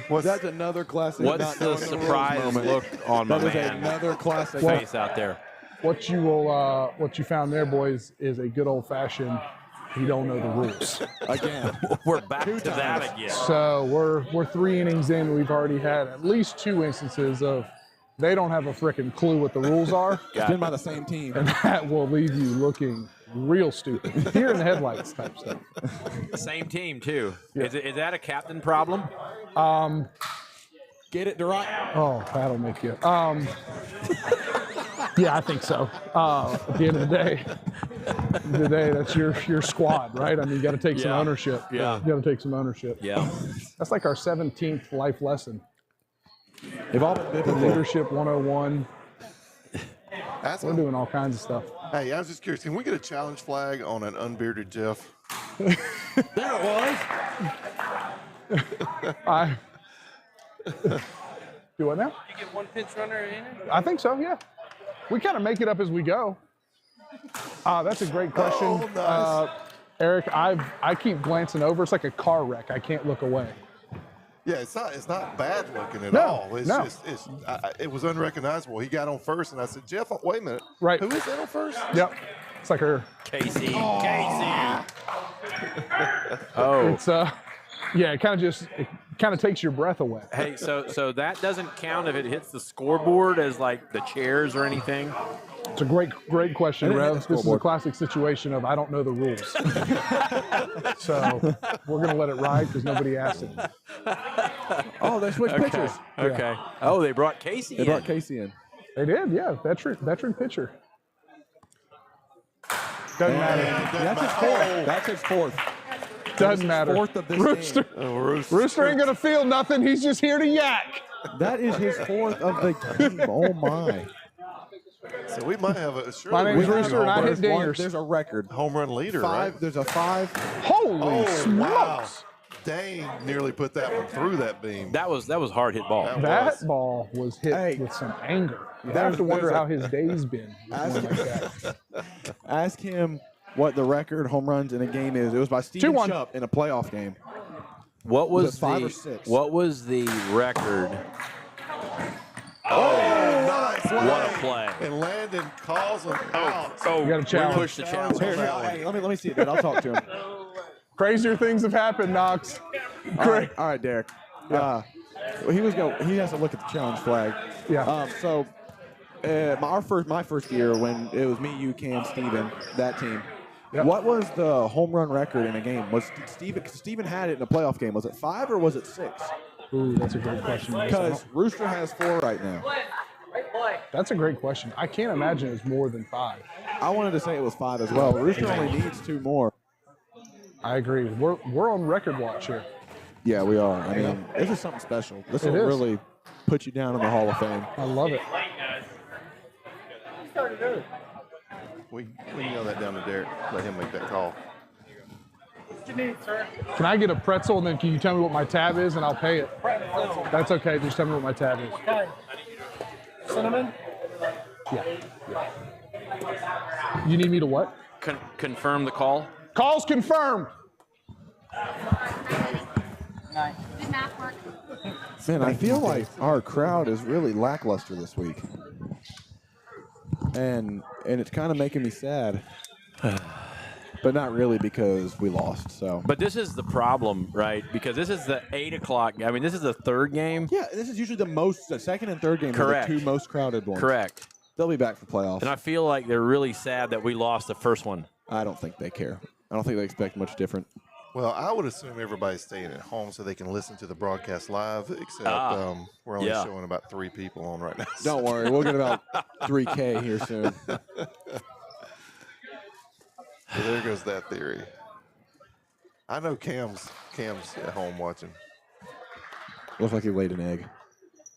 that's another classic. What's not the knowing rules surprise moment. look on my That is man another classic. face out there? what you found there, boys, is a good old fashioned. You don't know the rules. Again. We're back to that again. So we're 3 innings in. We've already had at least 2 instances of they don't have a frickin' clue what the rules are, It's been by the same team. and that will leave you looking real stupid. Deer in the headlights type stuff. Same team too. Is that a captain problem? Get it, Durant. Oh, that'll make you. Yeah, I think so. At the end of the day, that's your squad, right? I mean, you got to take some Yeah. ownership. Yeah. You got to take some ownership. Yeah. That's like our 17th life lesson. They've all been biblical. Leadership 101. Ask We're him. doing all kinds of stuff. Hey, I was just curious. Can we get a challenge flag on an unbearded Jeff? There it was. Do what now? You get one pinch runner in it? I think so, yeah. We kind of make it up as we go. That's a great question. Oh, nice. Eric, I keep glancing over. It's like a car wreck. I can't look away. Yeah, it's not bad looking at No, all. It's no. just it was unrecognizable. He got on first, and I said, Jeff, wait a minute. Right. Who is that on first? Yep. It's like her. Casey. Oh. It's yeah. It kind of takes your breath away. Hey, so that doesn't count if it hits the scoreboard as like the chairs or anything? It's a great question, I didn't hit Rev. the This is a scoreboard. classic situation of I don't know the rules. So we're gonna let it ride because nobody asked it. Oh, they switched pitchers. Okay. Oh, they brought Casey They in. brought Casey in. They did, yeah. Veteran pitcher. Doesn't matter. That's his fourth. That's his fourth. Doesn't matter. Fourth of this Rooster. game. Rooster ain't gonna feel nothing. He's just here to yak. That is his fourth of the game. Oh my. So we might have a. My name's Rooster, and I hit There's one- dingers. There's a record. home run leader, Five. right? There's a 5. Holy smokes! Wow. Dane nearly put that one through that beam. That was hard hit ball. That ball was hit Hey. with some anger. You There's- have to wonder there's a- how his day's been. Ask Going like that. Ask him what the record home runs in a game is. It was by Steven 2-1. Schupp in a playoff game. What was it 5 the or 6? What was the record? Nice What a play! And Landon calls him out. You got a challenge. Push the challenge. Here, hey, let me see it, dude. I'll talk to him. Crazier things have happened, Knox. All right, Derek. Well, he has to look at the challenge flag. Yeah. My first year when it was me, you, Cam, Steven, that team. Yep. What was the home run record in a game? Was Steven had it in a playoff game? Was it 5 or was it 6? Ooh, that's a great question. Because Rooster has 4 right now. That's a great question. I can't imagine it's more than 5. I wanted to say it was 5 as well. Rooster only needs 2 more. I agree. We're on record watch here. Yeah, we are. I mean, this is something special. This will It is. really put you down in the Hall of Fame. I love it. We nail that down to Derek. Let him make that call. Can I get a pretzel and then can you tell me what my tab is and I'll pay it? That's okay. Just tell me what my tab is. Cinnamon? Yeah. You need me to what? Confirm the call. Call's confirmed. Did math work? Man, I feel like our crowd is really lackluster this week. And it's kind of making me sad. But not really because we lost. So. But this is the problem, right? Because this is the 8 o'clock. I mean, this is the third game. Yeah, this is usually the second and third game Correct. are the 2 most crowded ones. Correct. They'll be back for playoffs. And I feel like they're really sad that we lost the first one. I don't think they care. I don't think they expect much different. Well, I would assume everybody's staying at home so they can listen to the broadcast live, except we're only showing about 3 people on right now. Don't worry, we'll get about 3K here soon. So there goes that theory. I know Cam's at home watching. Looks like he laid an egg.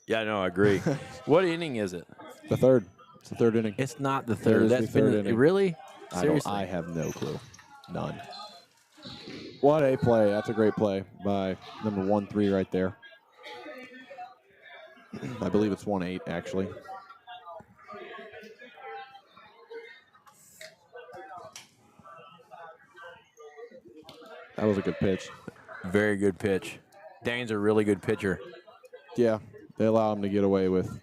Yeah, no, I agree. What inning is it? The third. It's the third inning. It's not the It third. is That's the third been inning. really seriously. I have no clue. None. What a play. That's a great play by number 1-3 right there. I believe it's 1-8 actually. That was a good pitch. Very good pitch. Dane's a really good pitcher. Yeah, they allow him to get away with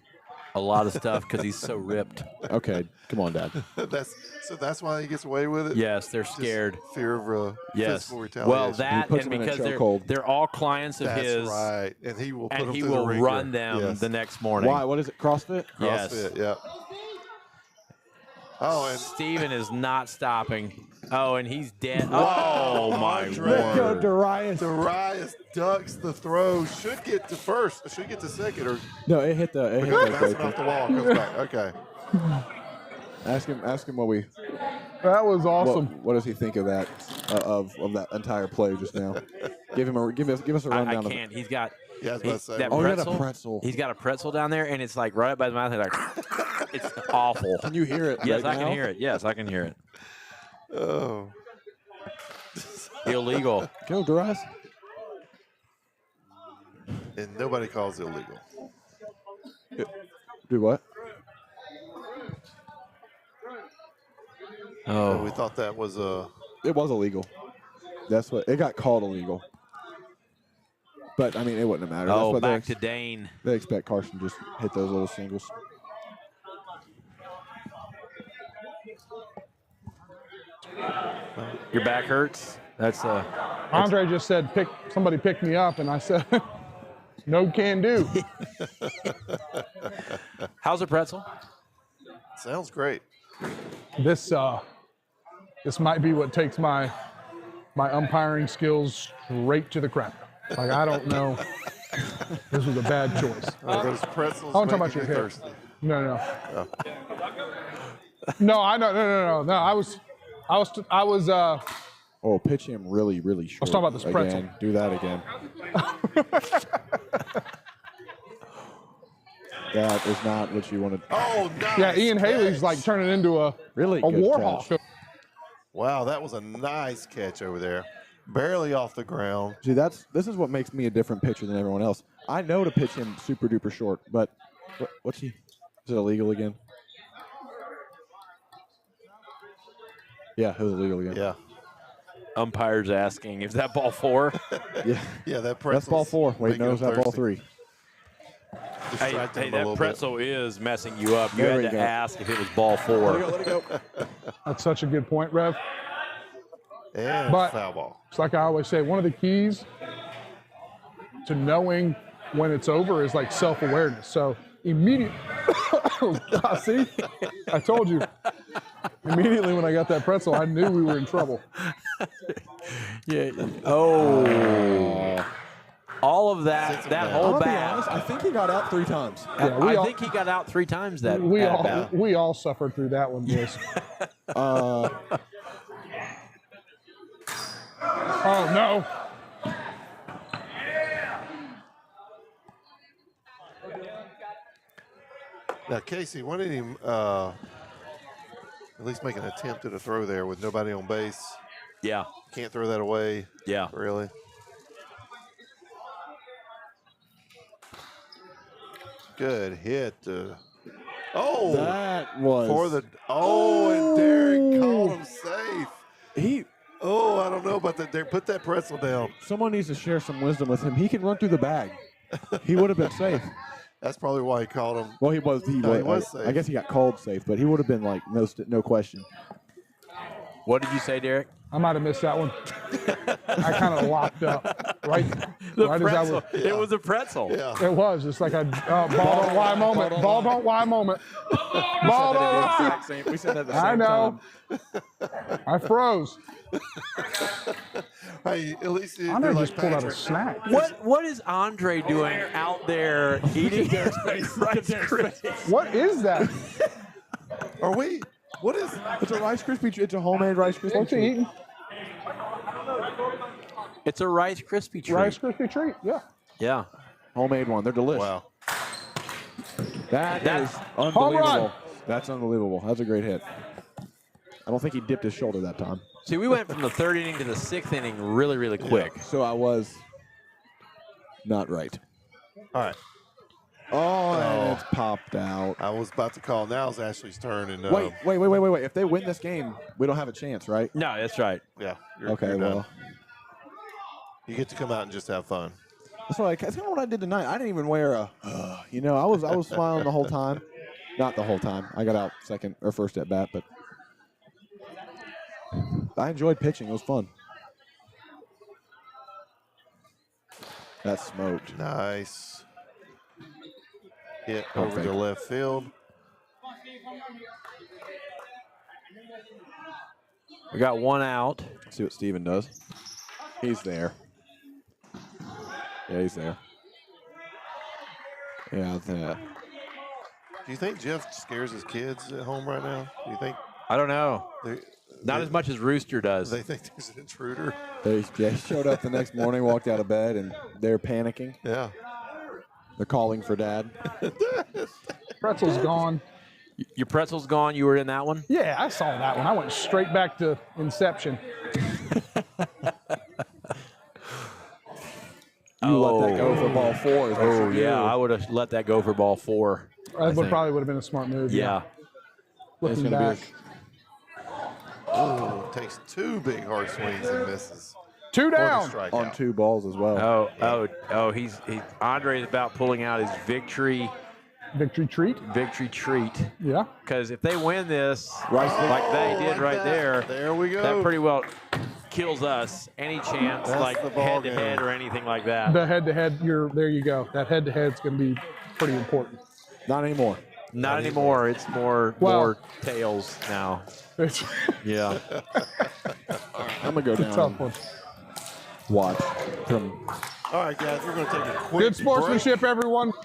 a lot of stuff because he's so ripped. Okay, come on, Dad. That's why he gets away with it. Yes, they're scared. Just fear of physical retaliation. Well, that puts and him in a because chokehold. they're all clients of That's his. right, and he will put them and he through will the ringer. run them Yes. the next morning. Why? What is it? CrossFit? Yes. CrossFit, yeah. Oh, and Steven is not stopping. Oh, and he's dead. Oh, my Andre. word. Darius. Darius ducks the throw. Should get to first. Should get to second. Or No, it hit the. It hit goes the bouncing breaker. off the wall. Comes back. Okay. Ask him what we. That was awesome. What does he think of that? Of that entire play just now? Give us a I rundown of can't. it. He's got Yeah, I was about to say. that Oh, he had a pretzel. pretzel. He's got a pretzel down there, and it's like right up by the mouth. He's like, it's awful. Can you hear it? Yes, right I now? can hear it. Yes, I can hear it. Oh. Illegal. Go, Darius. And nobody calls it illegal. Do what? Oh, we thought that was a. It was illegal. That's what it got called illegal. But I mean, it wouldn't have mattered. That's Oh, what back to Dane. they expect Carson to just hit those little singles. Your back hurts. That's Andre just said, somebody pick me up, and I said, no can do. How's the pretzel? Sounds great. This might be what takes my umpiring skills straight to the crap. Like, I don't know. This was a bad choice. Those pretzels I want to talk make about your me hair. thirsty. No. No, I know. No. I was. I was Oh, pitch him really, really short. talking about this pretzel. Again. Do that again. That is not what you wanted. Oh, nice. Yeah, Ian catch. Haley's like turning into a Really a good warhawk. catch. Wow, that was a nice catch over there. Barely off the ground. See, this is what makes me a different pitcher than everyone else. I know to pitch him super duper short, but what's he? Is it illegal again? Yeah, it was illegal again. Yeah. Umpire's asking, is that ball 4? Yeah. Yeah, that That's pretzel. ball 4. Wait, no, is that ball 3? Hey, that pretzel is messing you up. You There had we to go. ask if it was ball 4. Let it go. That's such a good point, Rev. And But- foul ball. It's like I always say, one of the keys to knowing when it's over is like self-awareness. So immediately, see, I told you. Immediately when I got that pretzel, I knew we were in trouble. Yeah. Oh. All of that, that I'm whole gonna be bat. honest, I think he got out 3 times. Yeah, we I all- think he got out 3 times that We at all bat. we all suffered through that one, boys. Oh no! Now, Casey, why didn't he at least make an attempt at a throw there with nobody on base? Yeah. Can't throw that away. Yeah. Really? Good hit. Oh! That was For the and Derek called him safe. he. Oh, I don't know about that. Derek, put that pretzel down. Someone needs to share some wisdom with him. He can run through the bag. He would have been safe. That's probably why he called him. Well, he was. No, he was I safe. guess he got called safe, but he would have been like no question. What did you say, Derek? I might have missed that one. I kind of locked up right as I pretzel. was. It was a pretzel. Yeah. It was. It's like a ball don't lie moment. Ball don't lie moment. Ball don't lie. We said that at the same I know. time. I froze. Hey, at least you Andre do like just pulled out a Patrick. snack. What is Andre doing out there eating Rice Krispies? What is that? Are we? What is? It's a Rice Krispie treat. It's a homemade Rice Krispie What's he treat. eating? It's a Rice Krispie treat. Rice Krispie treat. Yeah. Yeah. Homemade one. They're delicious. Wow. That is Home unbelievable. run. That's unbelievable. That's a great hit. I don't think he dipped his shoulder that time. See, we went from the 3rd inning to the 6th inning really, really quick. So I was not right. All right. Oh, and it's popped out. I was about to call. Now it's Ashley's turn. And Wait. If they win this game, we don't have a chance, right? No, that's right. Yeah. Okay, you're done. well. You get to come out and just have fun. That's kind of what I did tonight. I didn't even wear a, I was smiling the whole time. Not the whole time. I got out second or first at bat, but I enjoyed pitching. It was fun. That smoked. Nice. Hit over Perfect. to left field. We got 1 out. Let's see what Steven does. He's there. Yeah, he's there. Yeah, Do you think Jeff scares his kids at home right now? Do you think I don't know. Not as much as Rooster does. they think there's an intruder? they showed up the next morning, walked out of bed, and they're panicking. Yeah. They're calling for Dad. Pretzel's gone. Your pretzel's gone. You were in that one? Yeah, I saw that one. I went straight back to Inception. You let that go for ball 4. Is what Oh, you yeah. do. I would have let that go for ball 4. That think. probably would have been a smart move. Yeah. Looking gonna be a- back. Oh, takes 2 big hard swings and misses. 2 For the down. strikeout. On 2 balls as well. He's Andre's about pulling out his victory Victory treat. treat. Yeah. Because if they win this, Rice like they did like right that. there, There we go. that pretty well kills us any chance That's like the ball head-to-head game. or anything like that. The head-to-head, there you go. That head-to-head's going to be pretty important. Not anymore. Not anymore. It's more tails now. It's Yeah. I'm going to go a down tough and one. watch from All right, guys, we're going to take a quick Good sportsmanship, everyone. break.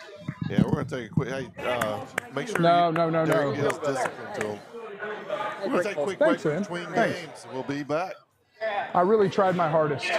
Yeah, we're going to take a quick. Hey, make sure No. Derek gives discipline to him. We're going to take a quick Thanks, break man. between Thanks. games. We'll be back. I really tried my hardest.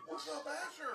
What's up, Asher?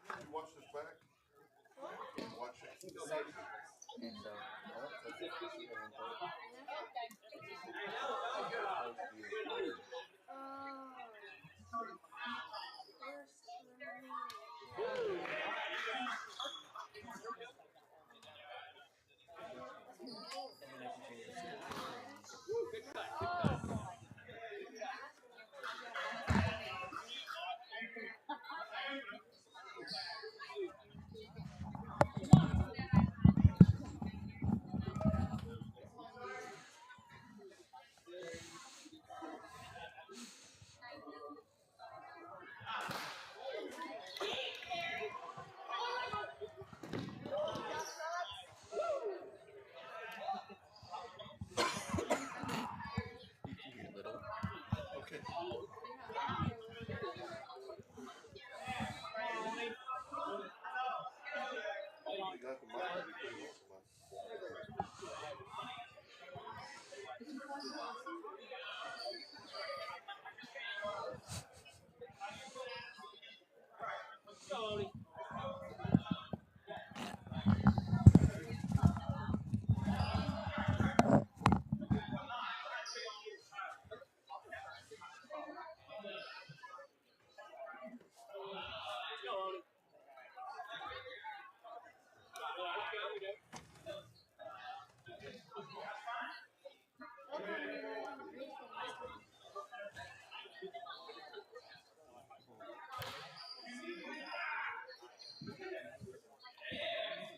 You watch this back? Watch it. Okay. You got the mic. You put it on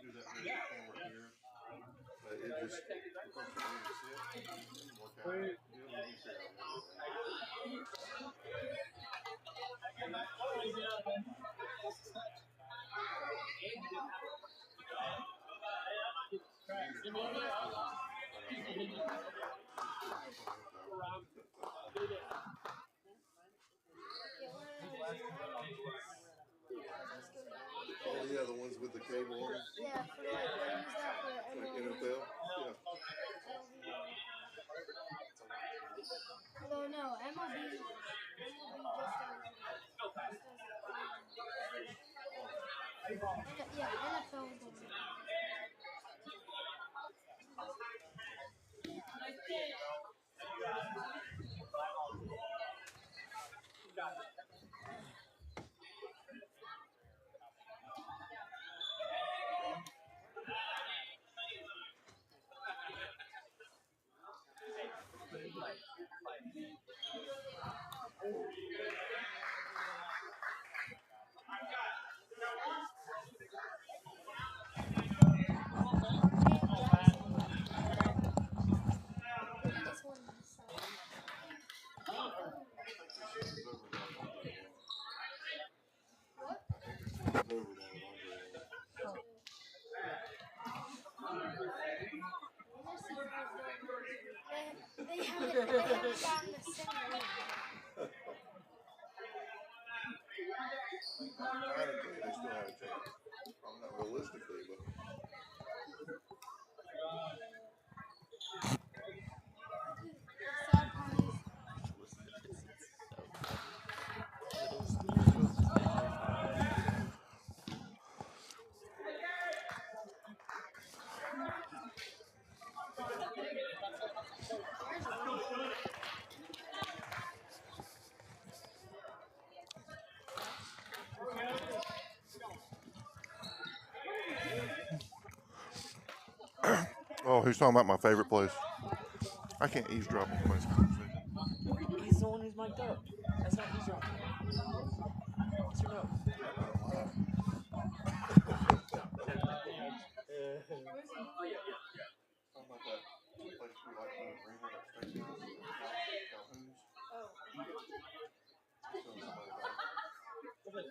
do that with the camera here. It just becomes a way to sit, work out. It'll be fair. Oh yeah, the ones with the cable on them. Yeah, for like they use that for Like MLB. NFL. Yeah. Although no, MLB just does. Yeah, NFL does. They haven't gotten the same win. Mathematically, they still have a chance. Probably not realistically, but. The sad part is Oh, he's talking about my favorite place. I can't eavesdrop on somebody's conversation. He's the one who's mic'd up. That's not eavesdropping. Yes or no? Did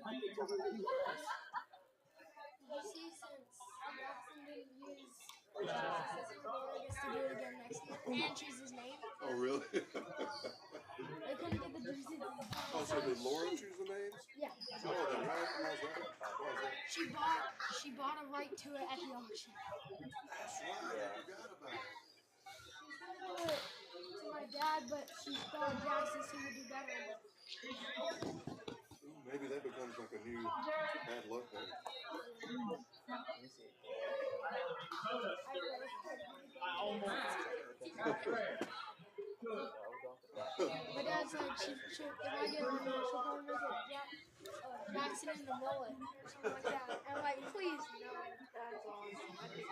you see since Jackson didn't use Jesus this year, Laura gets to do it again next year and choose his name? Oh, really? They couldn't get the jerseys. Oh, so did Laura choose the names? Yeah. Oh, then how's that? She bought a right to it at the auction. That's right. I forgot about it. She was gonna do it to my dad, but she thought Jackson seemed to do better. Ooh, maybe that becomes like a new bad luck thing. My dad's like, if I get one, she'll probably make it Jackson in the mullet or something like that. And I'm like, please, no. That's awesome. I just had to.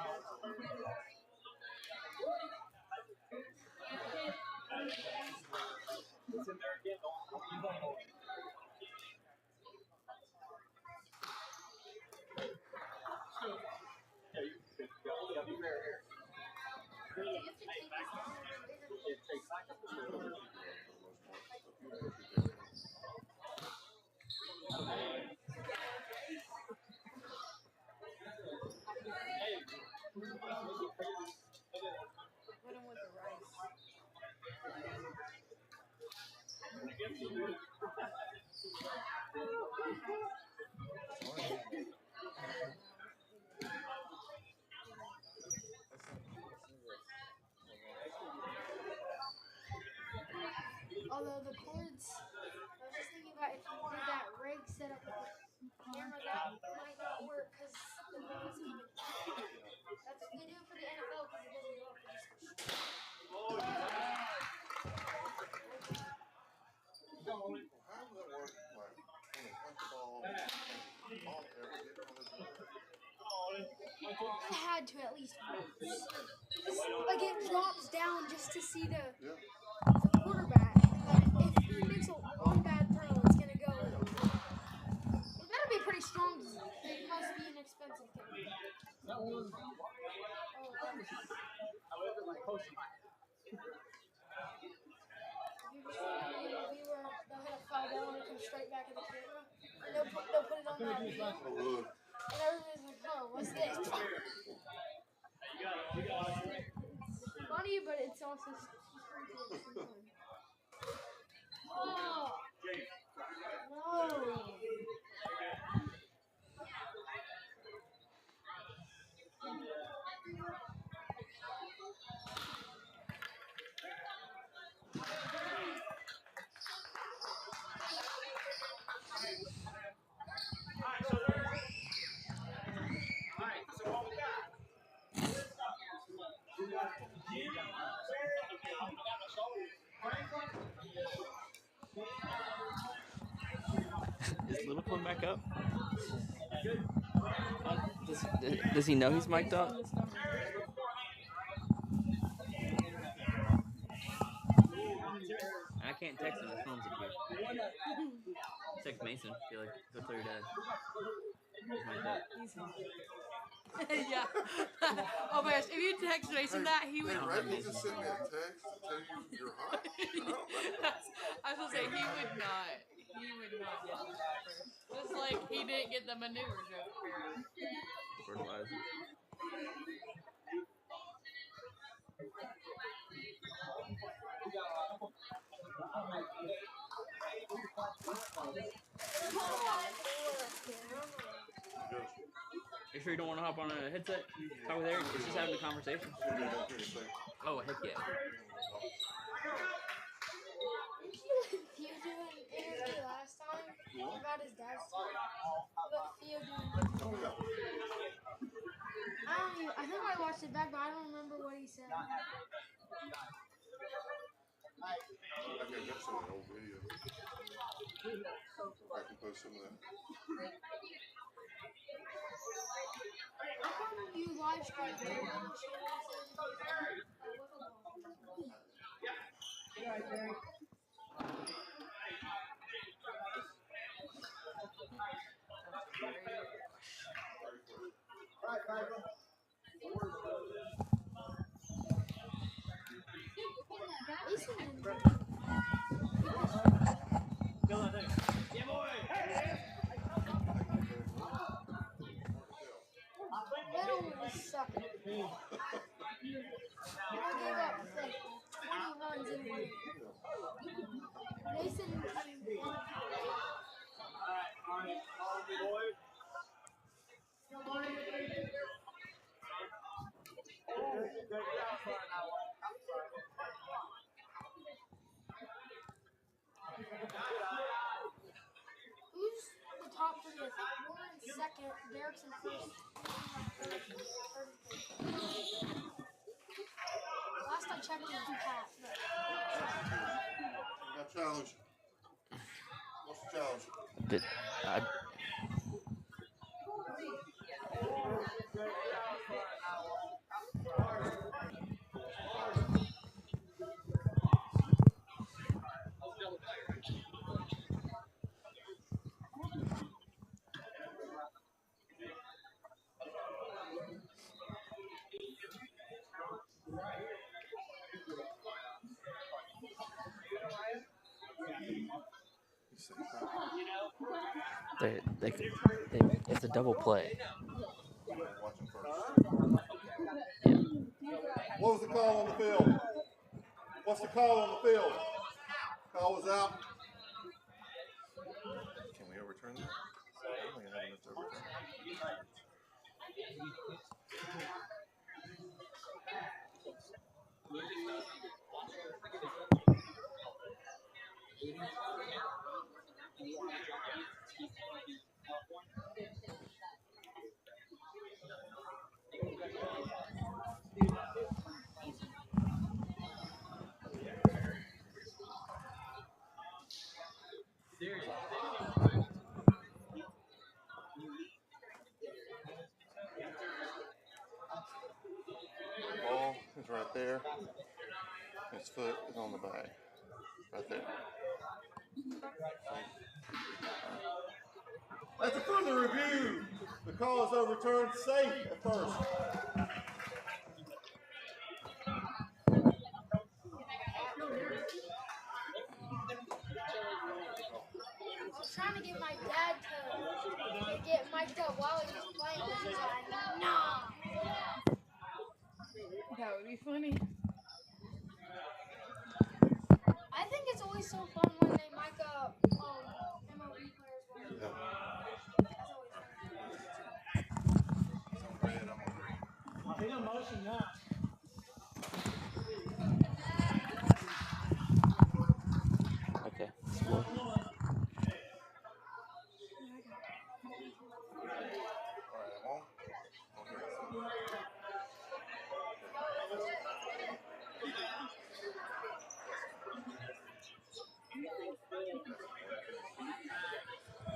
Put him with the rice. Although the cords, I was just thinking about if you did that rig setup with the camera, that might not work because the cords come in. They do it for the NFL because it doesn't go up. It just goes How would that work? Like, when they punch the ball, ever get one of those? I had to at least once. Like it drops down just to see the quarterback. Like if he makes one bad throw, it's gonna go. It better be pretty strong. It must be an expensive camera. They'll hit a foul ball and it comes straight back at the camera. And they'll put it on that video. And everybody's like, oh, what's this? It's funny, but it's also creepy at the same time. Oh! No! Is Little coming back up? Does he know he's mic'd up? I can't text him. His phone's up here. Text Mason. Be like, go tell your dad. He's mic'd up. Yeah. Oh my gosh, if you text Mason that, he would. Hey, Red, you just send me a text to tell you you're hot. I was gonna say he would not. He would not get that first. was like, he didn't get the maneuver joke, apparently. Fertilizer. You sure you don't want to hop on a headset? Talk with Eric. It's just having a conversation. Oh, heck yeah. Theo did an interview last time about his dad's team. But Theo didn't. I think I watched it back, but I don't remember what he said. I got some of that old video. I can post some of that. How come you live stream Fwbl? Little was sucking. I gave up like 20 runs in a minute. Mason who's the top three? I think Warren's second, Derek's in first. Last I checked, it was Pat. Got challenge. What's the challenge? It's a double play. What was the call on the field? What's the call on the field? Call was out. Can we overturn that? I don't think I have enough to overturn. Ball is right there. His foot is on the bag. Right there. That's a further review. The call is overturned safe at first. I was trying to get my dad to get mic'd up while he was playing. He's like, nah. That would be funny. I think it's always so fun when they mic up MLB players. That's always fun. Take a motion now. Okay.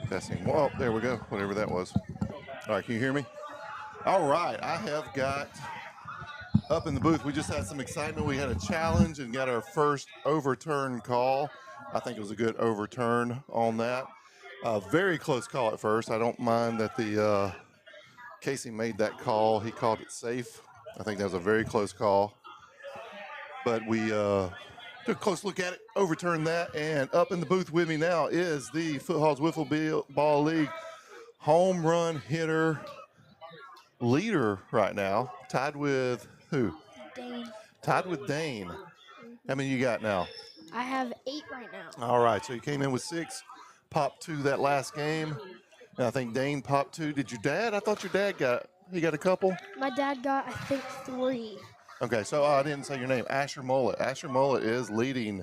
Testing. Well, there we go. Whatever that was. All right, can you hear me? All right, I have got up in the booth. We just had some excitement. We had a challenge and got our first overturn call. I think it was a good overturn on that. Very close call at first. I don't mind that the Casey made that call. He called it safe. I think that was a very close call. But we took a close look at it, overturned that, and up in the booth with me now is the Foothall's Wiffle Ball League home run hitter leader right now, tied with who? Dane. Tied with Dane. How many you got now? I have 8 right now. All right, so you came in with 6, popped 2 that last game, and I think Dane popped 2. Did your dad? I thought your dad got a couple. My dad got, I think, 3. Okay, so I didn't say your name. Asher Mullet. Asher Mullet is leading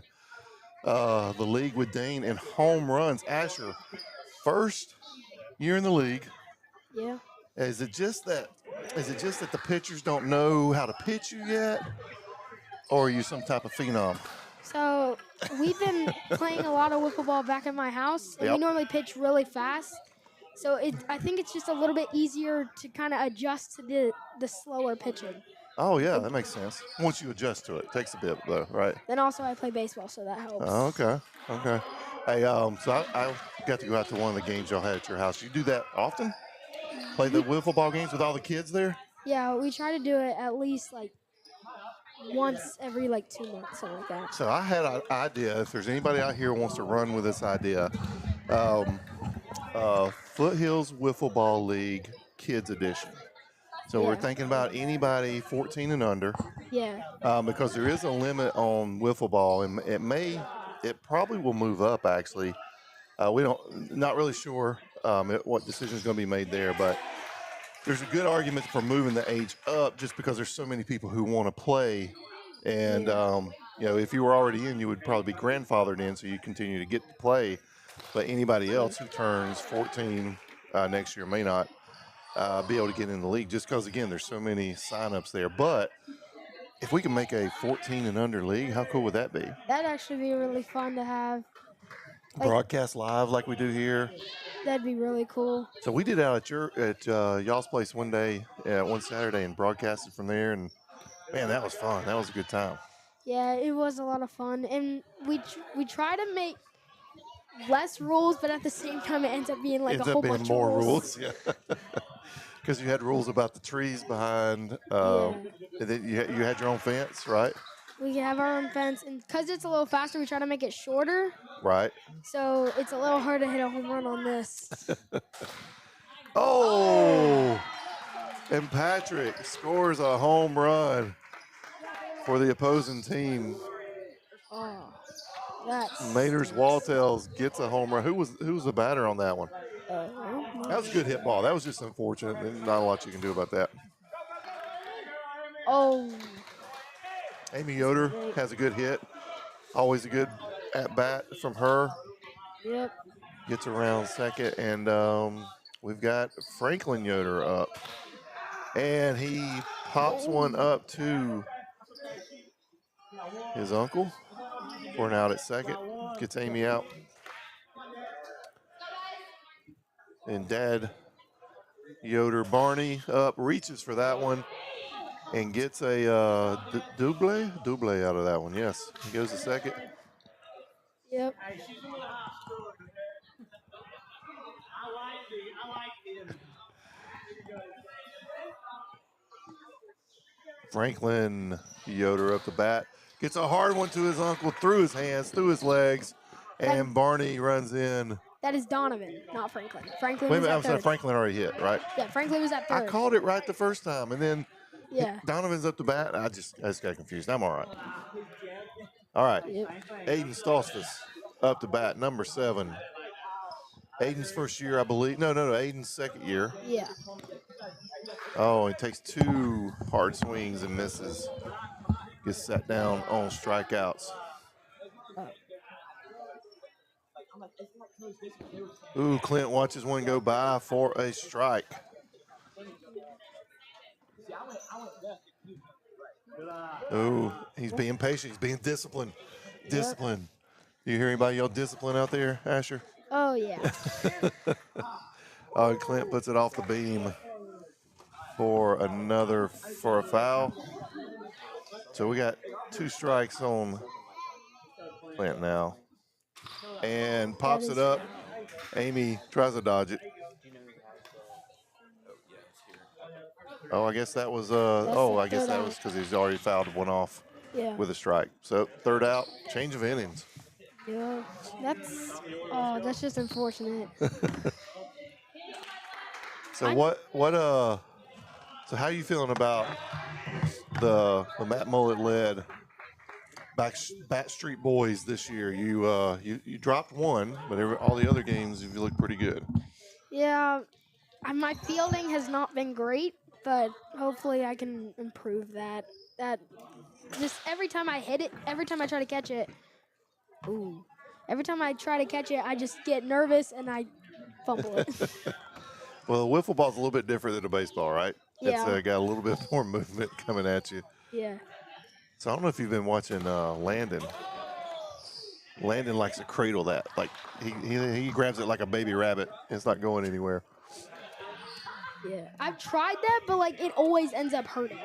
the league with Dane in home runs. Asher, first year in the league. Yeah. Is it just that the pitchers don't know how to pitch you yet, or are you some type of phenom? So we've been playing a lot of wiffle ball back at my house, and we normally pitch really fast. So I think it's just a little bit easier to kind of adjust to the slower pitching. Oh yeah, that makes sense. Once you adjust to it, it takes a bit though, right? Then also I play baseball, so that helps. Oh, okay. Hey, so I got to go out to one of the games y'all had at your house. You do that often? Play the wiffle ball games with all the kids there? Yeah, we try to do it at least like once every like 2 months, something like that. So I had an idea. If there's anybody out here who wants to run with this idea, Foothills Wiffle Ball League Kids Edition. So we're thinking about anybody 14 and under. Yeah. Because there is a limit on wiffle ball, and it probably will move up. Actually, not really sure what decision is going to be made there, but there's a good argument for moving the age up, just because there's so many people who want to play, and if you were already in, you would probably be grandfathered in, so you continue to get to play. But anybody else who turns 14 next year may not be able to get in the league, just because, again, there's so many signups there. But if we can make a 14 and under league, how cool would that be? That'd actually be really fun to have. Broadcast live like we do here. That'd be really cool. So we did out at y'all's place one day, one Saturday, and broadcasted from there. And man, that was fun. That was a good time. Yeah, it was a lot of fun, and we try to make less rules, but at the same time, it ends up being like a whole bunch of more rules. Yeah. Because you had rules about the trees behind. And then you had your own fence, right? We have our own fence, and because it's a little faster, we try to make it shorter. Right. So it's a little hard to hit a home run on this. Oh! And Patrick scores a home run for the opposing team. Oh, that's... Maynard Waltels gets a home run. Who was the batter on that one? That was a good hit ball. That was just unfortunate. There's not a lot you can do about that. Oh. Amy Yoder has a good hit. Always a good at-bat from her. Yep. Gets around second, and we've got Franklin Yoder up. And he pops one up to his uncle for an out at second. Gets Amy out. And Dad Yoder Barney up, reaches for that one, and gets a double out of that one. Yes, he goes to second. Yep. Franklin Yoder up the bat, gets a hard one to his uncle, through his hands, through his legs, and Barney runs in. That is Donovan, not Franklin. Franklin Wait a was minute, at third. Franklin already hit, right? Yeah, Franklin was at third. I called it right the first time, and then yeah. Donovan's up the bat. I just got confused. I'm all right. All right. Yep. Aiden Stoltzfus up the bat, number 7. Aiden's first year, I believe. No. Aiden's second year. Yeah. Oh, he takes 2 hard swings and misses. Gets set down on strikeouts. Ooh, Clint watches one go by for a strike. Ooh, he's being patient. He's being disciplined. Discipline. You hear anybody yell discipline out there, Asher? Oh, yeah. Oh, Clint puts it off the beam for a foul. So we got 2 strikes on Clint now. And pops it up. Amy tries to dodge it. Oh, I guess that was I guess that was because he's already fouled one off. Yeah. with a strike. So 3rd out, change of innings. Yeah. That's just unfortunate. So so how are you feeling about the Matt Mullet led Bat Street Boys this year? You dropped one, but all the other games you look pretty good. Yeah. My fielding has not been great, but hopefully I can improve that. That just every time I hit it, every time I try to catch it, every time I try to catch it, I just get nervous and I fumble it. Well, the wiffle ball's a little bit different than a baseball, right? Yeah. It's got a little bit more movement coming at you. Yeah. So I don't know if you've been watching Landon. Landon likes to cradle that. Like he grabs it like a baby rabbit. It's not going anywhere. Yeah. I've tried that, but like it always ends up hurting.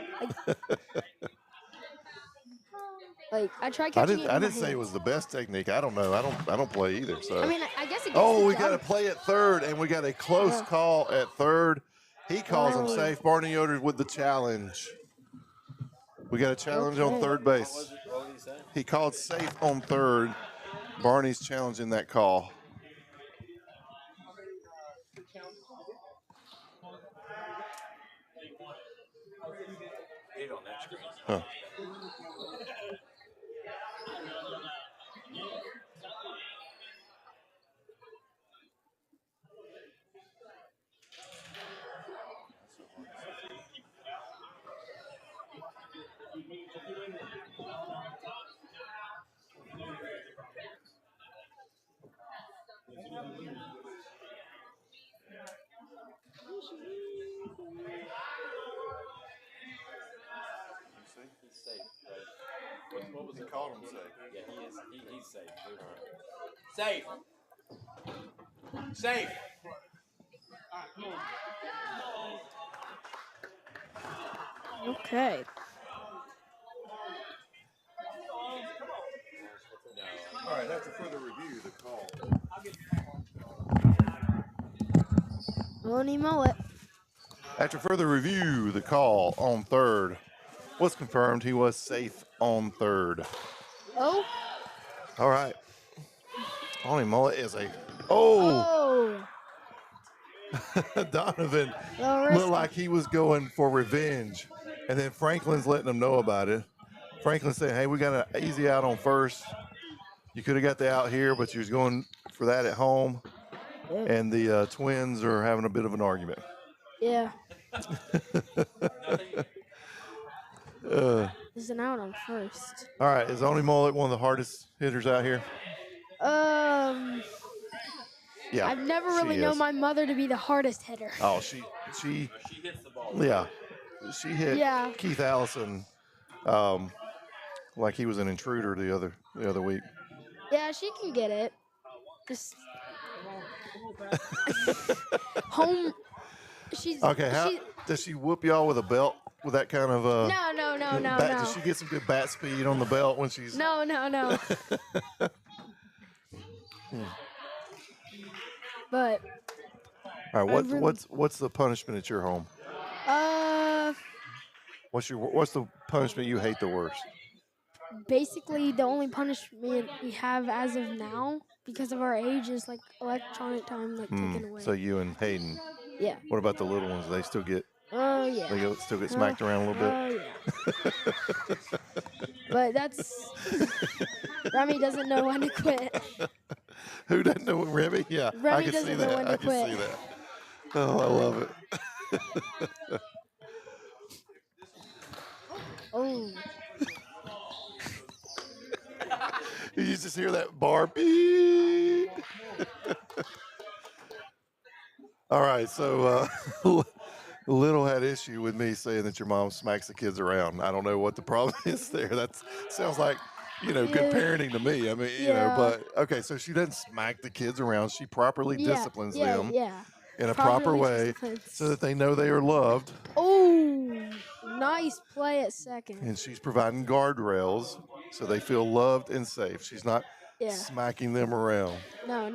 Like I tried catching it. I didn't say it was the best technique. I don't know. I don't play either. So I mean, I guess it gets oh, the we job. got to play at 3rd, and we got a close call at 3rd. He calls him safe. Barney Yoder with the challenge. We got a challenge on 3rd base. What did he say? He called safe on 3rd. Barney's challenging that call. On that screen. Huh. He's safe, right? What was He it? called him safe. Yeah, he is. He's safe. Safe. Safe. Okay. All right, after further review, the call. Lonnie Mullet. After further review, the call on 3rd was confirmed. He was safe on 3rd. Oh. All right. Lonnie Mullet is Oh. Donovan looked like he was going for revenge. And then Franklin's letting him know about it. Franklin saying, hey, we got an easy out on 1st. You could have got the out here, but you was going for that at home. And the Twins are having a bit of an argument. Yeah. There's an out on 1st. All right. Is Oni Mullet one of the hardest hitters out here? Yeah. I've never really known my mother to be the hardest hitter. Oh, she hits the ball. Yeah. She hit Keith Allison like he was an intruder the other week. Yeah, she can get it. Just home. She's okay. Does she whoop y'all with a belt with that kind of No. Does she get some good bat speed on the belt when she's? No. But. All right. What's the punishment at your home? What's the punishment you hate the worst? Basically, the only punishment we have as of now, because of our age, is like electronic time, taken away. So you and Hayden. Yeah. What about the little ones? They still get. Oh yeah. They still get smacked around a little bit. Oh yeah. But that's Remy doesn't know when to quit. Who doesn't know when Remy? Yeah, Remy I can see doesn't know that. when to I can quit. see that. Oh, I love it. Oh. You just hear that bar beep. All right, so Little had issue with me saying that your mom smacks the kids around. I don't know what the problem is there. That sounds like, good parenting to me. I mean, but okay, so she doesn't smack the kids around. She properly disciplines them in a proper way so that they know they are loved. Oh, nice play at second. And she's providing guardrails so they feel loved and safe. She's not smacking them around. No.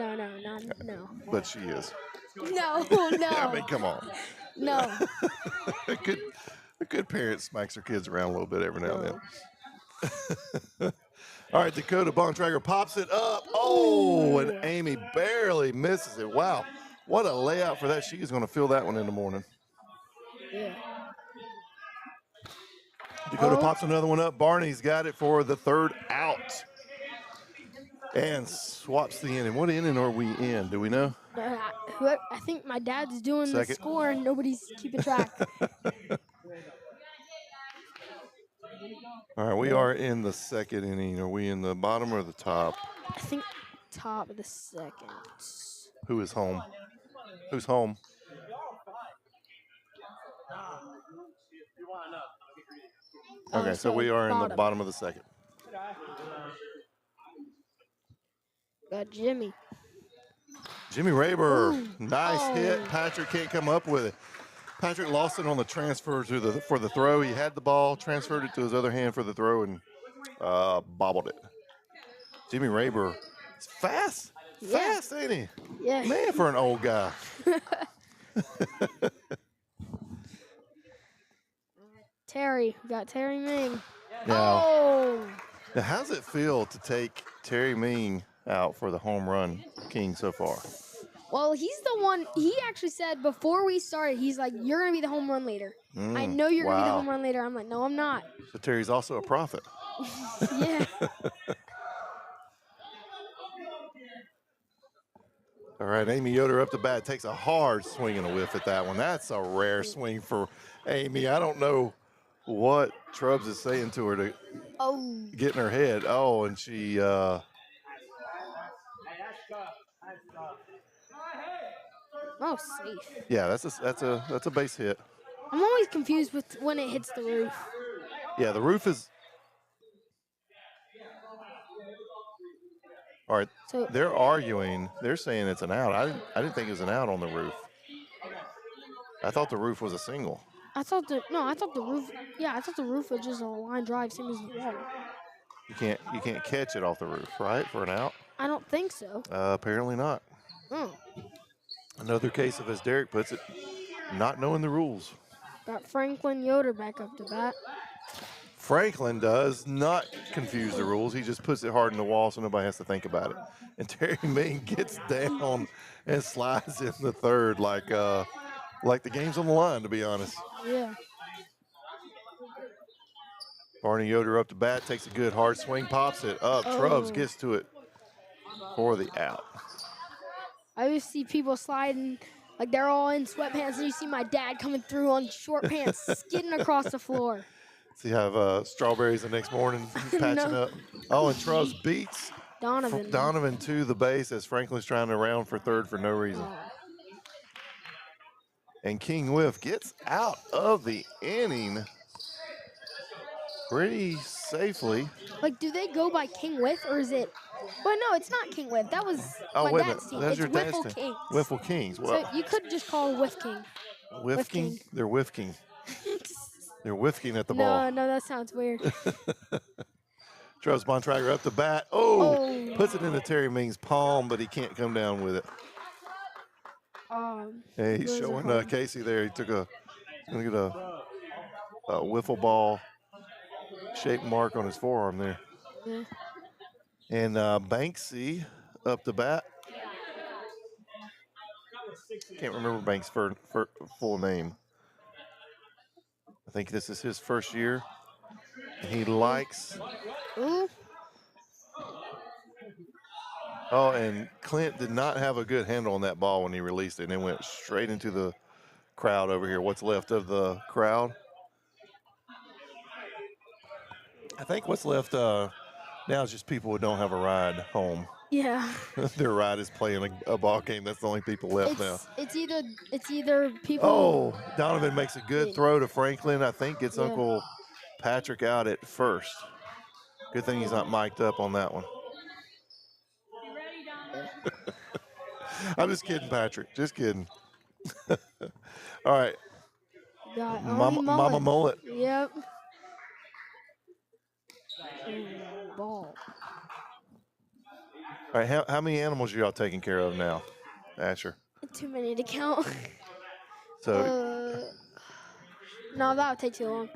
But she is. No. I mean, come on. No. A good parent smacks her kids around a little bit every now and then. All right, Dakota Bontrager pops it up. Oh, and Amy barely misses it. Wow, what a layout for that. She is going to feel that one in the morning. Yeah. Dakota pops another one up. Barney's got it for the third out. And swaps the inning. What inning are we in? Do we know? I think my dad's doing the score and nobody's keeping track. All right, we are in the second inning. Are we in the bottom or the top? I think top of the second. Who is home? Who's home? Okay, so we are in the bottom of the second. Got Jimmy. Jimmy Raber, nice hit. Patrick can't come up with it. Patrick lost it on the transfer for the throw. He had the ball, transferred it to his other hand for the throw, and bobbled it. Jimmy Raber is fast. Fast, ain't he? Yeah. Man, for an old guy. Terry. We got Terry Ming. Now, how's it feel to take Terry Ming out for the home run king so far? Well, he's the one. He actually said before we started, he's like, "You're gonna be the home run leader. I know you're gonna be the home run leader." I'm like, "No, I'm not." So Terry's also a prophet. Yeah. All right, Amy Yoder up the bat, takes a hard swing and a whiff at that one. That's a rare swing for Amy. I don't know what Trubbs is saying to her to get in her head. Oh, and she Safe. yeah, that's a base hit. I'm always confused with when it hits the roof. Yeah, the roof is. All right, so they're arguing. They're saying it's an out. I didn't think it was an out on the roof. I thought the roof was a single. I thought the roof. Yeah, I thought the roof was just a line drive, same as the wall. You can't catch it off the roof, right, for an out? I don't think so. Apparently not. Oh. Another case of, as Derek puts it, not knowing the rules. Got Franklin Yoder back up to bat. Franklin does not confuse the rules. He just puts it hard in the wall so nobody has to think about it. And Terry Ming gets down and slides in the third like the game's on the line, to be honest. Yeah. Barney Yoder up to bat, takes a good hard swing, pops it up. Trubbs gets to it for the out. I always see people sliding like they're all in sweatpants, and you see my dad coming through on short pants, skidding across the floor. So you have strawberries the next morning, patching up. Oh, and Trubbs beats Donovan to the base as Franklin's trying to round for third for no reason. And King Whiff gets out of the inning pretty safely. Like, do they go by King Whiff, or is it? Well, no, it's not King Whiff. That was my dad's team. That's it's your dad's Wiffle team. Kings. Wiffle Kings. Well, so you could just call it Whiff King. Whiff King? They're Whiff King. They're whiffing at the ball. No, that sounds weird. Trubbs Bontrager up the bat. Oh, puts it into Terry Ming's palm, but he can't come down with it. Hey, he's showing Casey there. He's gonna get a wiffle ball shaped mark on his forearm there. Yeah. And Banksy up the bat. Can't remember Banks' full name. I think this is his first year. And he likes. Ooh. Oh, and Clint did not have a good handle on that ball when he released it, and it went straight into the crowd over here. What's left of the crowd? I think what's left now is just people who don't have a ride home. Yeah. Their ride is playing a ball game. That's the only people left now. It's either people. Oh, Donovan makes a good throw to Franklin. I think gets Uncle Patrick out at first. Good thing he's not mic'd up on that one. I'm just kidding, Patrick. Just kidding. All right. Mama Mullet. Yep. Ball. All right, how many animals are y'all taking care of now, Asher? Too many to count. So. No, that would take too long.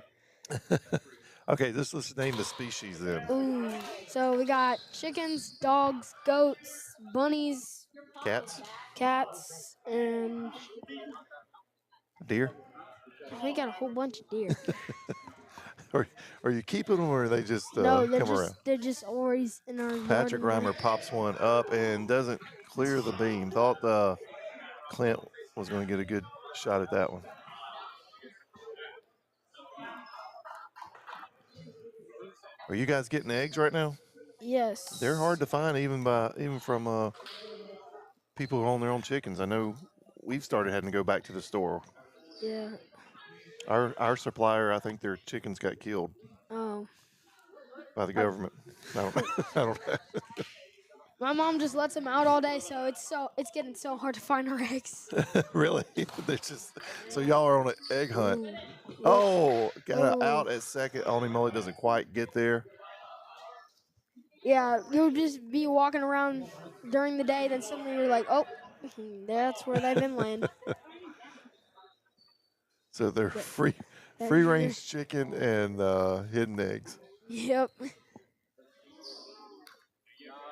All Okay, let's name the species then. Ooh. So we got chickens, dogs, goats, bunnies, Cats, cats, and deer. we got a whole bunch of deer. Are you keeping them, or are they just No, come around? they're just always in our yard. Patrick Reimer pops one up and doesn't clear the beam. Thought Clint was going to get a good shot at that one. Are you guys getting eggs right now? Yes. They're hard to find even from people who own their own chickens. I know we've started having to go back to the store. Yeah. Our supplier, I think their chickens got killed. Oh. By the government. I don't know. My mom just lets them out all day, so it's getting so hard to find our eggs. Really? So y'all are on an egg hunt. Ooh. Oh, got Ooh. out at second. Only Mullet doesn't quite get there. Yeah, you'll just be walking around during the day, then suddenly you're like, oh, that's where they've been laying. So they're free range chicken and hidden eggs. Yep.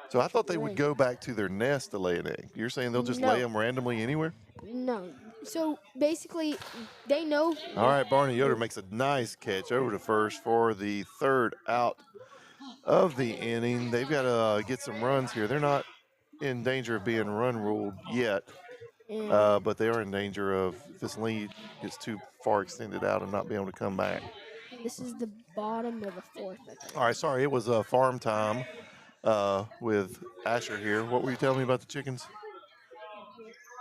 So I thought they would go back to their nest to lay an egg. You're saying they'll just lay them randomly anywhere? No. So basically, they know. All right, Barney Yoder makes a nice catch over to first for the third out of the inning. They've got to get some runs here. They're not in danger of being run ruled yet, but they are in danger of, if this lead gets too far extended out, and not being able to come back. This is the bottom of the fourth, I think. All right, sorry, it was farm time with Asher here. What were you telling me about the chickens?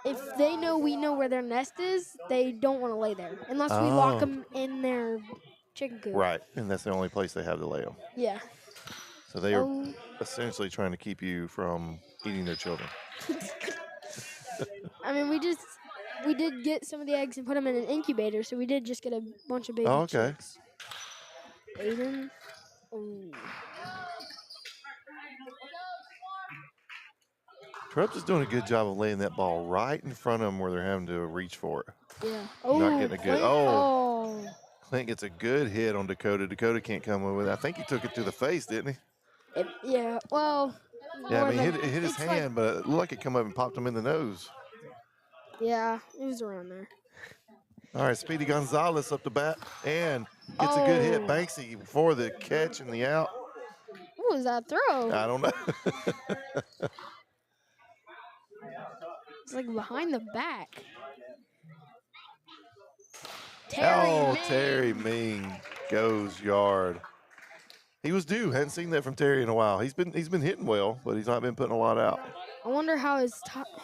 If they know we know where their nest is, they don't want to lay there unless we lock them in their chicken coop. Right, and that's the only place they have to lay them. Yeah. So they are essentially trying to keep you from eating their children. I mean, we did get some of the eggs and put them in an incubator, so we did just get a bunch of baby chicks. Aiden. Ooh. Trubbs is doing a good job of laying that ball right in front of them where they're having to reach for it. Yeah. Not getting a good. Oh. Clint gets a good hit on Dakota. Dakota can't come away with it. I think he took it to the face, didn't he? Yeah. Well. Yeah, I mean, it hit his hand, but it looked like it come up and popped him in the nose. Yeah, it was around there. All right, Speedy Gonzalez up to bat and gets a good hit. Banksy for the catch and the out. What was that throw? I don't know. It's like behind the back. Terry Ming goes yard. He was due. Hadn't seen that from Terry in a while. He's been hitting well, but he's not been putting a lot out. I wonder how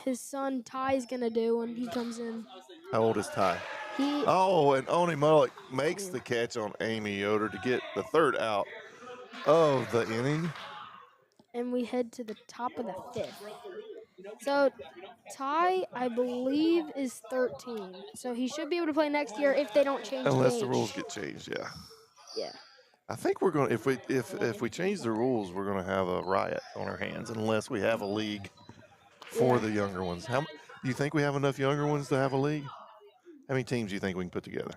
his son Ty's gonna do when he comes in. How old is Ty? And Oni Mullick makes the catch on Amy Yoder to get the third out of the inning. And we head to the top of the fifth. So Ty, I believe, is 13. So he should be able to play next year if they don't change Unless the the rules get changed, yeah. Yeah. I think we're going to, if we change the rules, we're going to have a riot on our hands unless we have a league for the younger ones. Do you think we have enough younger ones to have a league? How many teams do you think we can put together?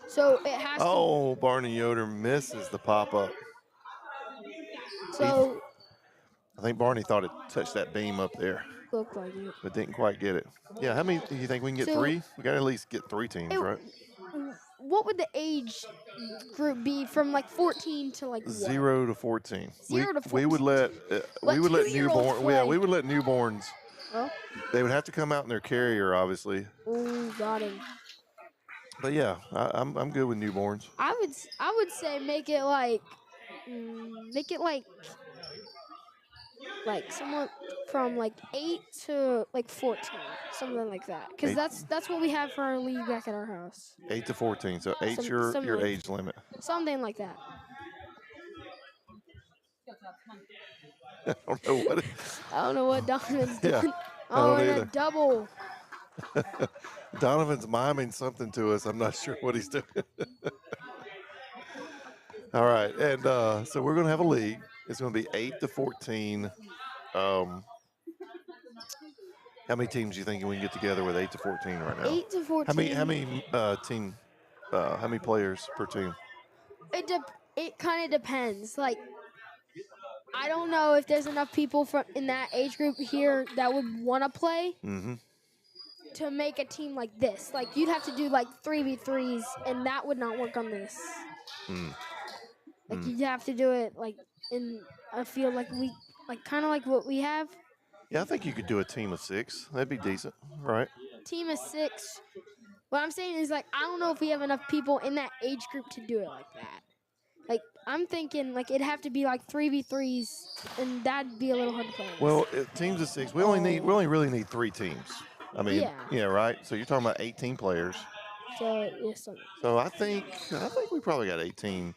So it has to. Barney Yoder misses the pop-up. So I think Barney thought it touched that beam up there. Looked like it. But didn't quite get it. Yeah, how many do you think we can get? 3? We got to at least get 3 teams, right? What would the age group be from like 14 to like what? 0 to 14. 0 to 14. We would let newborns. We would let newborns. Oh. They would have to come out in their carrier, obviously. Oh, got him. But yeah, I'm good with newborns. I would say make it like someone from like 8 to like 14, something like that. Because that's what we have for our league back at our house. 8 to 14, so 8's your age limit. Something like that. I don't know what. I don't know what Donovan's doing. Yeah, I don't either. A double. Donovan's miming something to us. I'm not sure what he's doing. All right, and so we're going to have a league. It's going to be 8 to 14. How many teams do you think we can get together with 8 to 14 right now? 8 to 14. How many players per team? It kind of depends. Like, I don't know if there's enough people in that age group here that would want to play to make a team like this. Like, you'd have to do like 3v3s, and that would not work on this. Like, you'd have to do it like in a field like kind of like what we have. Yeah, I think you could do a team of 6. That'd be decent, right? Team of 6. What I'm saying is, like, I don't know if we have enough people in that age group to do it like that. Like, I'm thinking, like, it'd have to be like 3v3s, and that'd be a little hard to play. Well, teams of 6. We only really need 3 teams. I mean, yeah, right. So you're talking about 18 players. So yes. So I think we probably got 18.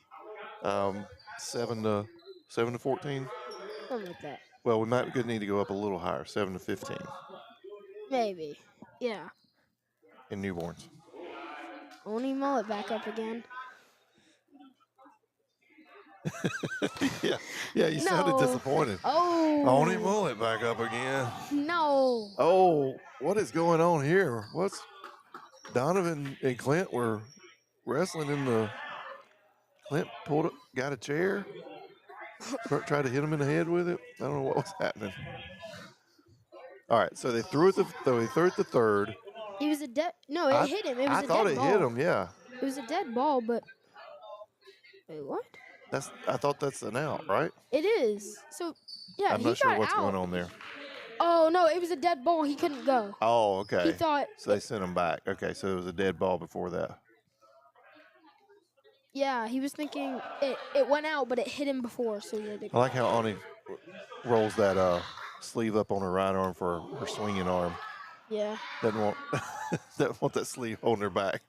7 to 14. Something like that. Well, we might need to go up a little higher, 7 to 15. Maybe. Yeah. In newborns. Oni Mullet back up again. yeah, you sounded disappointed. Oh. Oni Mullet back up again. No. Oh, what is going on here? What's Donovan and Clint were wrestling in the. Clint got a chair, tried to hit him in the head with it. I don't know what was happening. All right, so they threw it. They threw it the third. It was a dead. No, it hit him. It was I thought it hit him. Yeah. It was a dead ball, but wait, what? I thought that's an out, right? It is. So yeah, I'm not sure what's going on there. Oh no, it was a dead ball. He couldn't go. Oh, okay. He thought. So they sent him back. Okay, so it was a dead ball before that. Yeah, he was thinking it went out, but it hit him before. So yeah. I like how Ani rolls that sleeve up on her right arm for her swinging arm. Yeah. Doesn't want that sleeve holding her back.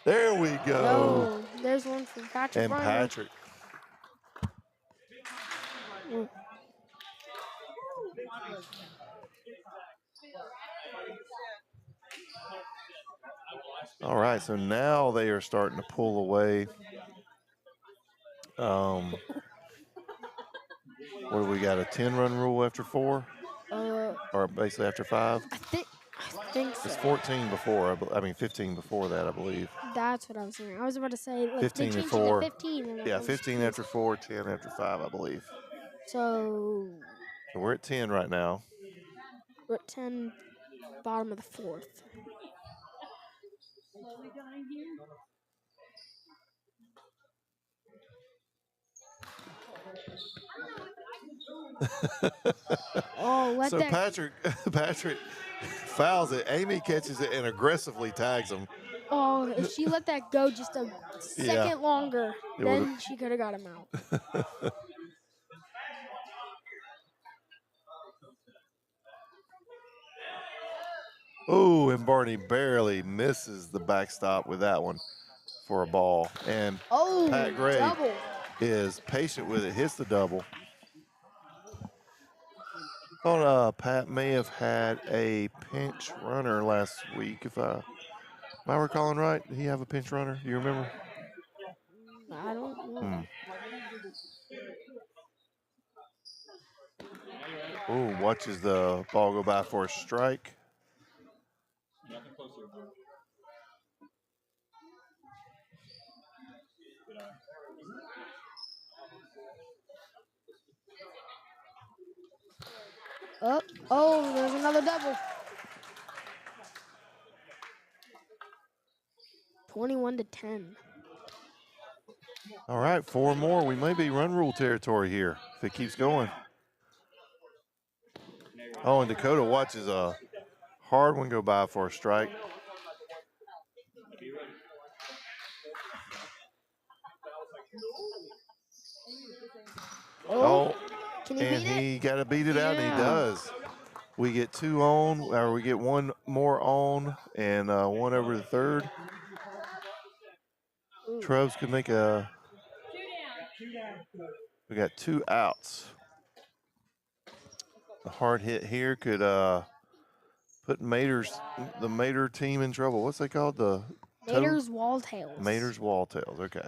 There we go. Oh, there's one for Patrick. And Patrick. All right, so now they are starting to pull away. What do we got? A 10-run rule after 4? Or basically after 5? I think so. It's 14 before. 15 before that, I believe. That's what I was saying. I was about to say like, 15 and 4. 15. Yeah, 15 after 4, 10 after 5, I believe. So we're at 10 right now. We're at 10, bottom of the 4th. So Patrick fouls it. Amy catches it and aggressively tags him. Oh, if she let that go just a second longer, then she could have got him out. Oh, and Barney barely misses the backstop with that one for a ball. And Pat Gray is patient with it, hits the double. Pat may have had a pinch runner last week, am I recalling right? Did he have a pinch runner? Do you remember? I don't know. Ooh, watches the ball go by for a strike. Oh, there's another double. 21-10. All right, 4 more. We may be run rule territory here if it keeps going. Oh, and Dakota watches a hard one go by for a strike. And he got to beat it out, and he does. We get 2 on, or we get 1 more on, and 1 over the third. Trubs could make we got 2 outs. A hard hit here could put the Mater team in trouble. What's they called? The Mater's Walltails. Mater's Walltails, okay.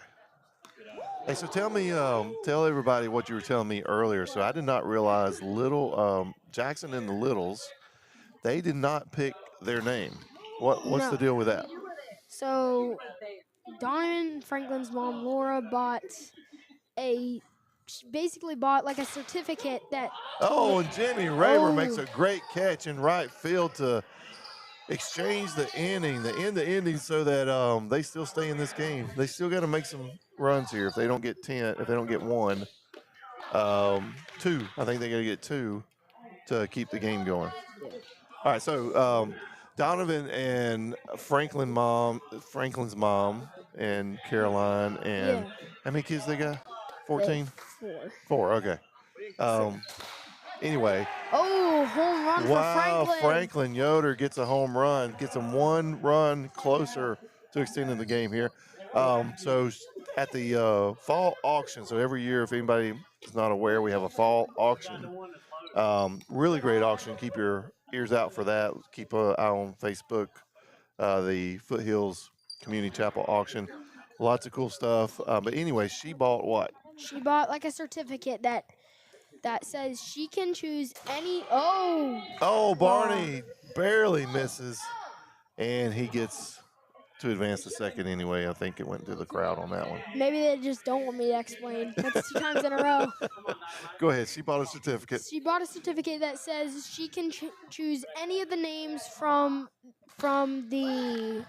Hey, so tell everybody what you were telling me earlier. So I did not realize Jackson and the Littles, they did not pick their name. What's the deal with that? So Donovan Franklin's mom, Laura, basically bought like a certificate that. Oh, and Jenny Raymer makes a great catch in right field to exchange the end the inning, so that they still stay in this game. They still got to make some runs here. If they don't get 10, if they don't get 1, 2, I think they got to get 2 to keep the game going. Yeah. All right, so Donovan and Franklin's mom, and Caroline, and how many kids they got? 14? 4, okay. Anyway. Oh, home run for Franklin. Franklin Yoder gets a home run, gets them 1 run closer to extending the game here. So at the fall auction, so every year, if anybody is not aware, we have a fall auction. Really great auction. Keep your ears out for that. Keep an eye on Facebook, the Foothills Community Chapel auction. Lots of cool stuff. But anyway, she bought what? She bought like a certificate that says she can choose any. Barney barely misses, and he gets to advance to second anyway. I think it went to the crowd on that one. Maybe they just don't want me to explain. That's 2 times in a row. Go ahead. She bought a certificate. She bought a certificate that says she can choose any of the names from the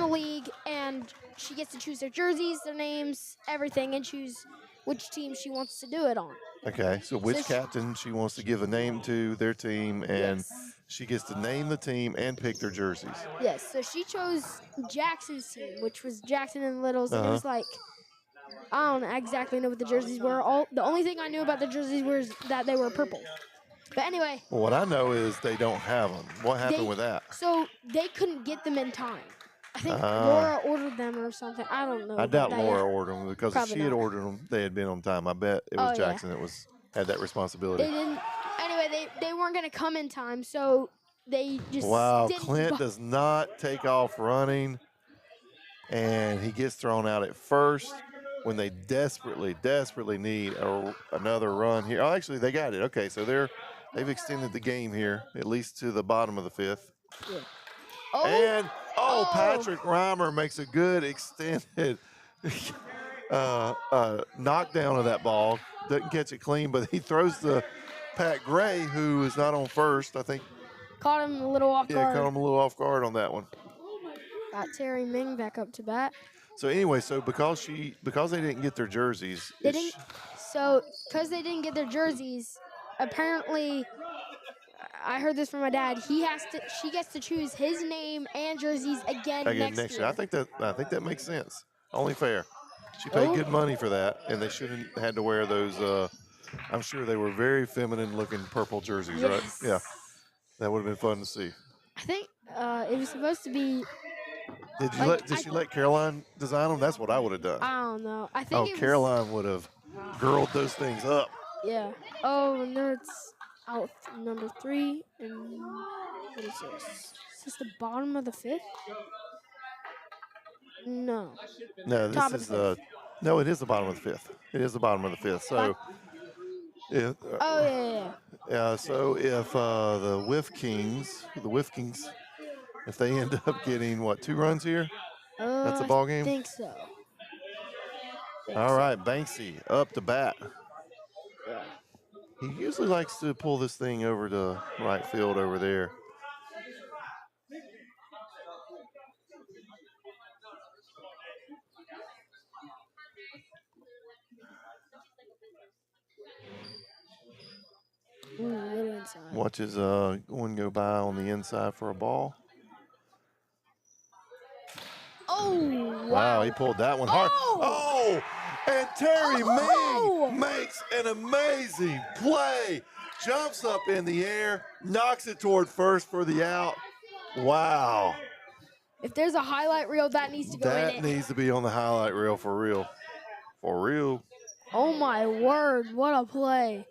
league, and she gets to choose their jerseys, their names, everything, and choose which team she wants to do it on. Okay, so which captain she wants to give a name to their team, and she gets to name the team and pick their jerseys. Yes, so she chose Jackson's team, which was Jackson and Littles, and it was like, I don't exactly know what the jerseys were. The only thing I knew about the jerseys was that they were purple. But anyway. Well, what I know is they don't have them. What happened with that? So they couldn't get them in time. I think Laura ordered them or something. I don't know. I doubt Laura ordered them, because if she had ordered them, they had been on time. I bet it was Jackson that had that responsibility. They didn't. Anyway, they weren't going to come in time, so they just. Wow, Clint does not take off running, and he gets thrown out at first when they desperately need another run here. Oh, actually, they got it. Okay, so they've extended the game here, at least to the bottom of the 5th. Yeah. And Patrick Reimer makes a good extended knockdown of that ball. Doesn't catch it clean, but he throws to Pat Gray, who is not on first. I think caught him a little off guard. Yeah, caught him a little off guard on that one. Got Terry Ming back up to bat. So anyway, because they didn't get their jerseys. Because they didn't get their jerseys, apparently. I heard this from my dad. She gets to choose his name and jerseys again next year. I think that makes sense. Only fair. She paid good money for that, and they shouldn't have had to wear those. I'm sure they were very feminine-looking purple jerseys, right? Yeah, that would have been fun to see. I think it was supposed to be. Did she let Caroline design them? That's what I would have done. I don't know. I think. Caroline would have girled those things up. Yeah. Oh, and then it's. Out number 3, and what is this? Is this the bottom of the 5th? No. No, this is the. No, it is the bottom of the 5th. It is the bottom of the 5th. So. So if the Whiff Kings, if they end up getting 2 runs here, that's a ball game. I think so. All right, Banksy up to bat. Yeah. He usually likes to pull this thing over to right field over there. Watches one go by on the inside for a ball. Oh, wow. He pulled that one hard. Oh, and Terry Ming makes an amazing play. Jumps up in the air, knocks it toward first for the out. Wow. If there's a highlight reel, that needs to go in it. That needs to be on the highlight reel for real. For real. Oh, my word. What a play.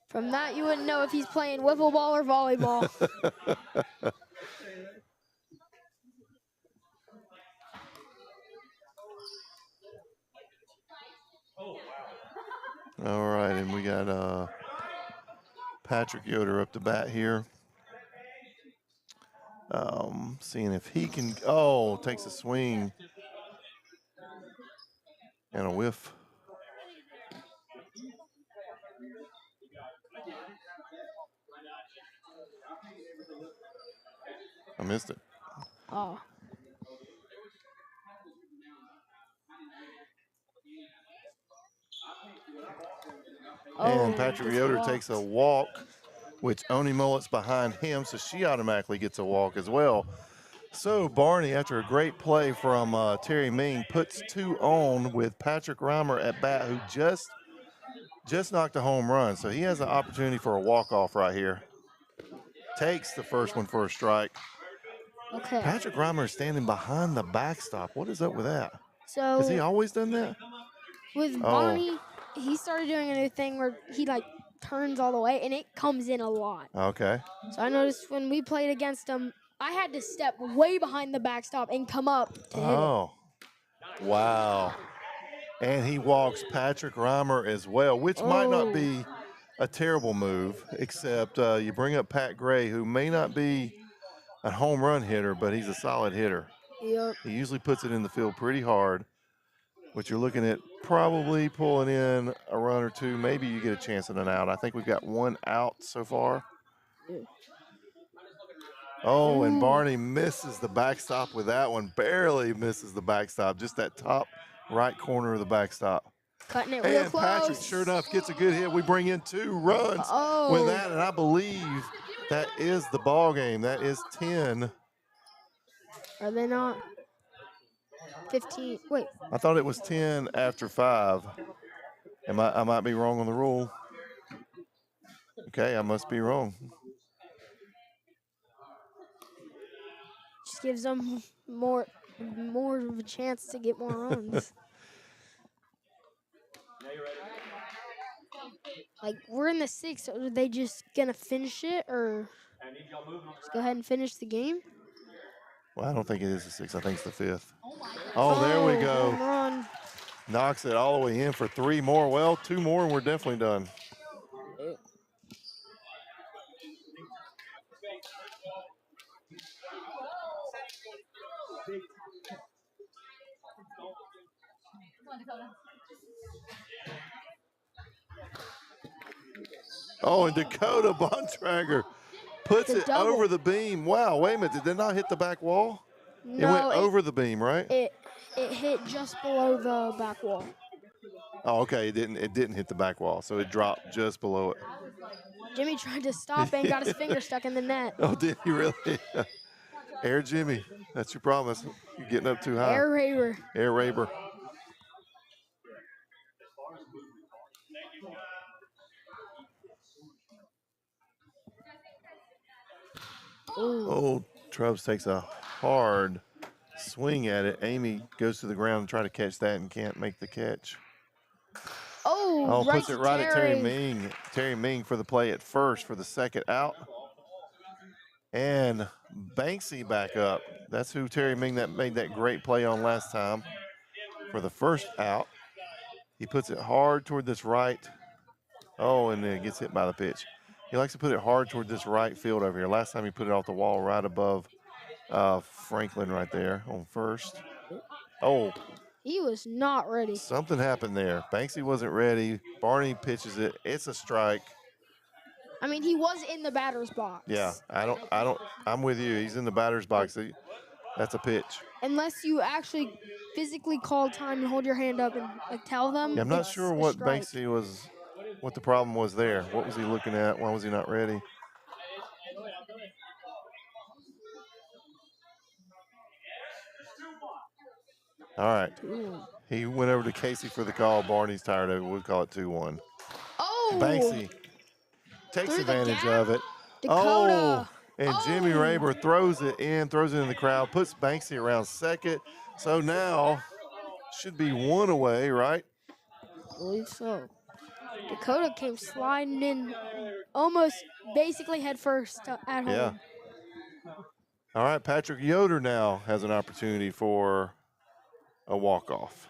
From that, you wouldn't know if he's playing wiffle ball or volleyball. All right, and we got Patrick Yoder up to bat here. Seeing if he can, takes a swing and a whiff. I missed it. Oh. And Patrick just Yoder walked. takes a walk, which Oni Mullet's behind him, so she automatically gets a walk as well. So Barney, after a great play from Terry Ming, puts 2 on with Patrick Reimer at bat, who just knocked a home run. So he has an opportunity for a walk-off right here. Takes the first one for a strike. Okay. Patrick Reimer is standing behind the backstop. What is up with that? So Has he always done that? with Barney, he started doing a new thing where he like turns all the way and it comes in a lot. Okay. So I noticed when we played against him, I had to step way behind the backstop and come up to hit it. Wow. And he walks Patrick Reimer as well, which might not be a terrible move, except you bring up Pat Gray, who may not be a home run hitter, but he's a solid hitter. Yep. He usually puts it in the field pretty hard, which you're looking at probably pulling in a run or two. Maybe you get a chance at an out. I think we've got 1 out so far. Yeah. Oh, and Barney misses the backstop with that one. Barely misses the backstop, just that top right corner of the backstop. Cutting it real And close. Patrick, sure enough, gets a good hit. We bring in 2 runs with that, and I believe that is the ball game. That is 10. Are they not? 15. Wait. I thought it was 10 after 5. I might be wrong on the rule. Okay, I must be wrong. Just gives them more of a chance to get more runs. Like, we're in the 6th, so are they just going to finish it or just go ahead and finish the game? Well, I don't think it is the 6th. I think it's the 5th. Oh, there we go. Home run. Knocks it all the way in for 3 more. Well, 2 more and we're definitely done. Oh, and Dakota Bontrager puts it over the beam. Wow, wait a minute. Did it not hit the back wall? No, it went over the beam, right? It hit just below the back wall. Oh, okay. It didn't hit the back wall, so it dropped just below it. Jimmy tried to stop it and got his finger stuck in the net. Oh, did he really? Air Jimmy. That's your problem. You're getting up too high. Air Raber. Air Raber. Oh, Trubbs takes a hard swing at it. Amy goes to the ground and try to catch that and can't make the catch. Oh, right puts it right at Terry Ming. Terry Ming for the play at first for the second out. And Banksy back up. That's who Terry Ming that made that great play on last time for the first out. He puts it hard toward this right. Oh, and then it gets hit by the pitch. He likes to put it hard toward this right field over here. Last time he put it off the wall right above Franklin right there on first. Oh. He was not ready. Something happened there. Banksy wasn't ready. Barney pitches it. It's a strike. I mean, he was in the batter's box. Yeah, I'm with you. He's in the batter's box. That's a pitch. Unless you actually physically call time and hold your hand up and like tell them. Yeah, I'm not sure what Banksy was, what the problem was there. What was he looking at? Why was he not ready? All right. He went over to Casey for the call. Barney's tired of it. We'll call it 2-1. Oh! Banksy takes advantage of it. Dakota. Oh! And Jimmy Raber throws it in the crowd, puts Banksy around second. So now should be 1 away, right? I believe so. Dakota came sliding in almost basically head first at home. Yeah. All right, Patrick Yoder now has an opportunity for a walk-off.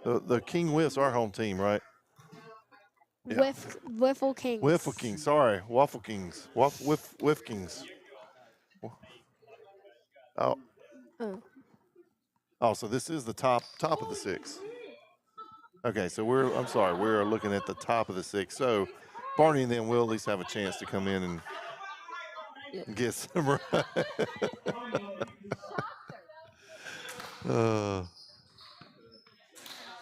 The King Whiffs, our home team, right? Yeah. Wiffle Kings. Wiffle Kings. Sorry, Waffle Kings. Whiff Kings. Oh. Oh. Oh, so this is the top of the 6. Okay, so I'm sorry, we're looking at the top of the 6. So Barney and them will at least have a chance to come in and get some right.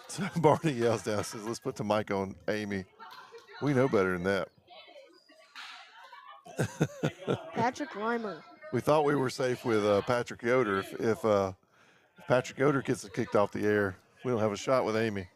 So Barney yells down, says, "Let's put the mic on Amy." We know better than that. Patrick Reimer. We thought we were safe with Patrick Yoder. If Patrick Yoder gets it kicked off the air, we don't have a shot with Amy.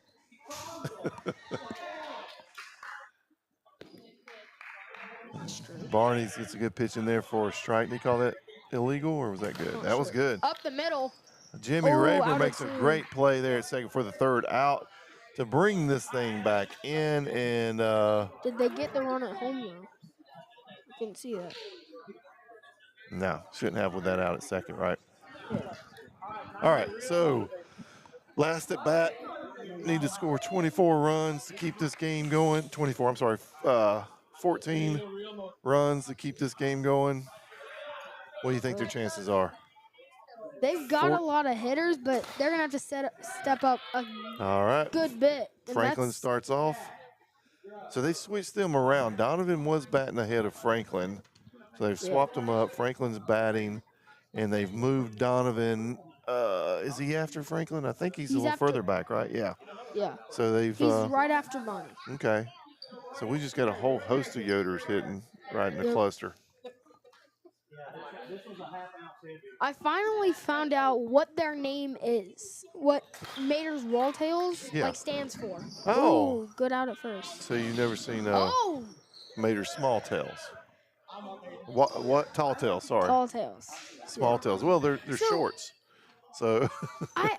Barney gets a good pitch in there for a strike. Did he call that illegal, or was that good? That was good. Up the middle. Jimmy Raber makes a great play there at second for the third out to bring this thing back in. And did they get the run at home though? I couldn't see that. No, shouldn't have with that out at second, right? Yeah. All right, so last at bat, need to score 24 runs to keep this game going. 24, I'm sorry, 14 runs to keep this game going. What do you think their chances are? They've got a lot of hitters, but they're gonna have to step up a good bit. Franklin starts off. So they switched them around. Donovan was batting ahead of Franklin. So they've swapped them up. Franklin's batting, and they've moved Donovan. Is he after Franklin? I think he's a little further back, right? Yeah. Yeah. So they've. He's right after Bonnie. Okay. So we just got a whole host of Yoders hitting right in the cluster. I finally found out what their name is. What Mater's Walltails stands for. Oh. Ooh, good out at first. So you've never seen Mater's Small Tails. What tall tails? Sorry. Tall tails. Small tails. Well, they're shorts. So I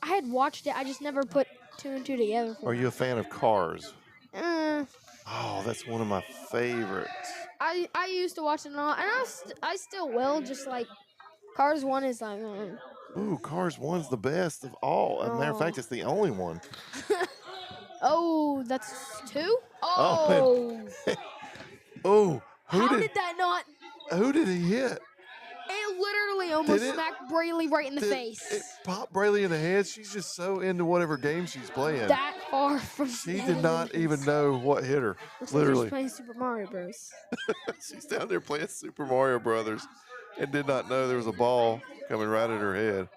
had watched it. I just never put 2 and 2 together. Are you a fan of Cars? Oh, that's one of my favorites. I used to watch it a lot, and I still will. Just like Cars 1 is like. Ooh, Cars 1's the best of all. As a matter of fact, it's the only one. Oh, that's 2? Oh. Oh, how did that not? Who did he hit? It literally almost smacked Braley right in the face. It popped Braley in the head. She's just so into whatever game she's playing. That far from. She did not even know what hit her. Looks literally. like she's playing Super Mario Bros. She's down there playing Super Mario Brothers, and did not know there was a ball coming right at her head.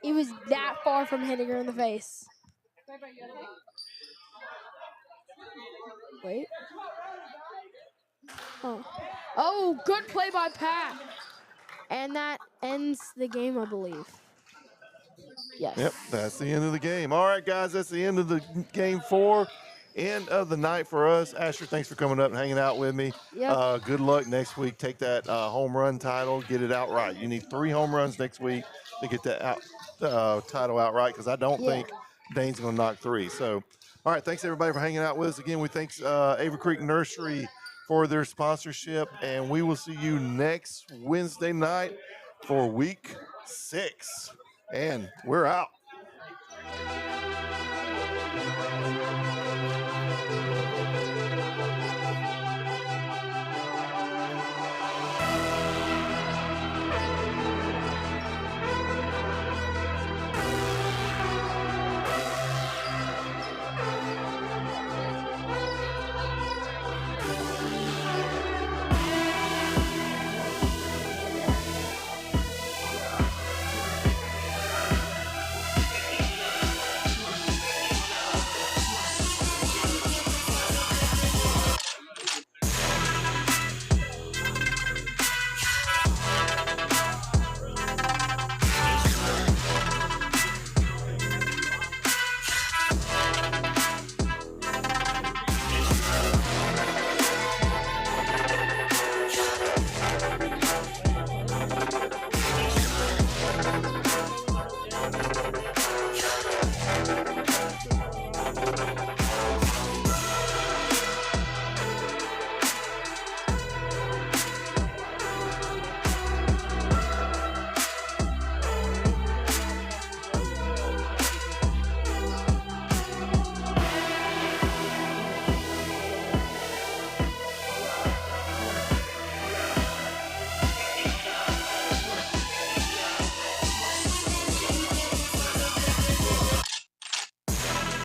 He was that far from hitting her in the face. Wait. Oh, good play by Pat. And that ends the game, I believe. Yes. Yep, that's the end of the game. All right, guys, that's the end of the game 4. End of the night for us. Asher, thanks for coming up and hanging out with me. Yep. Good luck next week. Take that home run title, get it outright. You need 3 home runs next week to get that title outright, because I don't think Dane's going to knock 3. So, all right, thanks, everybody, for hanging out with us. Again, we thanks Avery Creek Nursery for their sponsorship, and we will see you next Wednesday night for week 6. And we're out.